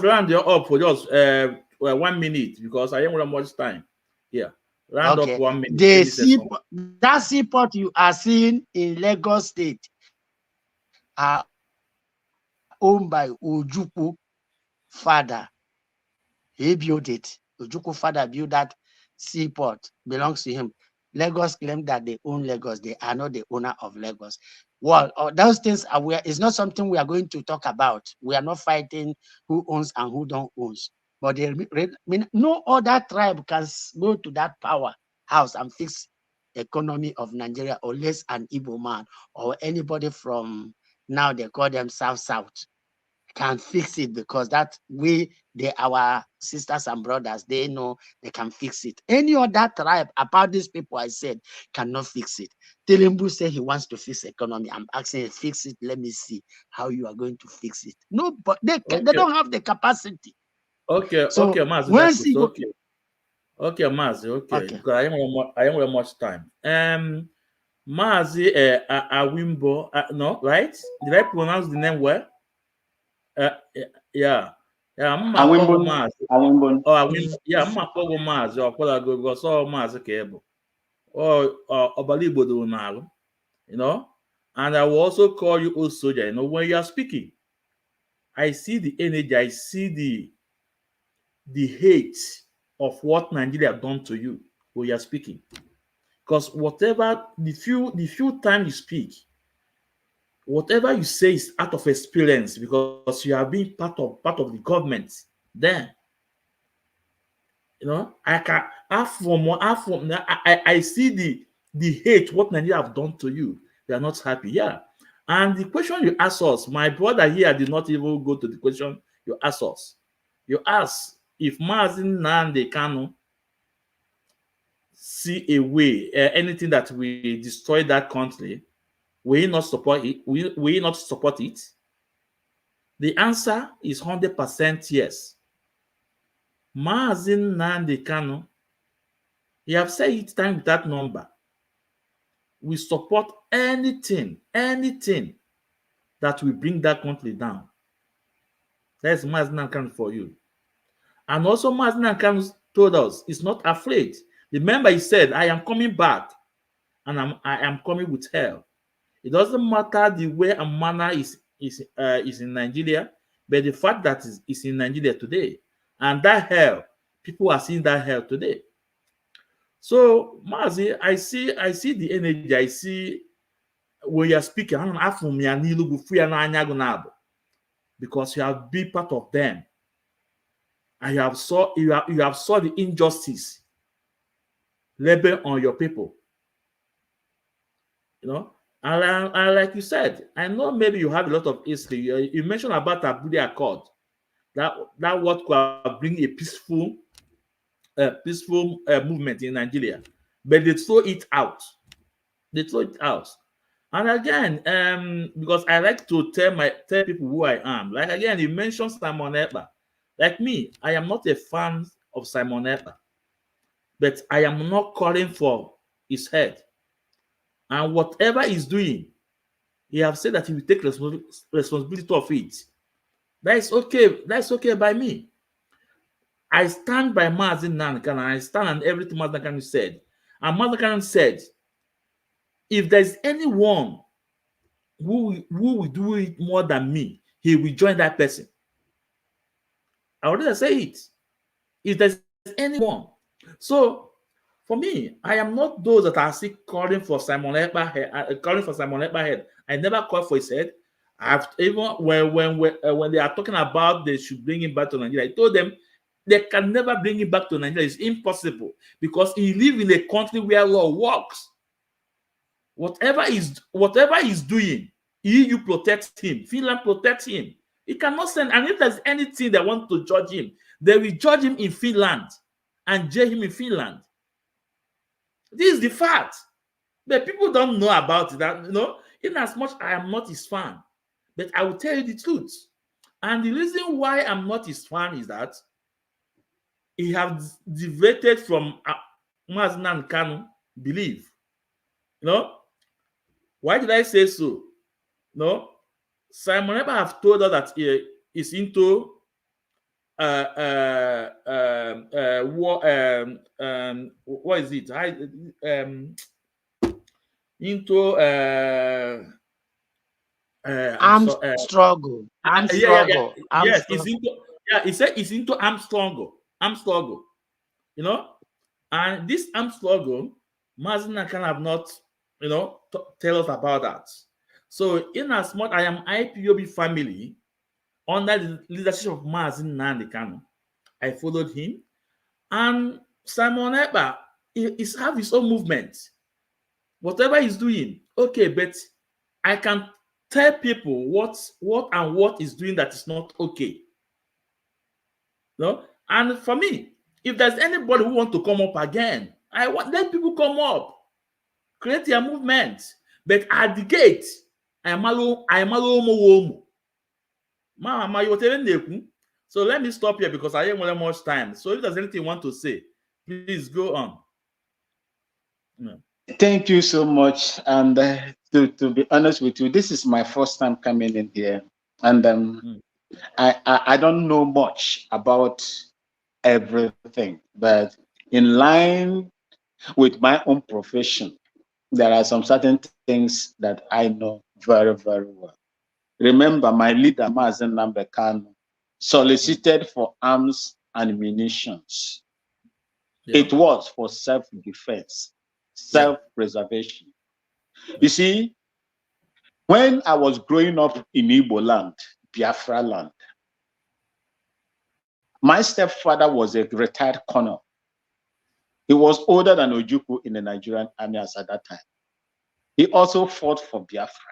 round you up for just 1 minute because I don't have much time. Yeah, round up 1 minute. That seaport you are seeing in Lagos State are owned by Ojukwu father. He built it. Ojukwu father built that seaport, belongs to him. Lagos claim that they own Lagos. They are not the owner of Lagos. Well, those things it's not something we are going to talk about. We are not fighting who owns and who don't owns. But no other tribe can go to that power house and fix the economy of Nigeria unless an Igbo man or anybody from, now they call them South can fix it, because our sisters and brothers, they know they can fix it. Any other tribe about these people I said cannot fix it. Tilimbu said he wants to fix economy. I'm asking, fix it. Let me see how you are going to fix it. No, but they don't have the capacity. Okay, Mazi. Okay, Mazi. Okay. Because I don't have much time. Mazi Awimbo. No, right? Did I pronounce the name well? Yeah. Yeah, mma kpọgo Mazi. Awimbon. Yeah, mma kpọgo Mazi ọkwụlago gọsọ Mazi ka ị bụ. Ọbara Igbo dị n'alụ. You know, and I will also call you old soldier. You know, when you are speaking, I see the energy, I see the hate of what Nigeria done to you when you are speaking. Because whatever the few time you speak, whatever you say is out of experience because you have been part of the government. Then, you know, I see the hate what Nigeria have done to you. They are not happy. Yeah. And the question you ask us, my brother here did not even go to the question you asked us. You ask if Mazi Nnamdi Kanu see a way, anything that will destroy that country, will he not support it? Will he not support it? The answer is 100% yes. Mazi Nnamdi Kanu, he have said it time with that number. We support anything that will bring that country down. That's Mazi Nnamdi Kanu for you. And also Mazi Nnamdi Kanu told us he's not afraid. Remember, he said, I am coming back and I am coming with hell. It doesn't matter the way and manner is in Nigeria, but the fact that it's in Nigeria today. And that hell, people are seeing that hell today. So, Mazi, I see the energy. I see when you're speaking, because you have been part of them. And you have saw the injustice labor on your people. You know, and like you said, I know maybe you have a lot of history. You mentioned about Abuja Accord. That what could bring a peaceful movement in Nigeria, but they throw it out. And again, because I like to tell people who I am. Like again, you mentioned Simon Ekpa. Like me, I am not a fan of Simon Ekpa, but I am not calling for his head. And whatever he's doing, he have said that he will take responsibility of it. That is okay. That's okay by me. I stand by Mazi Nnamdi Kanu. I stand on everything Mazi Nnamdi Kanu said. And Mazi Nnamdi Kanu said, if there's anyone who will do it more than me, he will join that person. I already say it. If there's anyone. So, for me, I am not those that are still calling for Simon Ekpa head. I never called for his head. I've even when they are talking about they should bring him back to Nigeria, I told them they can never bring him back to Nigeria. It's impossible because he lives in a country where law works. Whatever he's doing, EU protects him, Finland protects him. He cannot send, and if there's anything they want to judge him, they will judge him in Finland and jail him in Finland. This is the fact. But people don't know about it. That, you know, in as much I am not his fan, but I will tell you the truth. And the reason why I'm not his fan is that he has deviated from Mazi Nnamdi Kanu belief. You know, why did I say so? No, Simon Ekpa have told us that he is into what is it? Into armed struggle. Yes, he's into. Yeah, he said he's into armed struggle. You know, and this armed struggle, Mazi Nnamdi Kanu have not, you know, tell us about that. So, in as much I am IPOB family under the leadership of Mazi Nnamdi Kanu, I followed him, and Simon Ekpa is have his own movement. Whatever he's doing, okay, but I can tell people what is doing that is not okay. No, and for me, if there's anybody who want to come up again, I want let people come up, create their movement. But at the gate, I am alone. So let me stop here because I don't want much time. So if there's anything you want to say, please go on. No. Thank you so much. And to be honest with you, this is my first time coming in here. And I don't know much about everything, but in line with my own profession, there are some certain things that I know very, very well. Remember, my leader, Mazi Nnamdi Kanu, solicited for arms and munitions. Yeah. It was for self-defense, self-preservation. You see, when I was growing up in Igbo land, Biafra land, my stepfather was a retired colonel. He was older than Ojukwu in the Nigerian army at that time. He also fought for Biafra.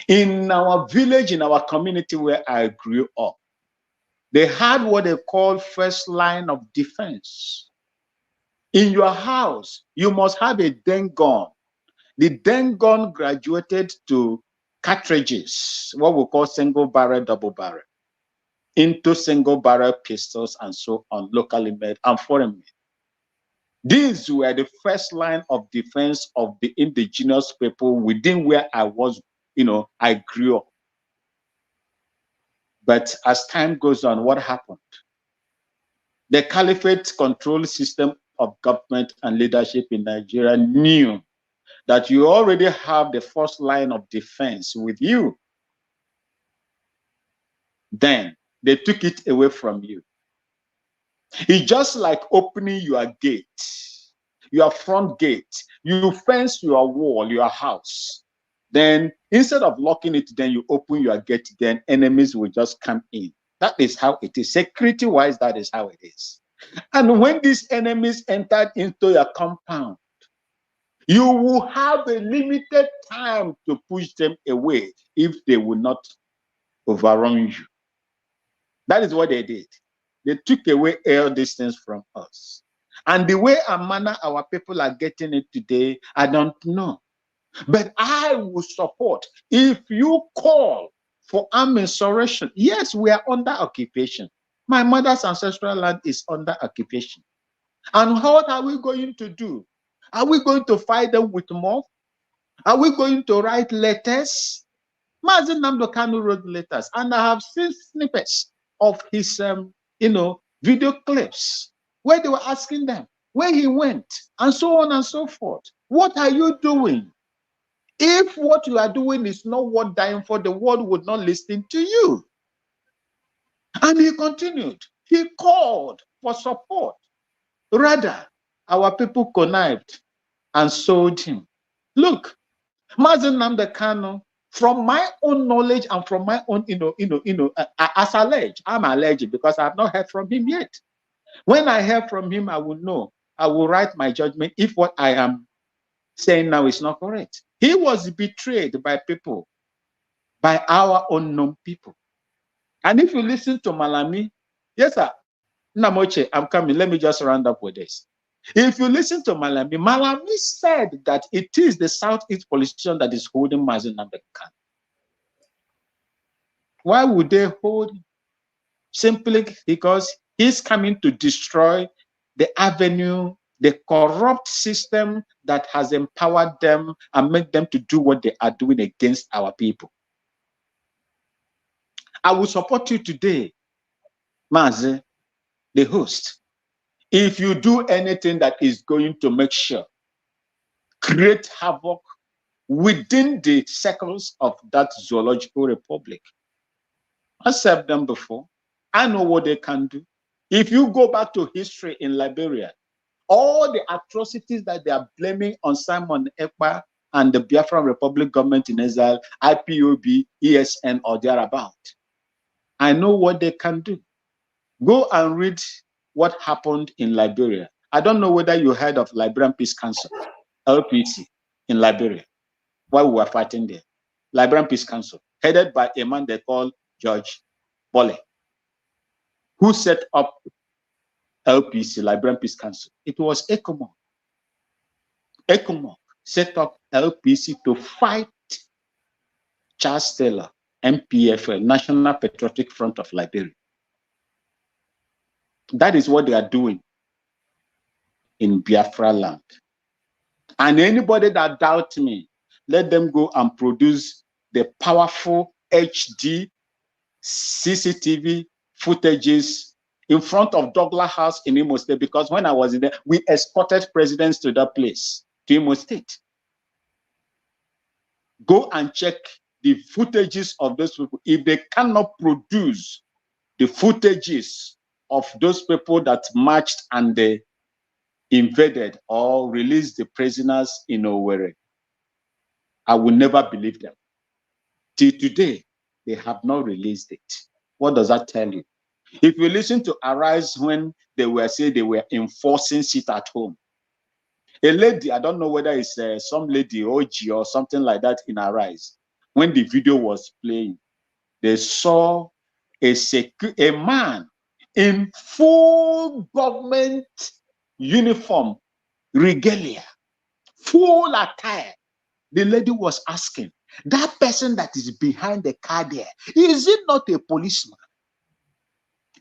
In our village, in our community where I grew up, they had what they call first line of defense. In your house, you must have a den gun. The den gun graduated to cartridges, what we call single barrel, double barrel, into single barrel pistols and so on, locally made and foreign made. These were the first line of defense of the indigenous people within where I was, I grew up. But as time goes on, what happened? The caliphate control system of government and leadership in Nigeria knew that you already have the first line of defense with you. Then they took it away from you. It's just like opening your gate, your front gate. You fence your wall, your house. Then instead of locking it, then you open your gate, then enemies will just come in. That is how it is. Security-wise, that is how it is. And when these enemies entered into your compound, you will have a limited time to push them away if they will not overrun you. That is what they did. They took away air distance from us. And the way and manner our people are getting it today, I don't know. But I will support. If you call for armed insurrection, yes, we are under occupation. My mother's ancestral land is under occupation. And what are we going to do? Are we going to fight them with more? Are we going to write letters? Mazi Nnamdi Kanu wrote letters, and I have seen snippets of his, video clips where they were asking them where he went and so on and so forth. What are you doing? If what you are doing is not worth dying for, the world would not listen to you. And he continued. He called for support. Rather, our people connived and sold him. Look, Mazi Nnamdi Kanu, from my own knowledge and from my own, as alleged, I'm alleged because I have not heard from him yet. When I hear from him, I will know. I will write my judgment if what I am saying now is not correct. He was betrayed by people, by our unknown people. And if you listen to Malami, yes, sir, Namoche, I'm coming. Let me just round up with this. If you listen to Malami, Malami said that it is the Southeast politician that is holding Mazi Nnamdi Kanu. Why would they hold him? Simply because he's coming to destroy the avenue, the corrupt system that has empowered them and made them to do what they are doing against our people. I will support you today, Mazi, the host. If you do anything that is going to make sure, create havoc within the circles of that zoological republic. I served them before. I know what they can do. If you go back to history in Liberia, all the atrocities that they are blaming on Simon Ekpa and the Biafran Republic government in exile, IPOB, ESN, or thereabout, I know what they can do. Go and read what happened in Liberia. I don't know whether you heard of Liberian Peace Council, LPC, in Liberia, while we were fighting there. Liberian Peace Council, headed by a man they call George Bolle, who set up LPC, Liberian Peace Council. It was ECOMOG. ECOMOG set up LPC to fight Charles Taylor, MPFL, National Patriotic Front of Liberia. That is what they are doing in Biafra land. And anybody that doubts me, let them go and produce the powerful HD CCTV footages in front of Douglas House in Imo State, because when I was in there, we escorted presidents to that place, to Imo State. Go and check the footages of those people. If they cannot produce the footages of those people that marched and they invaded or released the prisoners in Owerri, I will never believe them. Till today, they have not released it. What does that tell you? If you listen to Arise when they were saying they were enforcing sit at home, a lady, I don't know whether it's some lady, OG or something like that in Arise, when the video was playing, they saw a man in full government uniform, regalia, full attire. The lady was asking, that person that is behind the car there, is it not a policeman?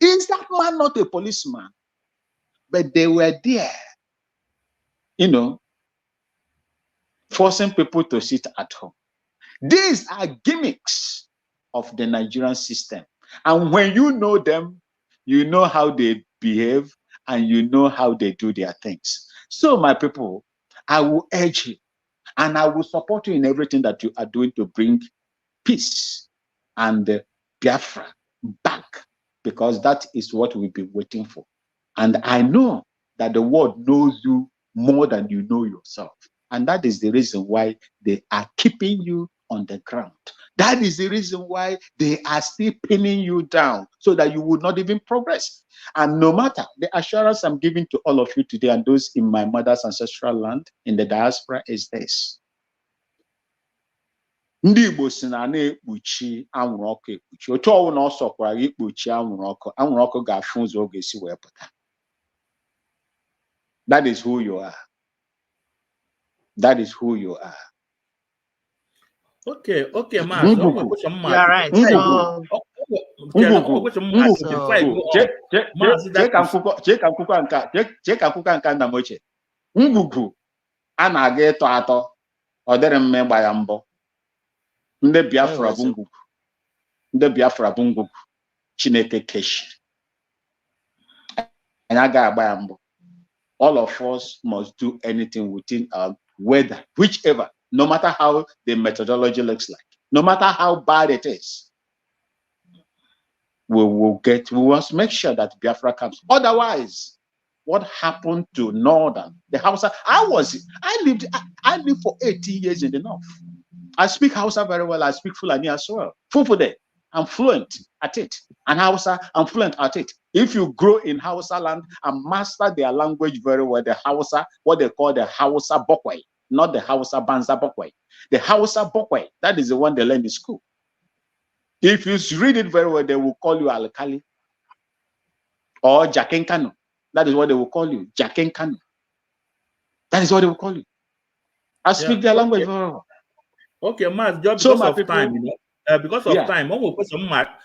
Is that man not a policeman? But they were there, you know, forcing people to sit at home. These are gimmicks of the Nigerian system. And when you know them, you know how they behave and you know how they do their things. So, my people, I will urge you and I will support you in everything that you are doing to bring peace and Biafra back, because that is what we've been waiting for. And I know that the world knows you more than you know yourself. And that is the reason why they are keeping you on the ground. That is the reason why they are still pinning you down so that you would not even progress. And no matter, the assurance I'm giving to all of you today and those in my mother's ancestral land, in the diaspora, is this. Ndị Igbo si na na-ekpuchi anwụrụ ọkụ ekpuchi. Otu ọwụ na ọ sọkwara gị ikpuchi anwụrụ ọkụ ga-afụ ụzọ ọ ga-esi wee pụta. That is who you are. That is who you are. Okay, Mazi. You are right. Ngwugwu a na-aga ịtọ atọ, ọ dịrị mma ịgba ya mbọ. Ndị Biafra bụ ngwugwu. Ndị Biafra bụ ngwugwu. Chineke kechiri. Anyị agaghị agba ya mbọ. All of us must do anything within our weather, whichever, no matter how the methodology looks like, no matter how bad it is, we must make sure that Biafra comes. Otherwise, what happened to Northern, the Hausa? I lived for 18 years in the North. I speak Hausa very well. I speak Fulani as well. Fufude, I'm fluent at it. And Hausa, I'm fluent at it. If you grow in Hausa land and master their language very well, the Hausa, what they call the Hausa Bokwai, not the Hausa Banza Bokwai. The Hausa Bokwai, that is the one they learn in school. If you read it very well, they will call you Alkali or Jaken Kanu. That is what they will call you, Jaken Kanu. That is what they will call you. I speak their language very well. Okay, Mazi, just because of time, you know, because of time, I will question but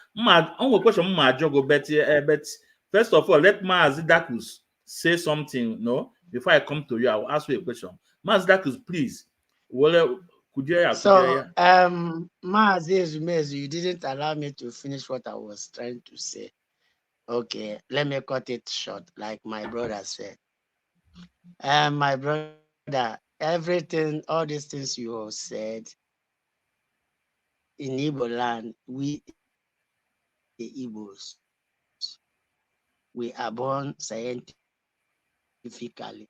first of all, let Mazi Dakus say something, no? Before I come to you, I will ask you a question. Mazi Dakus, please. Well, could you? So, Mazi Zumezu, you didn't allow me to finish what I was trying to say. Okay, let me cut it short, like my brother said. My brother, everything, all these things you have said, in Igbo land, we, the Igbos, we are born scientifically.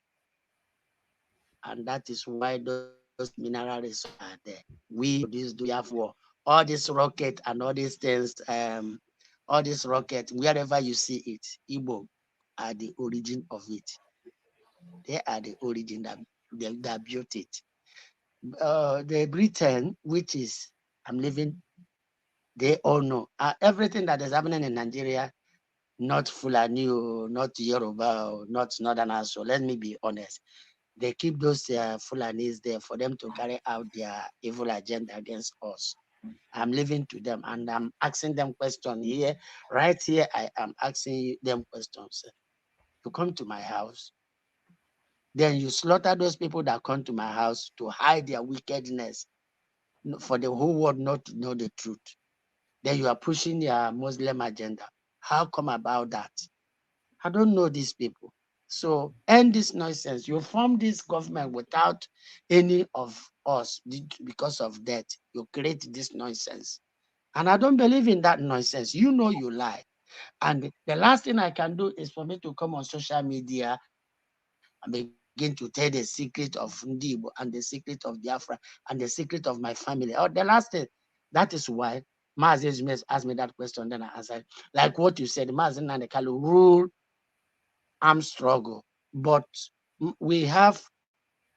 And that is why those mineral resources are there. We produce, therefore, all this rocket and all these things, all this rocket, wherever you see it, Igbo are the origin of it. They are the origin that built it. The Britain, which is, I'm living, they all know everything that is happening in Nigeria, not Fulani, not Yoruba, not Northern. So let me be honest. They keep those Fulanis there for them to carry out their evil agenda against us. I'm living to them and I'm asking them questions here. Right here, I am asking them questions. You come to my house, then you slaughter those people that come to my house to hide their wickedness, for the whole world not to know the truth. then you are pushing your Muslim agenda. How come about that? I don't know these people. So end this nonsense. You form this government without any of us because of death. You create this nonsense. And I don't believe in that nonsense. You know you lie. And the last thing I can do is for me to come on social media and begin to tell the secret of Ndibo and the secret of Biafra and the secret of my family. Oh, the last thing. That is why Mazi asked me that question. Then I answered, like what you said, Mazi Nnamdi Kanu rule armed struggle. But we have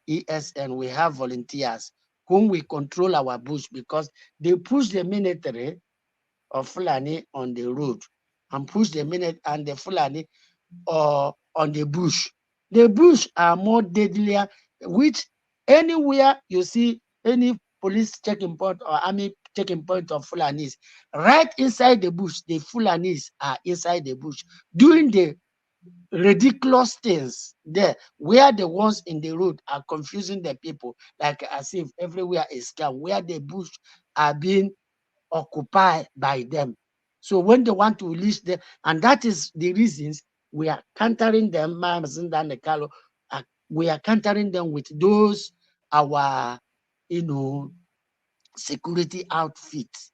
ESN, we have volunteers whom we control our bush because they push the military of Fulani on the road and push the military and the Fulani on the bush. The bush are more deadlier, which anywhere you see any police checking point or army checking point of Fulanis, right inside the bush, the Fulanis are inside the bush doing the ridiculous things there, where the ones in the road are confusing the people, like as if everywhere is scam, where the bush are being occupied by them. So when they want to release them, and that is the reasons we are countering them, we are countering them with those our security outfits,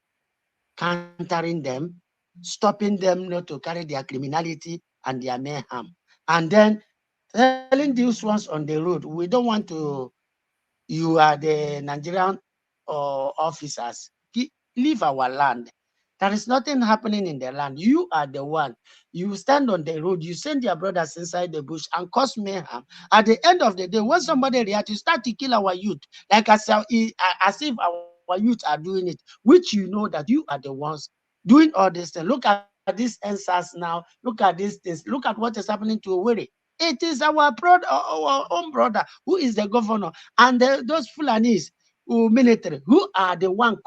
countering them, stopping them not to carry their criminality and their mayhem. And then telling these ones on the road, we don't want to, you are the Nigerian officers, leave our land. There is nothing happening in the land. You are the one. You stand on the road, you send your brothers inside the bush and cause mayhem. At the end of the day, when somebody reacts, you start to kill our youth, like as if our youth are doing it, which you know that you are the ones doing all this thing. Look at these answers now. Look at these things. Look at what is happening to Owerri. It is our own brother who is the governor, and those Fulanis military who are the one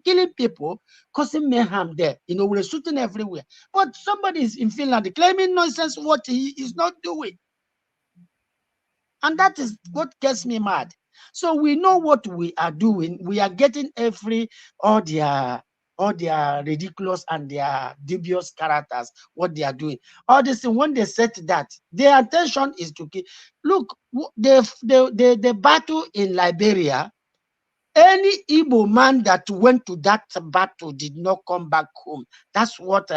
killing people, causing mayhem there. We're shooting everywhere. But somebody is in Finland claiming nonsense what he is not doing. And that is what gets me mad. So we know what we are doing. We are getting all their ridiculous and their dubious characters, what they are doing. All this thing, when they said that, their intention is to kill. Look, the battle in Liberia, any Igbo man that went to that battle did not come back home. That's what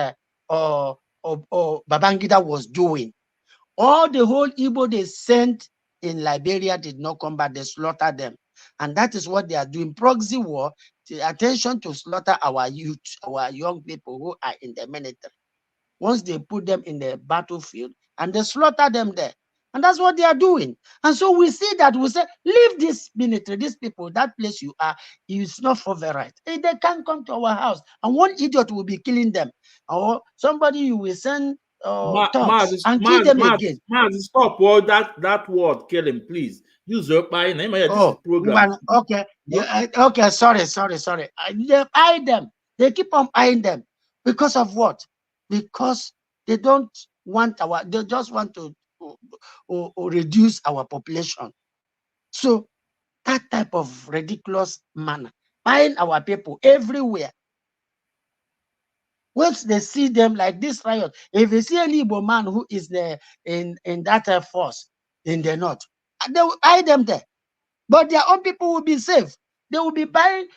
Babangida was doing. All the whole Igbo they sent in Liberia did not come back. They slaughtered them. And that is what they are doing. Proxy war, the attention to slaughter our youth, our young people who are in the military. Once they put them in the battlefield and they slaughter them there. And that's what they are doing. And so we see that, we say, leave this military, these people, that place you are, it's not for the right. They can't come to our house. And one idiot will be killing them. Or somebody you will send thugs and kill them again. Mazi, stop all that word, kill him, please. Use your name. This is program. Okay. Yeah, okay, sorry. They eye them. They keep on eyeing them. Because of what? Because they don't want they just want to reduce our population. So that type of ridiculous manner, buying our people everywhere. Once they see them like this riot, if they see any Igbo man who is there in that force in the north, they will hide them there. But their own people will be safe. They will be paying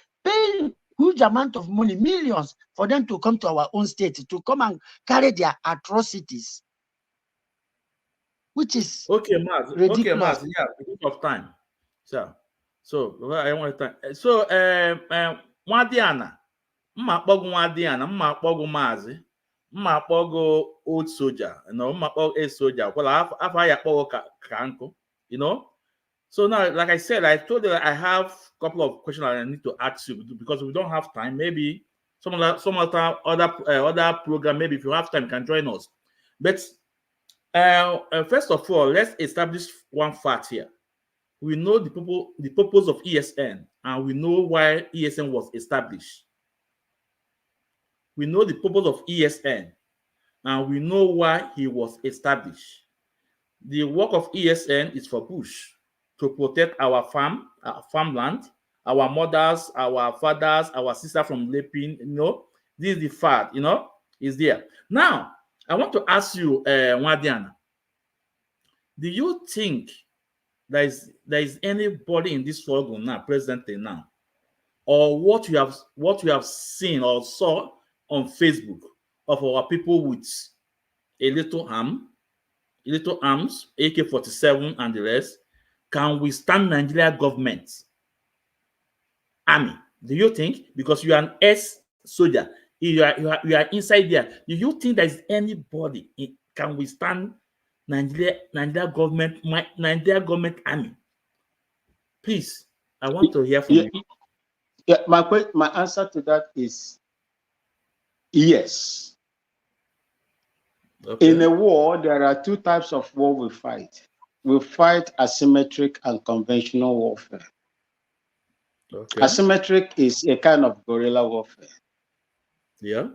huge amount of money, millions, for them to come to our own state, to come and carry their atrocities. Which is okay, Mazi. ridiculous. Okay, Mazi. Yeah, because of time. So I want to thank. So Mwadiana, Mwadiana, Mazi, old soldier, a soldier. Well, I have So now, like I said, I told you I have a couple of questions I need to ask you because we don't have time. Maybe some other program. Maybe if you have time, you can join us. But first of all, let's establish one fact here. We know the purpose of ESN, and we know why ESN was established. We know the purpose of ESN, and we know why he was established. The work of ESN is for bush, to protect our farmland, our mothers, our fathers, our sisters from raping. This is the fact, is there. Now, I want to ask you, Wadiana, do you think there is anybody in this struggle now, presently now, or what you have seen or saw on Facebook of our people with a little arms, AK-47 and the rest, can withstand Nigeria government army? Do you think? Because you are an ex-soldier, you are inside there. Do you think there is anybody can withstand Nigeria government army? Please, I want to hear from you. Yeah, my answer to that is yes. Okay. In a war, there are two types of war we fight. We fight asymmetric and conventional warfare. Okay. Asymmetric is a kind of guerrilla warfare. Yeah.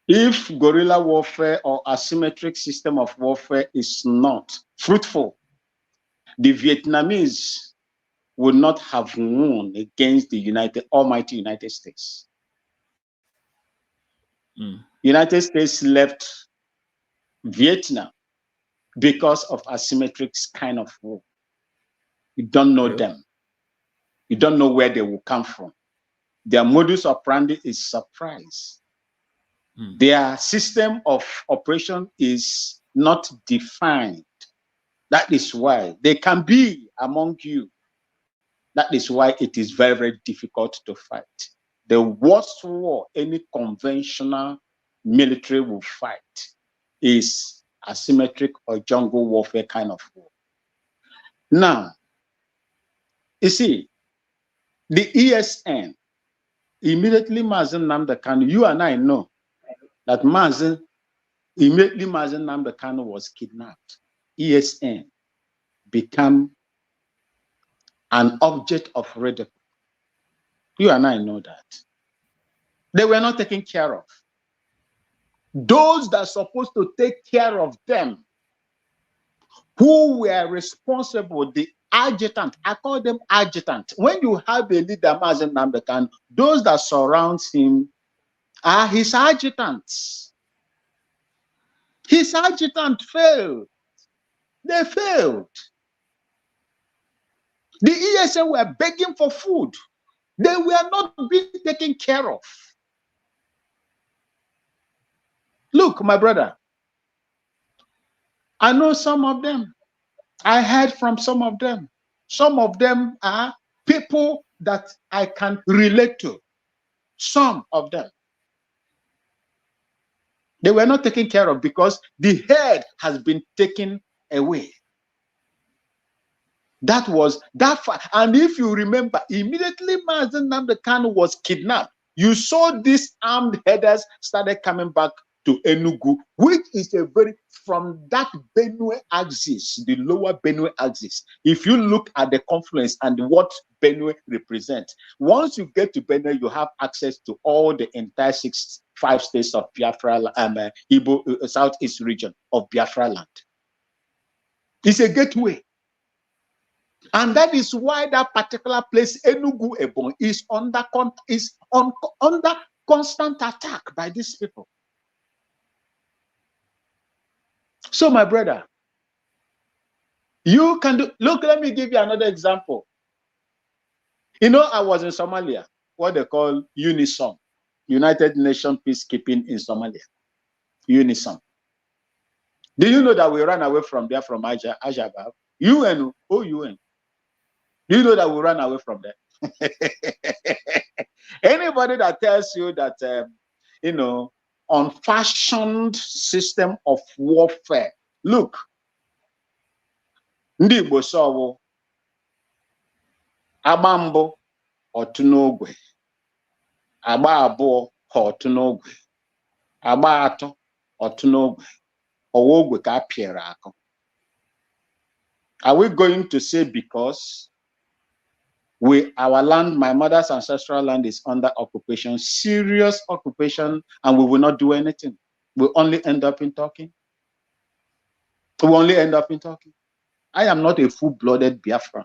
If guerrilla warfare or asymmetric system of warfare is not fruitful, the Vietnamese would not have won against the almighty United States. United States left Vietnam because of asymmetric kind of war. You don't know them. You don't know where they will come from. Their modus operandi is surprise. Their system of operation is not defined. That is why they can be among you. That is why it is very, very difficult to fight. The worst war any conventional military will fight is asymmetric or jungle warfare kind of war. Now, you see, the ESN, immediately Mazi Nnamdi Kanu, you and I know that immediately Mazi Nnamdi Kanu was kidnapped. ESN became an object of ridicule. You and I know that. They were not taken care of. Those that are supposed to take care of them, who were responsible, the adjutant, I call them adjutant. When you have a leader, Mazi Nnamdi Kanu, those that surround him are his adjutants. His adjutant failed. They failed. The ESN were begging for food. They were not being taken care of. Look, my brother, I know some of them. I heard from some of them. Some of them are people that I can relate to. Some of them. They were not taken care of because the head has been taken away. That was that far. And if you remember, immediately Mazi Nnamdi Kanu was kidnapped. You saw these armed headers started coming back to Enugu, which is from that Benue axis, the lower Benue axis. If you look at the confluence and what Benue represents, once you get to Benue, you have access to all the entire 5 states of Biafra, Igbo, southeast region of Biafra land. It's a gateway. And that is why that particular place, Enugu Ebon, is under constant attack by these people. So, my brother, you can do. Look, let me give you another example. You know, I was in Somalia, what they call UNISOM, United Nations Peacekeeping in Somalia. UNISOM. Do you know that we ran away from there from Ajabab? UN, OUN. Do you know that we ran away from there? Anybody that tells you that, unfashioned system of warfare. Look, ndị Igbo sọwụ agba mbụ otu n'ogwe, agba abụọ otu n'ogwe, agba atọ otu n'ogwe, ọwa ogwe ka apịara akụ. Are we going to say because our land, my mother's ancestral land, is under occupation, serious occupation, and we will not do anything? We'll only end up in talking. We'll only end up in talking. I am not a full-blooded Biafran.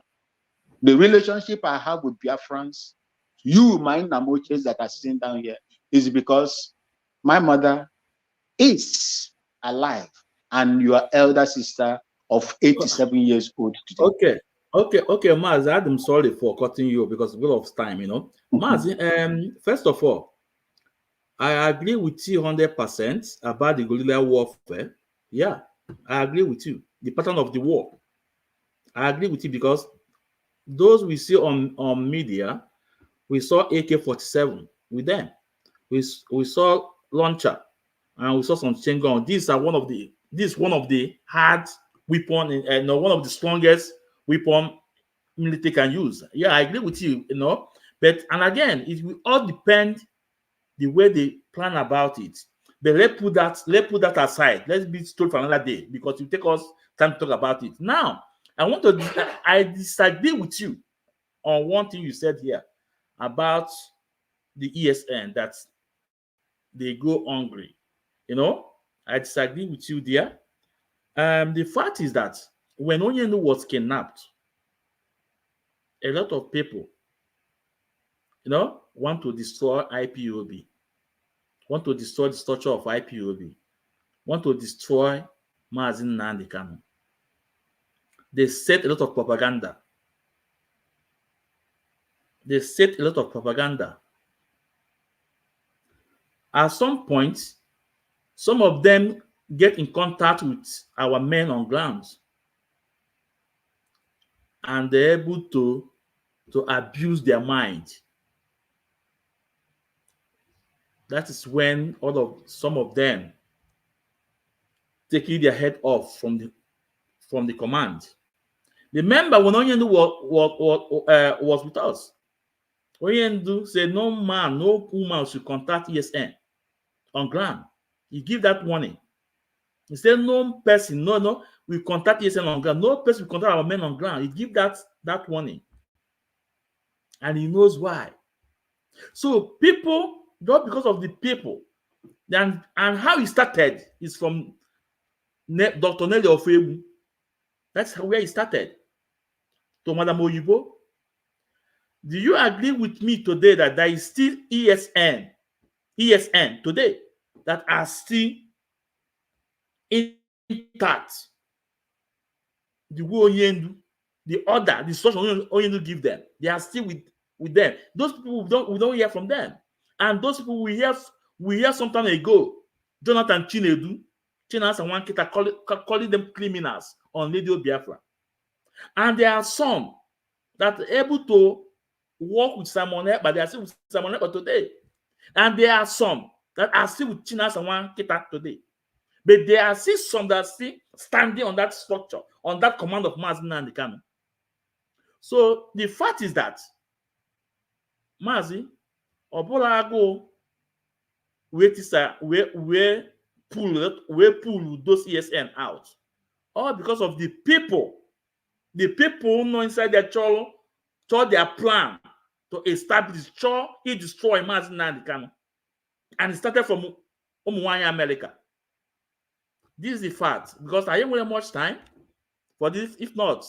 The relationship I have with Biafrans, you, my Namoches that are sitting down here, is because my mother is alive, and your elder sister of 87 years old today. Okay, Mazi, I'm sorry for cutting you because of time, Mazi, first of all, I agree with you 100% about the guerrilla warfare. Yeah, I agree with you. The pattern of the war. I agree with you because those we see on media, we saw AK-47 with them. We saw launcher, and we saw some chain gun. These are one of the hard weapon, and one of the strongest weapon military can use. Yeah, I agree with you. But and again, it will all depend the way they plan about it. But let's put that aside. Let's be story for another day because it will take us time to talk about it. Now, I disagree with you on one thing you said here about the ESN that they go hungry. I disagree with you there. The fact is that when Onyenu was kidnapped, a lot of people, want to destroy IPOB, want to destroy the structure of IPOB, want to destroy Mazi Nnamdi Kanu. They set a lot of propaganda. At some point, some of them get in contact with our men on ground, and they're able to abuse their mind. That is when some of them taking their head off from the command. Remember when Onyendu was with us, Onyendu said no man, no woman should contact ESN on ground. He give that warning. He said no person, no, we contact ESN on ground. No person will contact our men on ground. He give that warning. And he knows why. So people, not because of the people, and how he started is from Dr. Nelly Ofebu. That's where he started. To Madam Oyibo, do you agree with me today that there is still ESN today that are still intact? The way Onyendu, the order, the instruction Onyendu give them, they are still with them. Those people we don't hear from them, and those people we hear some time ago. Jonathan Chinedu and one kita calling them criminals on Radio Biafra, and there are some that are able to work with Simon Ekpa, they are still with Simon Ekpa today, and there are some that are still with Chinas and one kita today. But there are still some that are still standing on that structure, on that command of Mazi Nnamdi Kanu. So the fact is that Mazi Obolago we pull those ESN out, all because of the people. The people know inside their cholo their plan to establish he destroy Mazi Nnamdi Kanu, and it started from Umuwanya, America. This is the fact, because I ain't really much time for this. If not,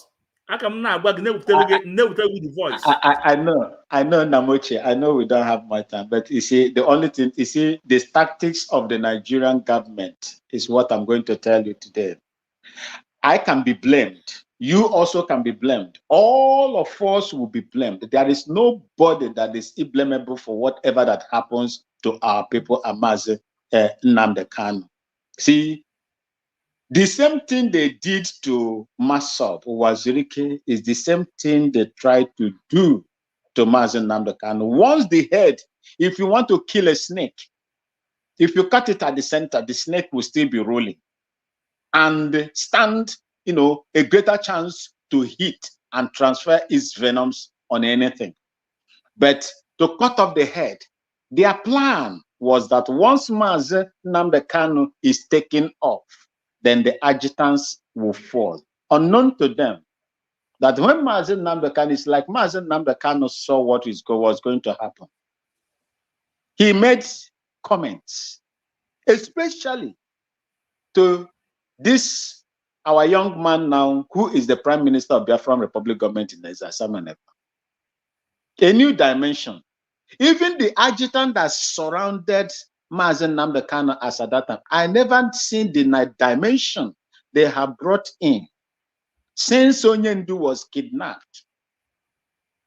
I can now tell you the voice. I know, Namoche. I know we don't have much time, but you see, the only thing, the tactics of the Nigerian government is what I'm going to tell you today. I can be blamed. You also can be blamed. All of us will be blamed. There is nobody that is blamable for whatever that happens to our people at Mazi Nnamdi Kanu. See, the same thing they did to Masop Wazirike is the same thing they tried to do to Mazi Nnamdi Kanu. Once the head, if you want to kill a snake, if you cut it at the center, the snake will still be rolling and stand, a greater chance to hit and transfer its venoms on anything. But to cut off the head, their plan was that once Mazi Nnamdi Kanu is taken off, then the adjutants will fall. Unknown to them, that when Mazi Nnamdi Kanu, is like Mazi Nnamdi Kanu saw what was going to happen. He made comments, especially to this, our young man now, who is the Prime Minister of Biafran Republic government in Nigeria, a new dimension. Even the adjutant that surrounded Mazi Nnamdi Kanu as at that time. I never seen the dimension they have brought in since Onyendu was kidnapped.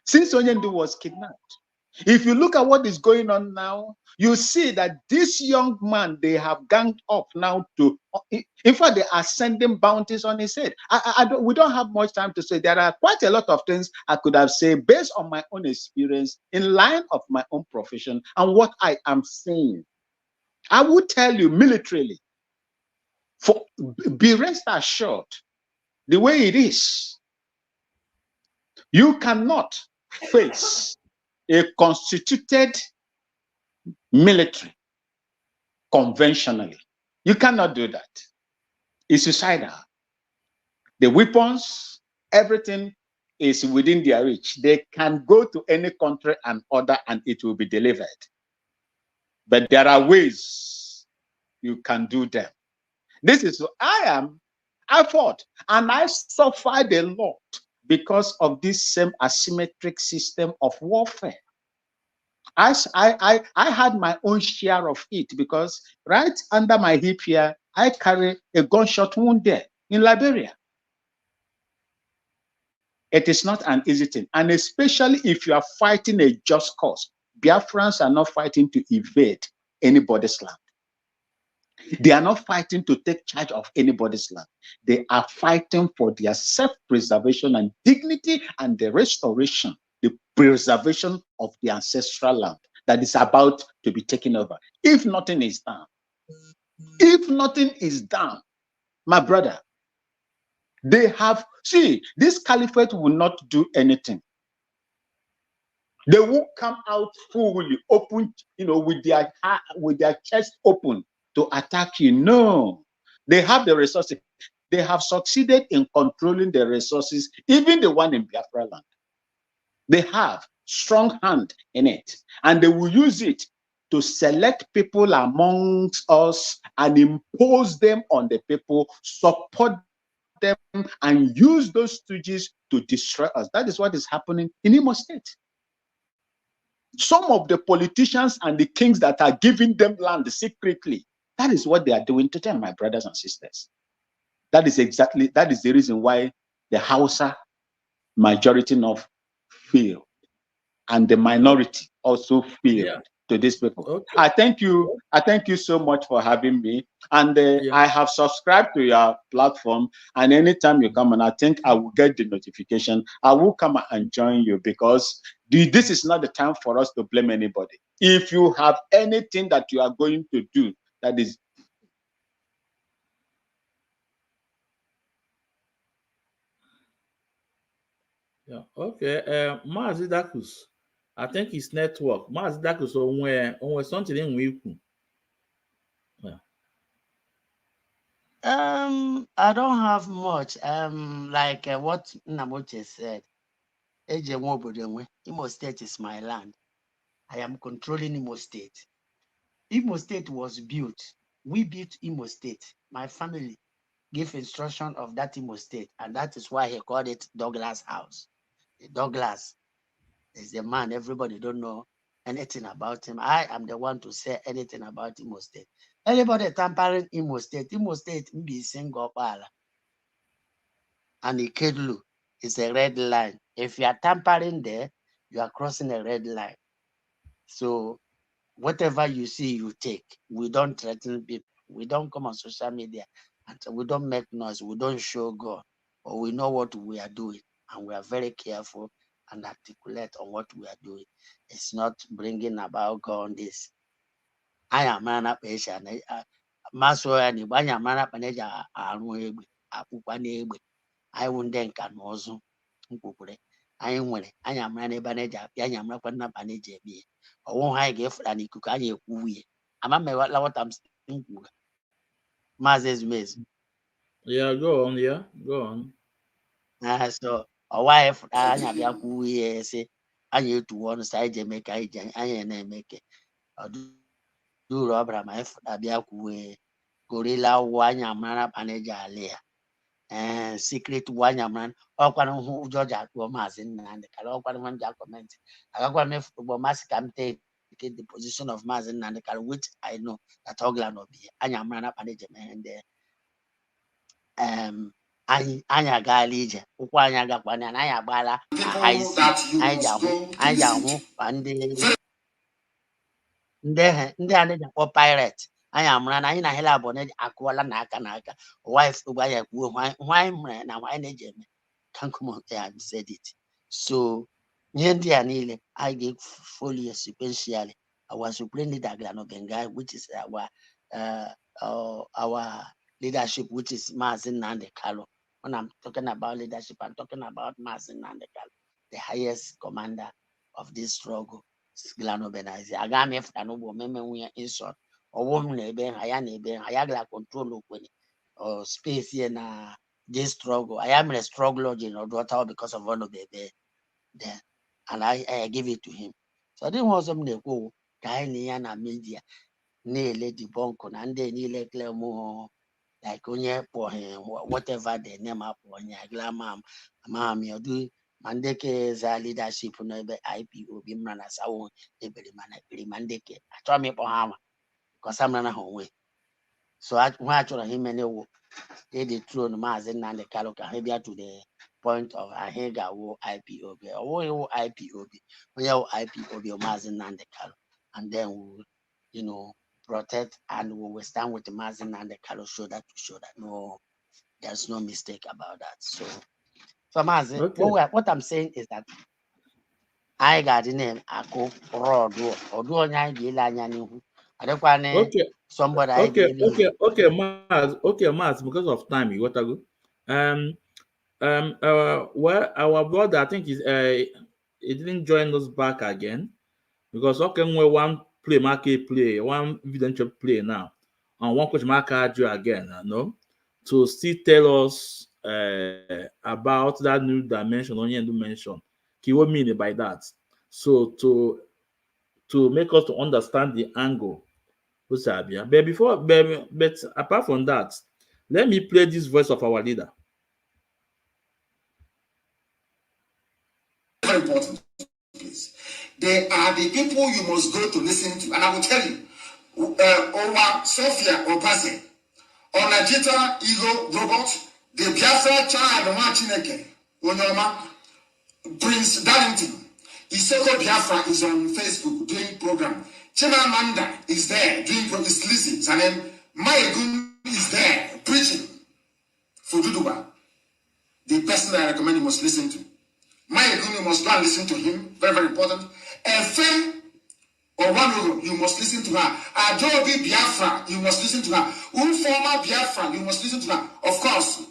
Since Onyendu was kidnapped. If you look at what is going on now, you see that this young man, they have ganged up now to, in fact, they are sending bounties on his head. We don't have much time to say. There are quite a lot of things I could have said based on my own experience, in line of my own profession and what I am seeing. I will tell you militarily, be rest assured, the way it is, you cannot face a constituted military conventionally. You cannot do that. It's suicidal. The weapons, everything is within their reach. They can go to any country and order and it will be delivered. But there are ways you can do them. This is I fought and I suffered a lot because of this same asymmetric system of warfare. I had my own share of it because right under my hip here, I carry a gunshot wound there in Liberia. It is not an easy thing. And especially if you are fighting a just cause. Biafrans are not fighting to evade anybody's land. They are not fighting to take charge of anybody's land. They are fighting for their self-preservation and dignity and the restoration, the preservation of the ancestral land that is about to be taken over. If nothing is done, my brother, they have, see, this caliphate will not do anything. They won't come out fully open, with their chest open to attack you. No, they have the resources. They have succeeded in controlling the resources, even the one in Biafra land. They have strong hand in it, and they will use it to select people amongst us and impose them on the people, support them, and use those stooges to destroy us. That is what is happening in Imo State. Some of the politicians and the kings that are giving them land secretly, that is what they are doing to them, my brothers and sisters. That is the reason why the Hausa majority of failed and the minority also failed to these people. Okay. I thank you so much for having me. And I have subscribed to your platform, and anytime you come and I think I will get the notification, I will come and join you, because this is not the time for us to blame anybody. If you have anything that you are going to do that is okay, Mazi Dakus, I think it's network. Mazi Dakus, on something in Wiku. I don't have much. Like what Namoche said, Imo State is my land. I am controlling Imo State. Imo State was built. We built Imo State. My family gave instruction of that Imo State, and that is why he called it Douglas House. Douglas is the man. Everybody don't know anything about him. I am the one to say anything about Imo State. Anybody tampering Imo State be single pala. And Ikedlu is a red line. If you are tampering there, you are crossing a red line. So whatever you see, you take. We don't threaten people. We don't come on social media and we don't make noise. We don't show God. But we know what we are doing, and we are very careful and articulate on what we are doing. It's not bringing about God on this. I am man up Asian. Maso and Ibanya man up and Asia are I wouldn't then can also. I am winning. I am running Banaja, Yanya Makana Banaja. I won't high gift and you could carry a wee. I'm a what I'm thinking. Mazes Maze. Yeah, go on, go on. So a wife, I have Yaku, say, I need to one side Jamaica, I make it. Do Robert, my Abiaku, Gorilla, Wanya, Mana Panaja, Lea. Secret Wanyaman, or one who Georgia was in and the Kalokwan Jacoment. I got one if Bomas can take vacate the position of Mazi Nnamdi Kanu, which I know that Ogla no be. Anya mrana panejeme and anya gaala ije ụkwụ anyị agakwana na anyị agbaala IC anyị ji ahụ ma ndị a na-eji akpọ pirate anyị amara na anyị na hela abụọ na-akụwala n'aka n'aka wife ụgba ya kwuo nwa anyị mere na nwa anyị na-eji eme can come on there and said it. So ihe ndị a niile anyị ga-follow sequentially our supreme leader Glano Bengai, which is our leadership, which is Mazi Nnamdi Kanu. When I'm talking about leadership, I'm talking about Mazi Nnamdi Kanu, the highest commander of this struggle. Glano Benaizi. Agame if I know women we insult or woman Hayagla control or space here na this struggle. I am a struggler in daughter because of one of the there. And I give it to him. So I didn't want some go Kainiana media. Ne lady bonko and then he let more like onye for him whatever the name up on ya glamam mammy or do mandeke za leadership no be IPO be man as I won't be mandeke. I told me for him because I'm not home. So I watch him and they the throne Mazi Nnamdi Kanu can be to the point of a hega wo IPOB or IPOB when you IPOB or Mazi Nnamdi Kanu, and then we will, protect and we will stand with the Mazi Nnamdi Kanu shoulder to shoulder. No, there's no mistake about that. So Mazi, okay. What I'm saying is that I got the name Ako Rod or do I don't want somebody. Okay, Maz, because of time, you got to go. Well, our brother, I think he didn't join us back again because we one play market play, one evidential play now, and one question mark you again, to still tell us about that new dimension, only new mention. What mean by that? So to make us to understand the angle. But apart from that, let me play this voice of our leader. Very important, please. They are the people you must go to listen to, and I will tell you, Owa Sophia Obaze, Onajita Ego Robot, the Biafra child Machineke, Onyoma, Prince Darlington, Isoko Biafra is on Facebook doing program. Chimamanda is there doing is listening, and then Mayegun is there preaching for Duduba. The person that I recommend you must listen to. Mayegun, you must go and listen to him. Very, very important. Efe or Wanuru, you must listen to her. Adobe Biafra, you must listen to her. Former Biafra, you must listen to her. Of course,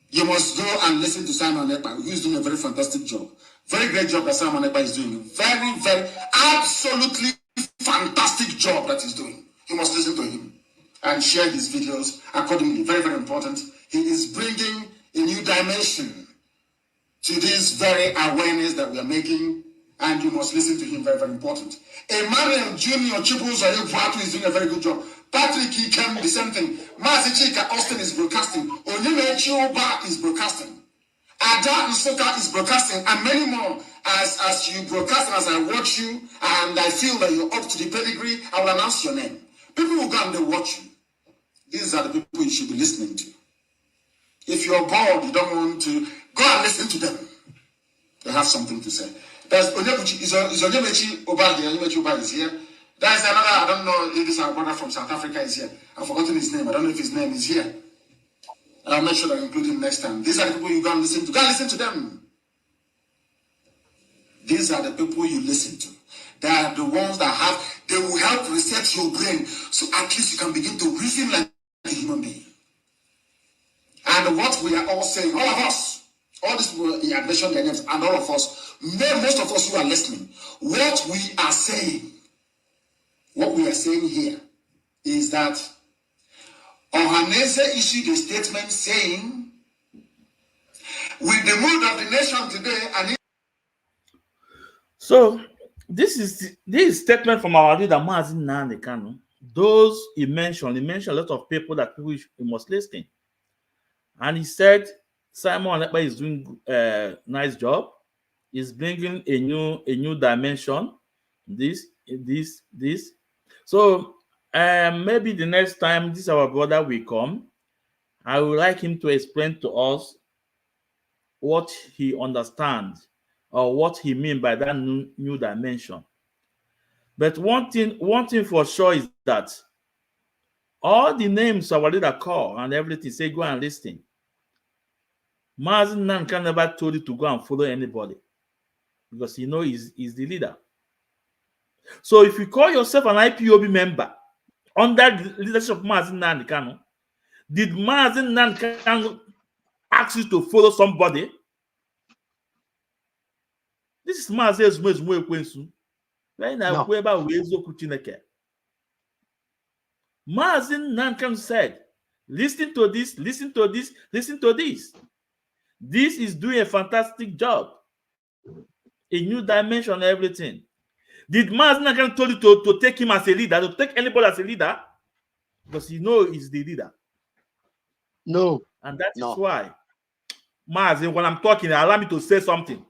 you must go and listen to Simon Ekpa, who is doing a very fantastic job. Very great job that Simon Ekpa is doing. Very, very, absolutely fantastic job that he's doing. You must listen to him and share his videos accordingly. Very, very important. He is bringing a new dimension to this very awareness that we are making, and you must listen to him. Very, very important. Emmanuel Junior Chibuzo is doing a very good job. Patrick Ikem, the same thing. Mazi Chika Austin is broadcasting. Onyeme Chioba is broadcasting. Ada Nsoka is broadcasting, and many more. As you broadcast and as I watch you, and I feel that you're up to the pedigree, I will announce your name. People will go and they watch you. These are the people you should be listening to. If you're bored, you don't want to, go and listen to them. They have something to say. There's Onyebuchi, is Onyemechi Oba here? Onyemechi Oba is here. There's another, I don't know if this is our brother from South Africa is here. I've forgotten his name. I don't know if his name is here. And I'll make sure that I include him next time. These are the people you go and listen to. Go and listen to them. These are the people you listen to. They are the ones that they will help reset your brain so at least you can begin to reason like a human being. And what we are all saying, all of us, all these people, he had mentioned their names, and all of us, most of us who are listening, what we are saying here is that Ohanese issued a statement saying, with the mood of the nation today, and so this is statement from our leader Mazi Nnamdi Kanu. Those he mentioned a lot of people that we must listen. And he said Simon Ekpa is doing a nice job. He's bringing a new dimension this. So maybe the next time this our brother will come, I would like him to explain to us what he understands or what he mean by that new dimension. But one thing for sure is that all the names our leader call and everything say go and listen. Mazi Nnamdi Kanu never told you to go and follow anybody because he know he's the leader. So if you call yourself an IPOB member under the leadership of Mazi Nnamdi Kanu, did Mazi Nnamdi Kanu ask you to follow somebody? This is Mazi Ezumezue Ekwensu. Mazi Nnamdi Kanu said, listen to this, listen to this, listen to this. This is doing a fantastic job. A new dimension, everything. Did Mazi Nnamdi Kanu told you to take him as a leader, to take anybody as a leader? Because you know he's the leader. No. And that is why, Mazi, when I'm talking, allow me to say something.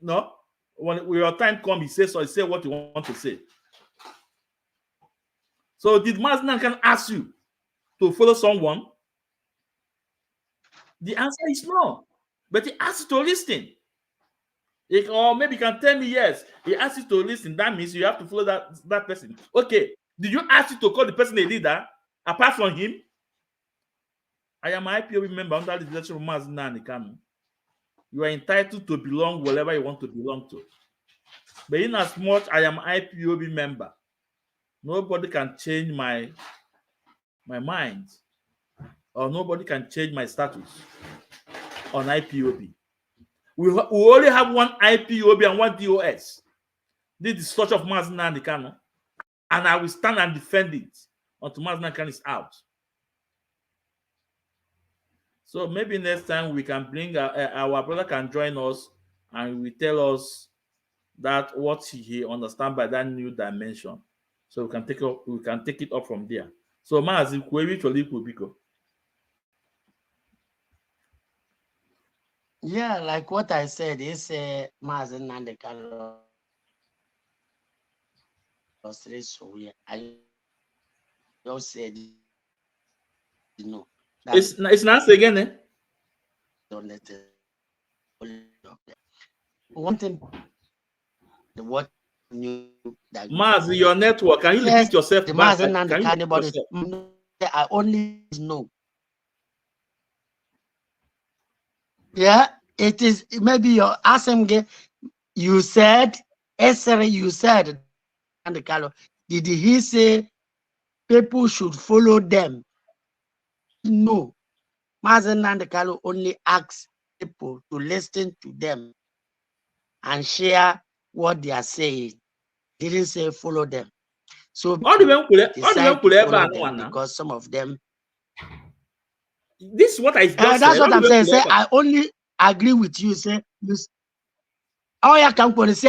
No? When your time comes, he say what you want to say. So did Mazi Nnamdi Kanu ask you to follow someone? The answer is no. But he asked you to listen. Or maybe you can tell me yes. He asked you to listen. That means you have to follow that person. Okay. Did you ask you to call the person a leader apart from him? I am an IPOB member under the leadership of Mazi Nnamdi Kanu. You are entitled to belong wherever you want to belong to. But in as much I am IPOB member, nobody can change my mind, or nobody can change my status on IPOB. We only have one IPOB and one DOS. This is the structure of Mazi Nnamdi Kanu, and I will stand and defend it until Mazi Nnamdi Kanu is out. So maybe next time we can bring our brother can join us and we tell us that what he understand by that new dimension. So we can take it up from there. So Mazi, yeah, like what I said, is Mazi Nnamdi Kanu. I just said, you know. It's not again, eh? One thing, what new that Mazi, your network, can you repeat yourself? The Mazi Nnamdi Kanu, I only know. Yeah, it is maybe your ASMG. You said, Asari, you said, did he say people should follow them? No. Mazi Nnamdi Kanu only asks people to listen to them and share what they are saying. Didn't say follow them. So because some of them. This is what I just that's said. What I'm saying. Say I only agree with you. Say you. Oh yeah,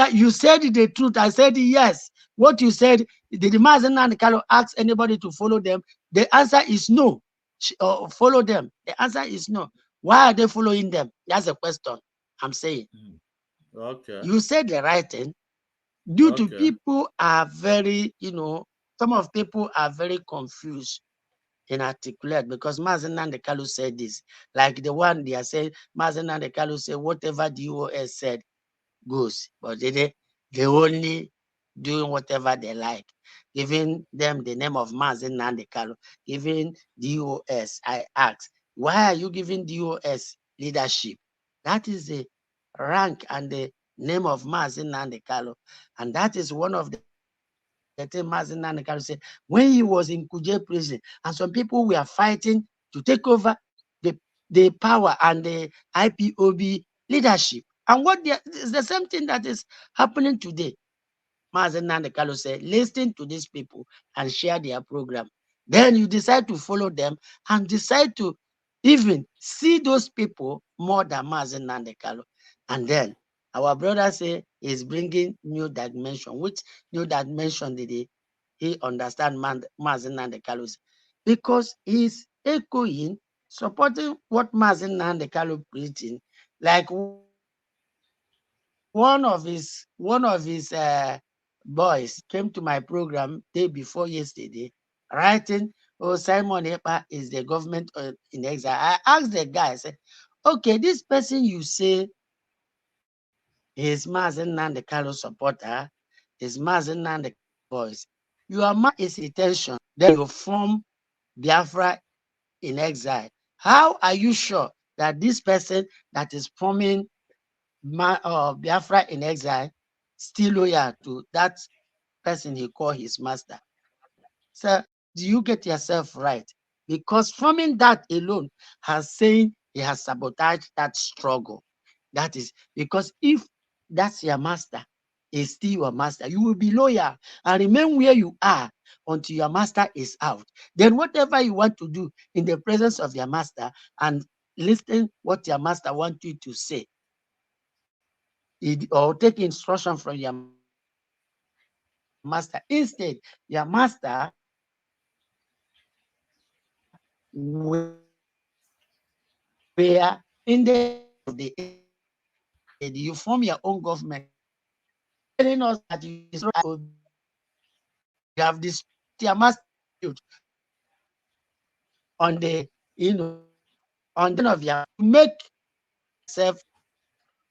you said the truth. I said yes. What you said, did Mazi Nnamdi Kanu ask anybody to follow them? The answer is no. Follow them. The answer is no. Why are they following them? That's a question I'm saying. Okay. You said the right thing. Due to people are very, some of people are very confused and articulate because Mazi Nnamdi Kanu said this. Like the one they are saying, Mazi Nnamdi Kanu said whatever the DOS said goes. But they only doing whatever they like. Giving them the name of Mazi Nnamdi Kanu, giving DOS. I ask, why are you giving DOS leadership? That is the rank and the name of Mazi Nnamdi Kanu. And that is one of the things Mazi Nnamdi Kanu said when he was in Kuje prison. And some people were fighting to take over the power and the IPOB leadership. And it's the same thing that is happening today. Mazi Nnamdi Kanu said, listen to these people and share their program. Then you decide to follow them and decide to even see those people more than Mazi Nnamdi Kanu. And then our brother say he's bringing new dimension. Which new dimension did he understand Mazi Nnamdi Kanu? Because he's echoing, supporting what Mazi Nnamdi Kanu preaching, like one of his boys came to my program day before yesterday, writing, "Oh, Simon Epa is the government in exile." I asked the guy, I said, "Okay, this person you say is Mazi Nnamdi Kanu supporter, is Mazi Nnamdi boys. Your man is detention, then you form Biafra in exile. How are you sure that this person that is forming Biafra in exile still loyal to that person he called his master?" So do you get yourself right? Because forming that alone has saying he has sabotaged that struggle. That is because if that's your master, is still your master, you will be loyal and remain where you are until your master is out. Then whatever you want to do in the presence of your master and listen what your master wants you to say, or take instruction from your master. Instead, your master were in the you form your own government, telling us that you have this your master on the on the of your make yourself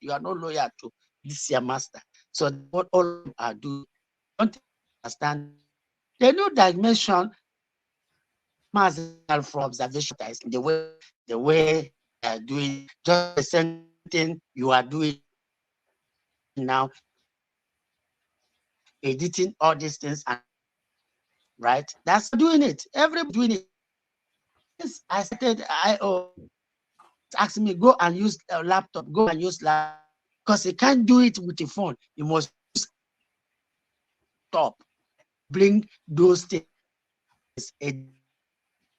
you are no loyal to this your master. So what all are doing, don't understand the new dimension from observation is the way they are doing just the same thing you are doing now, editing all these things, and right, that's doing it, everybody doing it. I started asking me go and use a laptop, go and use laptop, because he can't do it with the phone. You must stop, bring those things,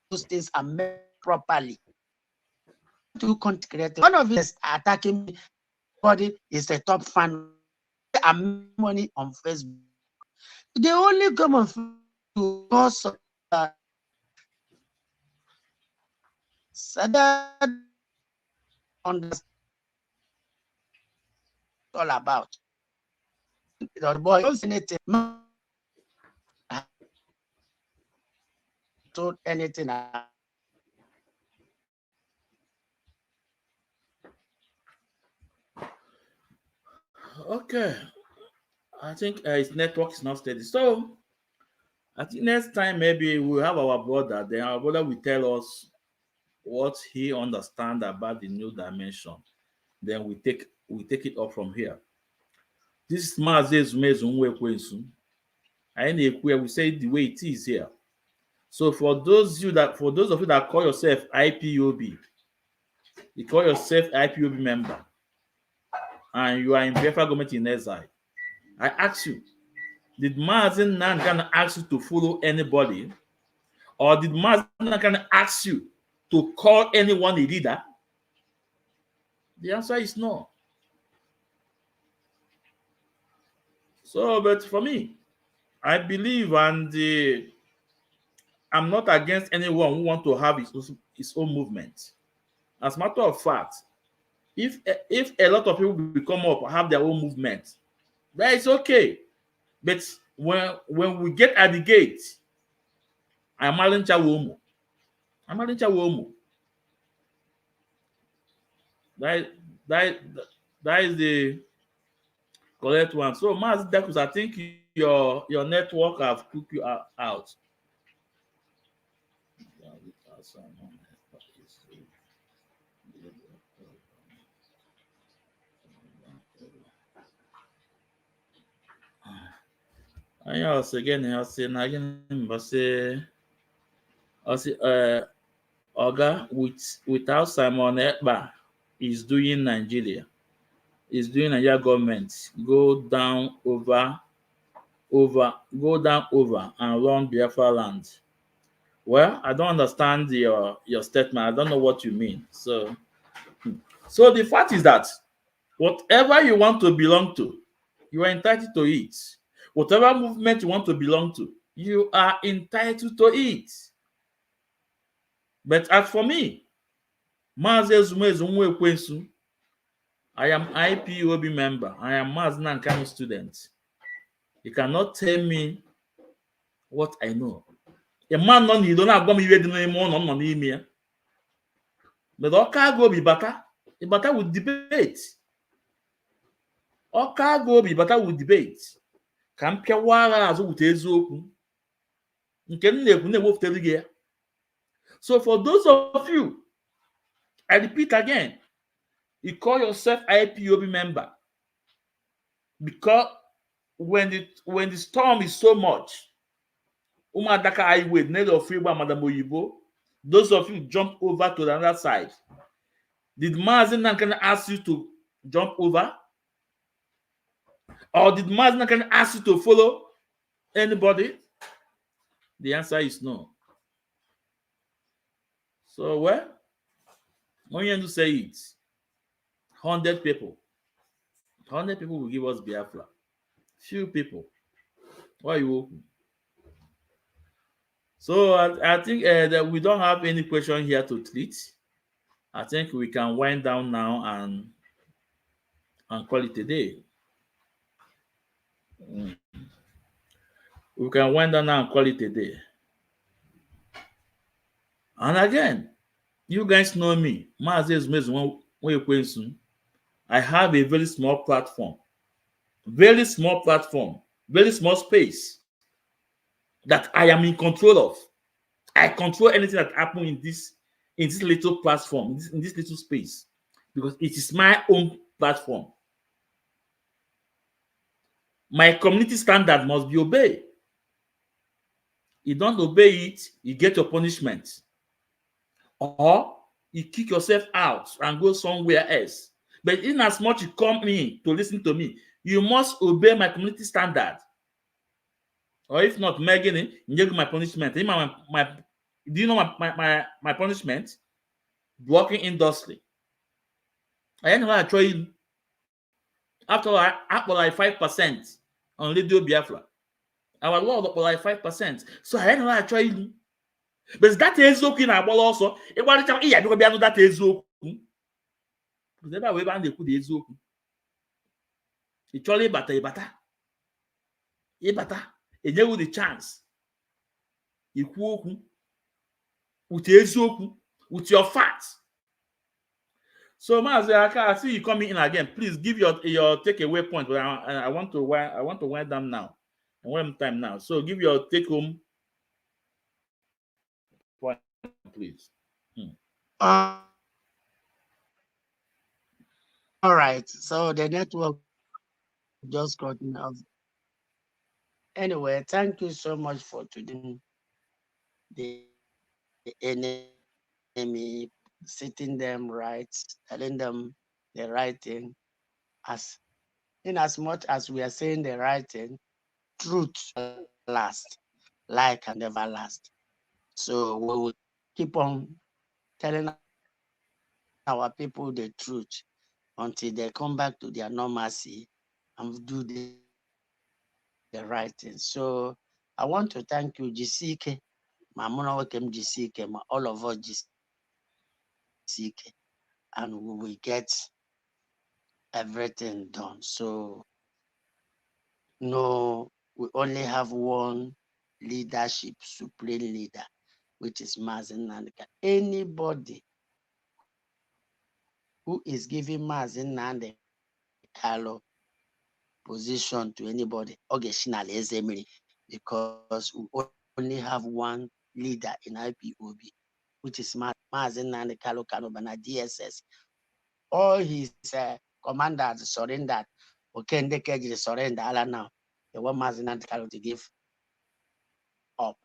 those things are made properly. To create one of us attacking me, body is a top fan. I'm money on Facebook. They only come on Facebook to cause so that understand all about. The boy don't say anything. Told anything. Okay, I think his network is not steady. So I think next time maybe we'll have our brother. Then our brother will tell us what he understands about the new dimension. Then we take it up from here. This is Mazi Ezumezu Nwekwensu. I we say it the way it is here. So for those of you that call yourself IPOB, you call yourself IPOB member, and you are in Biafra government in exile, I ask you, did Mazi Nnamdi Kanu ask you to follow anybody? Or did Mazi Nnamdi Kanu ask you to call anyone a leader? The answer is no. So, but for me, I believe and I'm not against anyone who wants to have his own movement. As a matter of fact, if a lot of people will come up and have their own movement, that is okay. But when we get at the gate, I'm Alincha Womo. I'm Alincha Womo. That is the correct one. So, Mazi Dakus, I think your network have cooked you out. And also again, I say Oga without Simon Ekpa is doing Nigeria. Is doing Nigeria government go down over and run Biafra land. Well, I don't understand your statement. I don't know what you mean. So the fact is that whatever you want to belong to, you are entitled to it. Whatever movement you want to belong to, you are entitled to it. But as for me, Mazi Ezumezu Nwekwensu, I am IPOB member. I am Mazi Nnamdi Kanu student. You cannot tell me what I know. A man non you don't have gone even anymore on email. But Oka go be better. The better would debate. Oka go be better would debate. Ka mpia wara azu wute eziokwu. Nke m na-ekwu na-ewepụtara gị ya. So for those of you, I repeat again, you call yourself IPOB member because when the storm is so much, Umadaka highway, need of free Madam Oyibo, those of you jump over to the other side. Did Mazi can ask you to jump over? Or did Mazi can ask you to follow anybody? The answer is no. So, well, when you say it, 100 people. 100 people will give us Biafra. Few people. Why you open? So I think that we don't have any question here to treat. I think we can wind down now and call it a day. We can wind down now and call it a day. And again, you guys know me. I have a very small platform. Very small platform. Very small space that I am in control of. I control anything that happens in this little platform, in this little space, because it is my own platform. My community standard must be obeyed. You don't obey it, you get your punishment. Or you kick yourself out and go somewhere else. But in as much you come in to listen to me, you must obey my community standard. Or if not, Megan, you get my punishment. Do you know my punishment? Blocking industry. I know I try after like 5% on Radio Biafra. Our law of like 5%. So I know I try. But that is okay now. Also, it was that is okay. Never way back they could is okay. It's only better. And you with the chance. You walk with with your facts. So Mazi, I see you coming in again. Please give your takeaway point. But I want to wind down now. And one time now. So give your take home point, please. All right. So the network just got me off. Anyway, thank you so much for today. The enemy sitting them right, telling them the right thing. In as much as we are saying the right thing, truth lasts, lie can never last. So we will keep on telling our people the truth until they come back to their normalcy and do the right thing. So I want to thank you, GCK. Mamuna welcome GCK, all of us GCK, and we will get everything done. So no, we only have one leadership, supreme leader, which is Mazi Nnamdi Kanu. Anybody who is giving Mazi Nnamdi Kanu position to anybody, because we only have one leader in IPOB, which is Mazi Nnamdi Kanu Bana DSS. All his commanders surrendered. Okay, and they surrender now. They want Mazi Nnamdi Kanu to give up.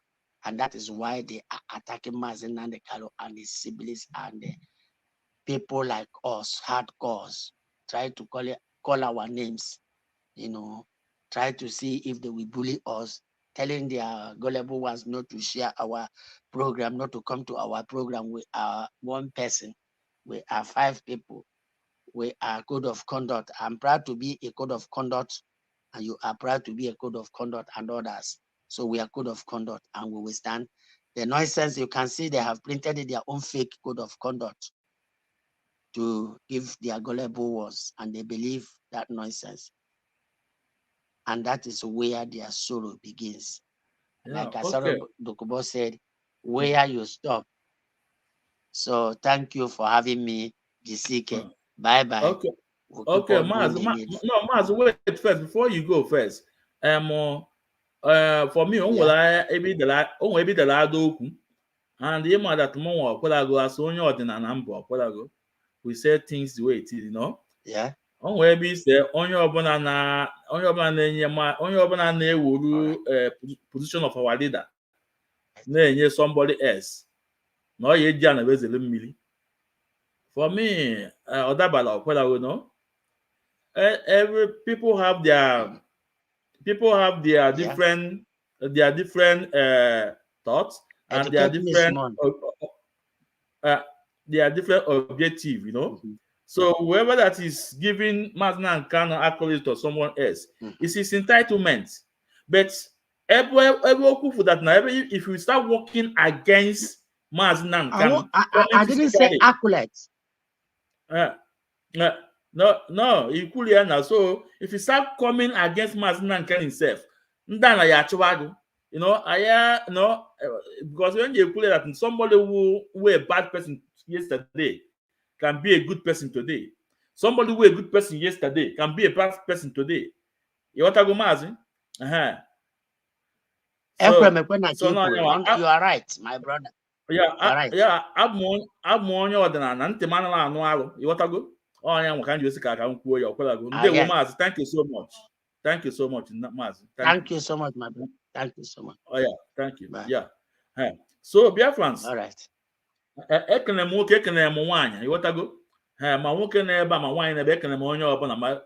And that is why they are attacking Mazi Nnamdi Kanu and his siblings and people like us, hardcores, try to call our names, try to see if they will bully us, telling their gullible ones not to share our program, not to come to our program. We are one person. We are 5 people. We are code of conduct. I'm proud to be a code of conduct, and you are proud to be a code of conduct and others. So we are code of conduct, and we will stand. The nonsense you can see, they have printed their own fake code of conduct to give their gullible words, and they believe that nonsense. and that is where their sorrow begins. Yeah, Like Asari Dokubo said, where you stop. So thank you for having me, Jisike. Bye bye. Okay. We'll Okay, Maz, wait first before you go first. For me, ebe the okwu, and the man that mo akwelago as onye ordinary mbo akwelago. We say things the way it is, you know. Yeah. Ebe say onye obuna na-enye onye obuna na-ewuru position of our leader na-enye somebody else. No ye ji na bezele mmiri. For me, Odabala akwelago, no. Every people have their different thoughts and their different objective, you know. So whoever that is giving Mazi Kanu accolades to someone else, it's his entitlement. But every for that now, if you start working against Mazi Kanu, I didn't say accolades. No, equally now. So if you start coming against Mazi Kanu himself, you know, because when you equally that somebody who a bad person yesterday can be a good person today. Somebody who a good person yesterday can be a bad person today. You want to go Mazi? So now you are right, my brother. Yeah, I'm on your ordinary and you want to go? Oh, I am kind of thank you so much. Thank you so much, Mazi. Thank you so much, my brother. Thank you so much. Oh yeah, thank you. Bye. Yeah. So Biafrans. All right. Ekene m nwoke, ekene m nwaanyị, ịghọtago? Ma nwoke na-ebe ma nwaanyị na-ebe ekene m onye ọbụla ma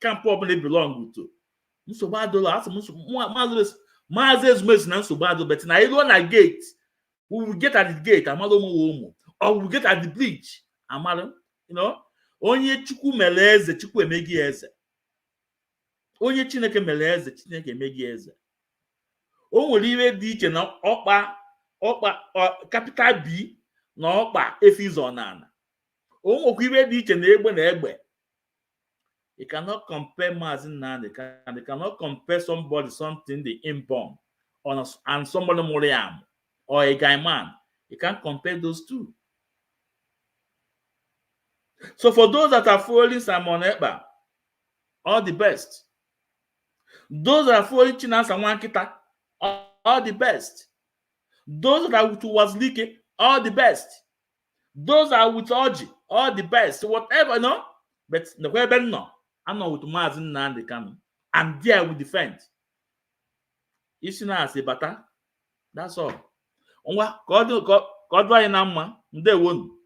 kampụ ọbụla belong to. Nsogbu adụla, asị m Mazi Ezumezu na nsogbu adụla, but na ịruo na gate, we will get at the gate, amalụ ụmụ, or we will get at the bridge, amalụ, you know? Onye Chukwu mere eze, Chukwu emegi eze. Onye Chineke mere eze, Chineke emegi eze. O nwere ihe dị iche na ọkpa capital B na ọkpa efizo nana. O nwekwa ihe dị iche na egbe na egbe. You cannot compare Mazi Nnamdi Kanu. You cannot compare something the inborn and somebody Muriam or a guy man. You can't compare those two. So for those that are following Simon Ekpa, all the best. Those that are following Chinasa Nwankita, all the best. Those that are with Wazlike, all the best. Those that are with Oji, all the best. Whatever, no? But the way no, I'm not with Mazi Nnamdi Kanu. I'm there with defend. Ishina Asibata. That's all. God, I am Ndewo.